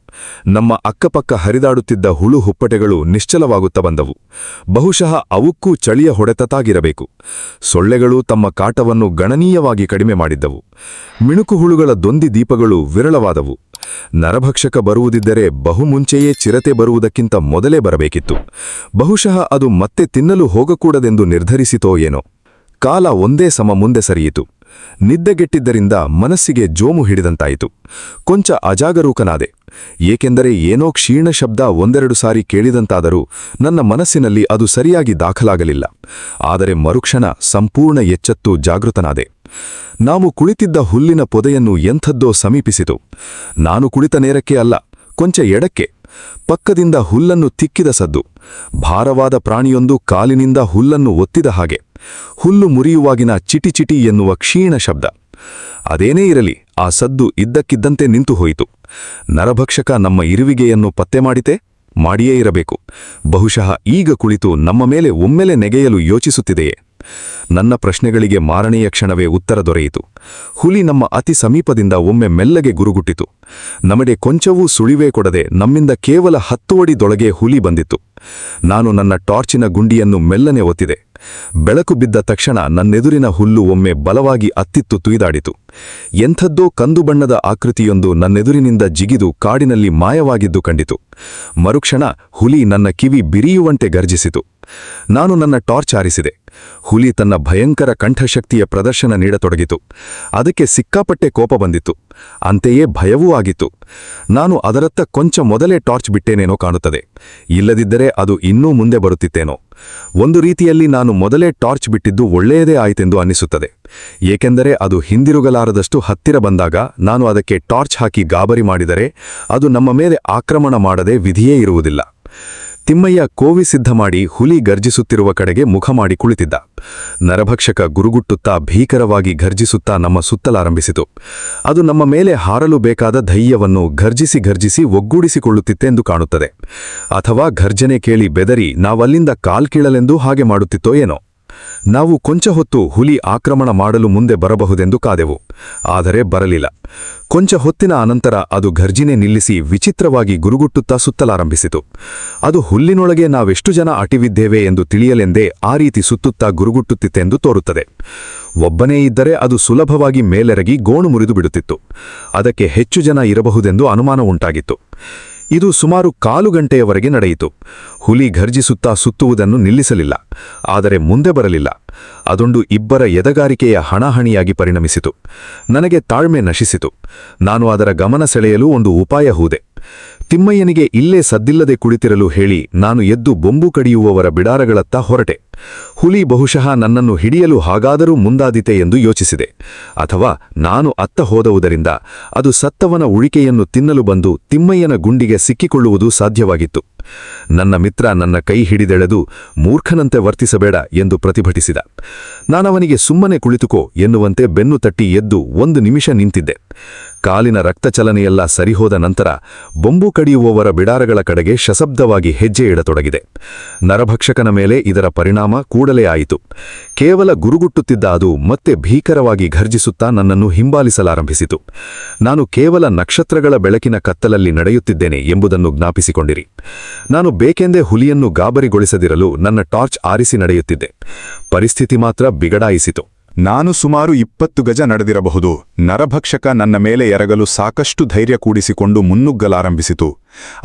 ನಮ್ಮ ಅಕ್ಕಪಕ್ಕ ಹರಿದಾಡುತ್ತಿದ್ದ ಹುಳು ಹುಪ್ಪಟೆಗಳು ನಿಶ್ಚಲವಾಗುತ್ತಾ ಬಂದವು. ಬಹುಶಃ ಅವಕ್ಕೂ ಚಳಿಯ ಹೊಡೆತ ತಾಗಿರಬೇಕು. ಸೊಳ್ಳೆಗಳು ತಮ್ಮ ಕಾಟವನ್ನು ಗಣನೀಯವಾಗಿ ಕಡಿಮೆ ಮಾಡಿದ್ದವು. ಮಿಣುಕು ಹುಳುಗಳ ದೊಂದಿ ದೀಪಗಳು ವಿರಳವಾದವು. ನರಭಕ್ಷಕ ಬರುವುದಿದ್ದರೆ ಬಹುಮುಂಚೆಯೇ ಚಿರತೆ ಬರುವುದಕ್ಕಿಂತ ಮೊದಲೇ ಬರಬೇಕಿತ್ತು. ಬಹುಶಃ ಅದು ಮತ್ತೆ ತಿನ್ನಲು ಹೋಗಕೂಡದೆಂದು ನಿರ್ಧರಿಸಿತೋ ಏನೋ. ಕಾಲ ಒಂದೇ ಸಮ ಮುಂದೆ ಸರಿಯಿತು. ನಿದ್ದೆಗೆಟ್ಟಿದ್ದರಿಂದ ಮನಸ್ಸಿಗೆ ಜೋಮು ಹಿಡಿದಂತಾಯಿತು. ಕೊಂಚ ಅಜಾಗರೂಕನಾದೆ. ಏಕೆಂದರೆ ಏನೋ ಕ್ಷೀಣ ಶಬ್ದ ಒಂದೆರಡು ಸಾರಿ ಕೇಳಿದಂತಾದರೂ ನನ್ನ ಮನಸ್ಸಿನಲ್ಲಿ ಅದು ಸರಿಯಾಗಿ ದಾಖಲಾಗಲಿಲ್ಲ. ಆದರೆ ಮರುಕ್ಷಣ ಸಂಪೂರ್ಣ ಎಚ್ಚೆತ್ತು ಜಾಗೃತನಾದೆ. ನಾವು ಕುಳಿತಿದ್ದ ಹುಲ್ಲಿನ ಪೊದೆಯನ್ನು ಎಂಥದ್ದೋ ಸಮೀಪಿಸಿತು. ನಾನು ಕುಳಿತ ನೇರಕ್ಕೆ ಅಲ್ಲ, ಕೊಂಚ ಎಡಕ್ಕೆ. ಪಕ್ಕದಿಂದ ಹುಲ್ಲನ್ನು ತಿಕ್ಕಿದ ಸದ್ದು. ಭಾರವಾದ ಪ್ರಾಣಿಯೊಂದು ಕಾಲಿನಿಂದ ಹುಲ್ಲನ್ನು ಒತ್ತಿದ ಹಾಗೆ. ಹುಲ್ಲು ಮುರಿಯುವಾಗಿನ ಚಿಟಿ ಎನ್ನುವ ಕ್ಷೀಣ ಶಬ್ದ. ಅದೇನೇ ಇರಲಿ, ಆ ಸದ್ದು ಇದ್ದಕ್ಕಿದ್ದಂತೆ ನಿಂತು ಹೋಯಿತು. ನರಭಕ್ಷಕ ನಮ್ಮ ಇರುವಿಗೆಯನ್ನು ಪತ್ತೆ ಮಾಡಿಯೇ ಇರಬೇಕು. ಬಹುಶಃ ಈಗ ಕುಳಿತು ನಮ್ಮ ಮೇಲೆ ಒಮ್ಮೆಲೆ ನೆಗೆಯಲು ಯೋಚಿಸುತ್ತಿದೆಯೇ? ನನ್ನ ಪ್ರಶ್ನೆಗಳಿಗೆ ಮಾರನೆಯ ಕ್ಷಣವೇ ಉತ್ತರ ದೊರೆಯಿತು. ಹುಲಿ ನಮ್ಮ ಅತಿ ಸಮೀಪದಿಂದ ಒಮ್ಮೆ ಮೆಲ್ಲಗೆ ಗುರುಗುಟ್ಟಿತು. ನಮಗೆ ಕೊಂಚವೂ ಸುಳಿವೇ ಕೊಡದೆ ನಮ್ಮಿಂದ ಕೇವಲ 10 ಅಡಿದೊಳಗೆ ಹುಲಿ ಬಂದಿತ್ತು. ನಾನು ನನ್ನ ಟಾರ್ಚಿನ ಗುಂಡಿಯನ್ನು ಮೆಲ್ಲನೆ ಒತ್ತಿದೆ. ಬೆಳಕು ಬಿದ್ದ ತಕ್ಷಣ ನನ್ನೆದುರಿನ ಹುಲ್ಲು ಒಮ್ಮೆ ಬಲವಾಗಿ ಅತ್ತಿತ್ತು ತುಯ್ದಾಡಿತು. ಎಂಥದ್ದೋ ಕಂದು ಬಣ್ಣದ ಆಕೃತಿಯೊಂದು ನನ್ನೆದುರಿನಿಂದ ಜಿಗಿದು ಕಾಡಿನಲ್ಲಿ ಮಾಯವಾಗಿದ್ದು ಕಂಡಿತು. ಮರುಕ್ಷಣ ಹುಲಿ ನನ್ನ ಕಿವಿ ಬಿರಿಯುವಂತೆ ಗರ್ಜಿಸಿತು. ನಾನು ನನ್ನ ಟಾರ್ಚ್ ಆರಿಸಿದೆ. ಹುಲಿ ತನ್ನ ಭಯಂಕರ ಕಂಠಶಕ್ತಿಯ ಪ್ರದರ್ಶನ ನೀಡತೊಡಗಿತು. ಅದಕ್ಕೆ ಸಿಕ್ಕಾಪಟ್ಟೆ ಕೋಪ ಬಂದಿತ್ತು. ಅಂತೆಯೇ ಭಯವೂ ಆಗಿತ್ತು. ನಾನು ಅದರತ್ತ ಕೊಂಚ ಮೊದಲೇ ಟಾರ್ಚ್ ಬಿಟ್ಟೇನೇನೋ ಕಾಣುತ್ತದೆ. ಇಲ್ಲದಿದ್ದರೆ ಅದು ಇನ್ನೂ ಮುಂದೆ ಬರುತ್ತಿತ್ತೇನೋ. ಒಂದು ರೀತಿಯಲ್ಲಿ ನಾನು ಮೊದಲೇ ಟಾರ್ಚ್ ಬಿಟ್ಟಿದ್ದು ಒಳ್ಳೆಯದೇ ಆಯಿತೆಂದು ಅನ್ನಿಸುತ್ತದೆ. ಏಕೆಂದರೆ ಅದು ಹಿಂದಿರುಗಲಾರದಷ್ಟು ಹತ್ತಿರ ಬಂದಾಗ ನಾನು ಅದಕ್ಕೆ ಟಾರ್ಚ್ ಹಾಕಿ ಗಾಬರಿ ಮಾಡಿದರೆ ಅದು ನಮ್ಮ ಮೇಲೆ ಆಕ್ರಮಣ ಮಾಡದೆ ವಿಧಿಯೇ ಇರುವುದಿಲ್ಲ. ತಿಮ್ಮಯ್ಯ ಕೋವಿ ಸಿದ್ಧ ಮಾಡಿ ಹುಲಿ ಗರ್ಜಿಸುತ್ತಿರುವ ಕಡೆಗೆ ಮುಖ ಮಾಡಿ ಕುಳಿತಿದ್ದ. ನರಭಕ್ಷಕ ಗುರುಗುಟ್ಟುತ್ತಾ ಭೀಕರವಾಗಿ ಘರ್ಜಿಸುತ್ತಾ ನಮ್ಮ ಸುತ್ತಲಾರಂಭಿಸಿತು. ಅದು ನಮ್ಮ ಮೇಲೆ ಹಾರಲು ಬೇಕಾದ ಧೈರ್ಯವನ್ನು ಘರ್ಜಿಸಿ ಒಗ್ಗೂಡಿಸಿಕೊಳ್ಳುತ್ತಿತ್ತೆಂದು ಕಾಣುತ್ತದೆ. ಅಥವಾ ಘರ್ಜನೆ ಕೇಳಿ ಬೆದರಿ ನಾವಲ್ಲಿಂದ ಕಾಲ್ಕೀಳಲೆಂದೂ ಹಾಗೆ ಮಾಡುತ್ತಿತ್ತೋ ಏನೋ. ನಾವು ಕೊಂಚ ಹೊತ್ತು ಹುಲಿ ಆಕ್ರಮಣ ಮಾಡಲು ಮುಂದೆ ಬರಬಹುದೆಂದು ಕಾದೆವು. ಆದರೆ ಬರಲಿಲ್ಲ. ಕೊಂಚ ಹೊತ್ತಿನ ಅನಂತರ ಅದು ಘರ್ಜಿನೆ ನಿಲ್ಲಿಸಿ ವಿಚಿತ್ರವಾಗಿ ಗುರುಗುಟ್ಟುತ್ತಾ ಸುತ್ತಲಾರಂಭಿಸಿತು. ಅದು ಹುಲ್ಲಿನೊಳಗೆ ನಾವೆಷ್ಟು ಜನ ಅಟಿವಿದ್ದೇವೆ ಎಂದು ತಿಳಿಯಲೆಂದೇ ಆ ರೀತಿ ಸುತ್ತುತ್ತಾ ಗುರುಗುಟ್ಟುತ್ತಿತ್ತೆಂದು ತೋರುತ್ತದೆ. ಒಬ್ಬನೇ ಇದ್ದರೆ ಅದು ಸುಲಭವಾಗಿ ಮೇಲೆರಗಿ ಗೋಣು ಮುರಿದು ಬಿಡುತ್ತಿತ್ತು. ಅದಕ್ಕೆ ಹೆಚ್ಚು ಜನ ಇರಬಹುದೆಂದು ಅನುಮಾನ ಉಂಟಾಗಿತ್ತು. ಇದು ಸುಮಾರು 1/4 ಗಂಟೆಯವರೆಗೆ ನಡೆಯಿತು. ಹುಲಿ ಘರ್ಜಿಸುತ್ತಾ ಸುತ್ತುವುದನ್ನು ನಿಲ್ಲಿಸಲಿಲ್ಲ. ಆದರೆ ಮುಂದೆ ಬರಲಿಲ್ಲ. ಅದೊಂದು ಇಬ್ಬರ ಎದೆಗಾರಿಕೆಯ ಹಣಾಹಣಿಯಾಗಿ ಪರಿಣಮಿಸಿತು. ನನಗೆ ತಾಳ್ಮೆ ನಶಿಸಿತು. ನಾನು ಅದರ ಗಮನ ಸೆಳೆಯಲು ಒಂದು ಉಪಾಯ ಹೂದೆ. ತಿಮ್ಮಯ್ಯನಿಗೆ ಇಲ್ಲೇ ಸದ್ದಿಲ್ಲದೆ ಕುಳಿತಿರಲು ಹೇಳಿ ನಾನು ಎದ್ದು ಬೊಂಬು ಕಡಿಯುವವರ ಬಿಡಾರಗಳತ್ತ ಹೊರಟೆ. ಹುಲಿ ಬಹುಶಃ ನನ್ನನ್ನು ಹಿಡಿಯಲು ಹಾಗಾದರೂ ಮುಂದಾದೀತೆ ಎಂದು ಯೋಚಿಸಿದೆ. ಅಥವಾ ನಾನು ಅತ್ತ ಹೋದವುದರಿಂದ ಅದು ಸತ್ತವನ ಉಳಿಕೆಯನ್ನು ತಿನ್ನಲು ಬಂದು ತಿಮ್ಮಯ್ಯನ ಗುಂಡಿಗೆ ಸಿಕ್ಕಿಕೊಳ್ಳುವುದು ಸಾಧ್ಯವಾಗಿತ್ತು. ನನ್ನ ಮಿತ್ರ ನನ್ನ ಕೈ ಹಿಡಿದೆಳೆದು ಮೂರ್ಖನಂತೆ ವರ್ತಿಸಬೇಡ ಎಂದು ಪ್ರತಿಭಟಿಸಿದ. ನಾನವನಿಗೆ ಸುಮ್ಮನೆ ಕುಳಿತುಕೋ ಎನ್ನುವಂತೆ ಬೆನ್ನು ತಟ್ಟಿ ಎದ್ದು 1 ನಿಮಿಷ ನಿಂತಿದ್ದೆ. ಕಾಲಿನ ರಕ್ತಚಲನೆಯೆಲ್ಲ ಸರಿಹೋದ ನಂತರ ಬೊಂಬು ಕಡಿಯುವವರ ಬಿಡಾರಗಳ ಕಡೆಗೆ ಸಶಬ್ದವಾಗಿ ಹೆಜ್ಜೆ ಇಡತೊಡಗಿದೆ. ನರಭಕ್ಷಕನ ಮೇಲೆ ಇದರ ಪರಿಣಾಮ ಕೂಡಲೇ ಆಯಿತು. ಕೇವಲ ಗುರುಗುಟ್ಟುತ್ತಿದ್ದ ಅದು ಮತ್ತೆ ಭೀಕರವಾಗಿ ಘರ್ಜಿಸುತ್ತಾ ನನ್ನನ್ನು ಹಿಂಬಾಲಿಸಲಾರಂಭಿಸಿತು. ನಾನು ಕೇವಲ ನಕ್ಷತ್ರಗಳ ಬೆಳಕಿನ ಕತ್ತಲಲ್ಲಿ ನಡೆಯುತ್ತಿದ್ದೇನೆ ಎಂಬುದನ್ನು ಜ್ಞಾಪಿಸಿಕೊಂಡಿರಿ. ನಾನು ಬೇಕೆಂದೇ ಹುಲಿಯನ್ನು ಗಾಬರಿಗೊಳಿಸದಿರಲು ನನ್ನ ಟಾರ್ಚ್ ಆರಿಸಿ ನಡೆಯುತ್ತಿದ್ದೆ. ಪರಿಸ್ಥಿತಿ ಮಾತ್ರ ಬಿಗಡಾಯಿಸಿತು. ನಾನು ಸುಮಾರು 20 ಗಜ ನಡೆದಿರಬಹುದು. ನರಭಕ್ಷಕ ನನ್ನ ಮೇಲೆ ಎರಗಲು ಸಾಕಷ್ಟು ಧೈರ್ಯ ಕೂಡಿಸಿಕೊಂಡು ಮುನ್ನುಗ್ಗಲಾರಂಭಿಸಿತು.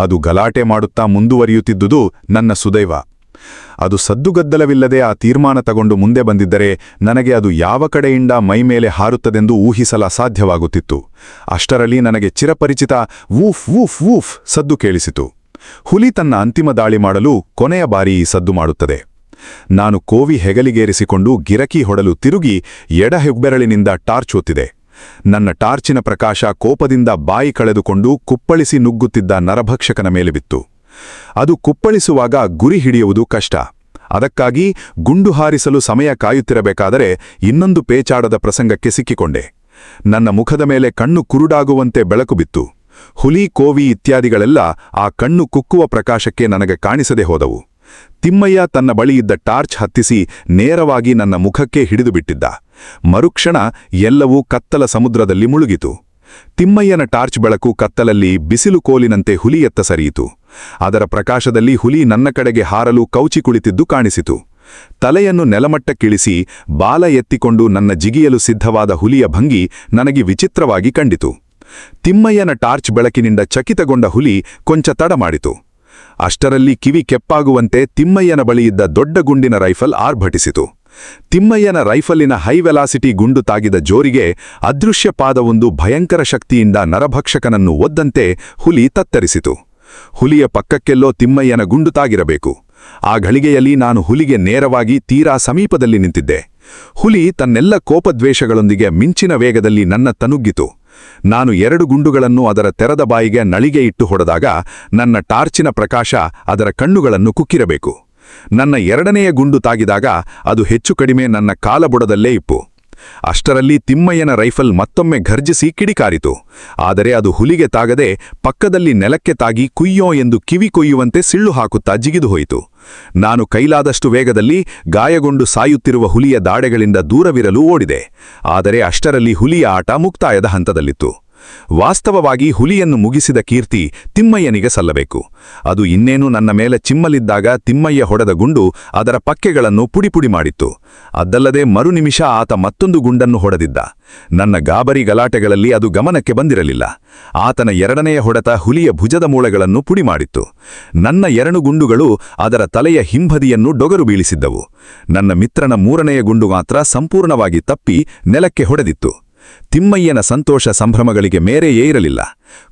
ಅದು ಗಲಾಟೆ ಮಾಡುತ್ತಾ ಮುಂದುವರಿಯುತ್ತಿದ್ದುದು ನನ್ನ ಸುದೈವ. ಅದು ಸದ್ದುಗದ್ದಲವಿಲ್ಲದೆ ಆ ತೀರ್ಮಾನ ತಗೊಂಡು ಮುಂದೆ ಬಂದಿದ್ದರೆ ನನಗೆ ಅದು ಯಾವ ಕಡೆಯಿಂದ ಮೈಮೇಲೆ ಹಾರುತ್ತದೆಂದು ಊಹಿಸಲ ಸಾಧ್ಯವಾಗುತ್ತಿತ್ತು. ಅಷ್ಟರಲ್ಲಿ ನನಗೆ ಚಿರಪರಿಚಿತ ವೂಫ್ ವೂಫ್ ವೂಫ್ ಸದ್ದು ಕೇಳಿಸಿತು. ಹುಲಿ ತನ್ನ ಅಂತಿಮ ದಾಳಿ ಮಾಡಲು ಕೊನೆಯ ಬಾರಿ ಈ ಸದ್ದು ಮಾಡುತ್ತದೆ. ನಾನು ಕೋವಿ ಹೆಗಲಿಗೇರಿಸಿಕೊಂಡು ಗಿರಕಿ ಹೊಡಲು ತಿರುಗಿ ಎಡ ಹೆಬ್ಬೆರಳಿನಿಂದ ಟಾರ್ಚ್ ಒತ್ತಿದೆ. ನನ್ನ ಟಾರ್ಚಿನ ಪ್ರಕಾಶ ಕೋಪದಿಂದ ಬಾಯಿ ಕಳೆದುಕೊಂಡು ಕುಪ್ಪಳಿಸಿ ನುಗ್ಗುತ್ತಿದ್ದ ನರಭಕ್ಷಕನ ಮೇಲೆ ಬಿತ್ತು. ಅದು ಕುಪ್ಪಳಿಸುವಾಗ ಗುರಿ ಹಿಡಿಯುವುದು ಕಷ್ಟ. ಅದಕ್ಕಾಗಿ ಗುಂಡು ಹಾರಿಸಲು ಸಮಯ ಕಾಯುತ್ತಿರಬೇಕಾದರೆ ಇನ್ನೊಂದು ಪೇಚಾಡದ ಪ್ರಸಂಗಕ್ಕೆ ಸಿಕ್ಕಿಕೊಂಡೆ. ನನ್ನ ಮುಖದ ಮೇಲೆ ಕಣ್ಣು ಕುರುಡಾಗುವಂತೆ ಬೆಳಕು ಬಿತ್ತು. ಹುಲಿ, ಕೋವಿ ಇತ್ಯಾದಿಗಳೆಲ್ಲ ಆ ಕಣ್ಣು ಕುಕ್ಕುವ ಪ್ರಕಾಶಕ್ಕೆ ನನಗೆ ಕಾಣಿಸದೆ ಹೋದವು. ತಿಮ್ಮಯ್ಯ ತನ್ನ ಬಳಿಯಿದ್ದ ಟಾರ್ಚ್ ಹತ್ತಿಸಿ ನೇರವಾಗಿ ನನ್ನ ಮುಖಕ್ಕೆ ಹಿಡಿದುಬಿಟ್ಟಿದ್ದ. ಮರುಕ್ಷಣ ಎಲ್ಲವೂ ಕತ್ತಲ ಸಮುದ್ರದಲ್ಲಿ ಮುಳುಗಿತು. ತಿಮ್ಮಯ್ಯನ ಟಾರ್ಚ್ ಬೆಳಕು ಕತ್ತಲಲ್ಲಿ ಬಿಸಿಲು ಕೋಲಿನಂತೆ ಹುಲಿಯತ್ತ ಸರಿಯಿತು. ಅದರ ಪ್ರಕಾಶದಲ್ಲಿ ಹುಲಿ ನನ್ನ ಕಡೆಗೆ ಹಾರಲು ಕೌಚಿ ಕುಳಿತಿದ್ದು ಕಾಣಿಸಿತು. ತಲೆಯನ್ನು ನೆಲಮಟ್ಟಕ್ಕಿಳಿಸಿ ಬಾಲ ಎತ್ತಿಕೊಂಡು ನನ್ನ ಜಿಗಿಯಲು ಸಿದ್ಧವಾದ ಹುಲಿಯ ಭಂಗಿ ನನಗೆ ವಿಚಿತ್ರವಾಗಿ ಕಂಡಿತು. ತಿಮ್ಮಯ್ಯನ ಟಾರ್ಚ್ ಬೆಳಕಿನಿಂದ ಚಕಿತಗೊಂಡ ಹುಲಿ ಕೊಂಚ ತಡ ಮಾಡಿತು. ಅಷ್ಟರಲ್ಲಿ ಕಿವಿ ಕೆಪ್ಪಾಗುವಂತೆ ತಿಮ್ಮಯ್ಯನ ಬಳಿಯಿದ್ದ ದೊಡ್ಡ ಗುಂಡಿನ ರೈಫಲ್ ಆರ್ಭಟಿಸಿತು. ತಿಮ್ಮಯ್ಯನ ರೈಫಲಿನ ಹೈವೆಲಾಸಿಟಿ ಗುಂಡು ತಾಗಿದ ಜೋರಿಗೆ ಅದೃಶ್ಯ ಪಾದವೊಂದು ಭಯಂಕರ ಶಕ್ತಿಯಿಂದ ನರಭಕ್ಷಕನನ್ನು ಒದ್ದಂತೆ ಹುಲಿ ತತ್ತರಿಸಿತು. ಹುಲಿಯ ಪಕ್ಕಕ್ಕೆಲ್ಲೋ ತಿಮ್ಮಯ್ಯನ ಗುಂಡು ತಾಗಿರಬೇಕು. ಆ ಘಳಿಗೆಯಲ್ಲಿ ನಾನು ಹುಲಿಗೆ ನೇರವಾಗಿ ತೀರಾ ಸಮೀಪದಲ್ಲಿ ನಿಂತಿದ್ದೆ. ಹುಲಿ ತನ್ನೆಲ್ಲ ಕೋಪದ್ವೇಷಗಳೊಂದಿಗೆ ಮಿಂಚಿನ ವೇಗದಲ್ಲಿ ನನ್ನ ತನುಗ್ಗಿತು. ನಾನು 2 ಗುಂಡುಗಳನ್ನು ಅದರ ತೆರೆದ ಬಾಯಿಗೆ ನಳಿಗೆ ಇಟ್ಟು ಹೊಡೆದಾಗ ನನ್ನ ಟಾರ್ಚಿನ ಪ್ರಕಾಶ ಅದರ ಕಣ್ಣುಗಳನ್ನು ಕುಕ್ಕಿರಬೇಕು. ನನ್ನ 2ನೆಯ ಗುಂಡು ತಾಗಿದಾಗ ಅದು ಹೆಚ್ಚು ಕಡಿಮೆ ನನ್ನ ಕಾಲಬುಡದಲ್ಲೇ ಇಪ್ಪು. ಅಷ್ಟರಲ್ಲಿ ತಿಮ್ಮಯ್ಯನ ರೈಫಲ್ ಮತ್ತೊಮ್ಮೆ ಘರ್ಜಿಸಿ ಕಿಡಿಕಾರಿತು. ಆದರೆ ಅದು ಹುಲಿಗೆ ತಾಗದೆ ಪಕ್ಕದಲ್ಲಿ ನೆಲಕ್ಕೆ ತಾಗಿ ಕುಯ್ಯೋ ಎಂದು ಕಿವಿ ಕೊಯ್ಯುವಂತೆ ಸಿಳ್ಳು ಹಾಕುತ್ತಾ ಜಿಗಿದು ಹೋಯಿತು. ನಾನು ಕೈಲಾದಷ್ಟು ವೇಗದಲ್ಲಿ ಗಾಯಗೊಂಡು ಸಾಯುತ್ತಿರುವ ಹುಲಿಯ ದಾಡೆಗಳಿಂದ ದೂರವಿರಲು ಓಡಿದೆ. ಆದರೆ ಅಷ್ಟರಲ್ಲಿ ಹುಲಿಯ ಆಟ ಮುಕ್ತಾಯದ ಹಂತದಲ್ಲಿತ್ತು. ವಾಸ್ತವವಾಗಿ ಹುಲಿಯನ್ನು ಮುಗಿಸಿದ ಕೀರ್ತಿ ತಿಮ್ಮಯ್ಯನಿಗೆ ಸಲ್ಲಬೇಕು. ಅದು ಇನ್ನೇನು ನನ್ನ ಮೇಲೆ ಚಿಮ್ಮಲಿದ್ದಾಗ ತಿಮ್ಮಯ್ಯ ಹೊಡೆದ ಗುಂಡು ಅದರ ಪಕ್ಕೆಗಳನ್ನು ಪುಡಿಪುಡಿ ಮಾಡಿತ್ತು. ಅದಲ್ಲದೆ ಮರುನಿಮಿಷ ಆತ ಮತ್ತೊಂದು ಗುಂಡನ್ನು ಹೊಡೆದಿದ್ದ. ನನ್ನ ಗಾಬರಿ ಗಲಾಟೆಗಳಲ್ಲಿ ಅದು ಗಮನಕ್ಕೆ ಬಂದಿರಲಿಲ್ಲ. ಆತನ 2ನೆಯ ಹೊಡೆತ ಹುಲಿಯ ಭುಜದ ಮೂಳೆಗಳನ್ನು ಪುಡಿ ಮಾಡಿತ್ತು. ನನ್ನ 2 ಗುಂಡುಗಳು ಅದರ ತಲೆಯ ಹಿಂಬದಿಯನ್ನು ಡೊಗರು ಬೀಳಿಸಿದ್ದವು. ನನ್ನ ಮಿತ್ರನ 3ನೆಯ ಗುಂಡು ಮಾತ್ರ ಸಂಪೂರ್ಣವಾಗಿ ತಪ್ಪಿ ನೆಲಕ್ಕೆ ಹೊಡೆದಿತ್ತು. ತಿಮ್ಮಯ್ಯನ ಸಂತೋಷ ಸಂಭ್ರಮಗಳಿಗೆ ಮೇರೆಯೇ ಇರಲಿಲ್ಲ.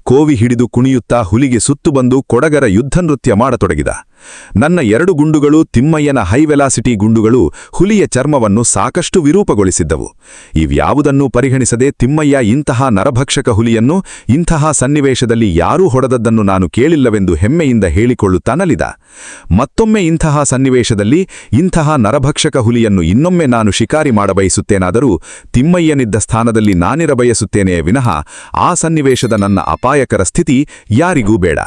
ಕೋವಿ ಹಿಡಿದು ಕುಣಿಯುತ್ತಾ ಹುಲಿಗೆ ಸುತ್ತು ಬಂದು ಕೊಡಗರ ಯುದ್ಧ ನೃತ್ಯ ಮಾಡತೊಡಗಿದ. ನನ್ನ 2 ಗುಂಡುಗಳು ತಿಮ್ಮಯ್ಯನ ಹೈವೆಲಾಸಿಟಿ ಗುಂಡುಗಳು ಹುಲಿಯ ಚರ್ಮವನ್ನು ಸಾಕಷ್ಟು ವಿರೂಪಗೊಳಿಸಿದ್ದವು. ಇವ್ಯಾವುದನ್ನೂ ಪರಿಗಣಿಸದೆ ತಿಮ್ಮಯ್ಯ ಇಂತಹ ನರಭಕ್ಷಕ ಹುಲಿಯನ್ನು ಇಂತಹ ಸನ್ನಿವೇಶದಲ್ಲಿ ಯಾರೂ ಹೊಡೆದದ್ದನ್ನು ನಾನು ಕೇಳಿಲ್ಲವೆಂದು ಹೆಮ್ಮೆಯಿಂದ ಹೇಳಿಕೊಳ್ಳುತ್ತಾ ನಲಿದ. ಮತ್ತೊಮ್ಮೆ ಇಂತಹ ಸನ್ನಿವೇಶದಲ್ಲಿ ಇಂತಹ ನರಭಕ್ಷಕ ಹುಲಿಯನ್ನು ಇನ್ನೊಮ್ಮೆ ನಾನು ಶಿಕಾರಿ ಮಾಡಬಯಸುತ್ತೇನಾದರೂ ತಿಮ್ಮಯ್ಯನಿದ್ದ ಸ್ಥಾನದಲ್ಲಿ ನಾನಿರಬಯಸುತ್ತೇನೆಯೇ ವಿನಃ ಆ ಸನ್ನಿವೇಶದ ನನ್ನ ಅಪಾಯಕರ ಸ್ಥಿತಿ ಯಾರಿಗೂ ಬೇಡ.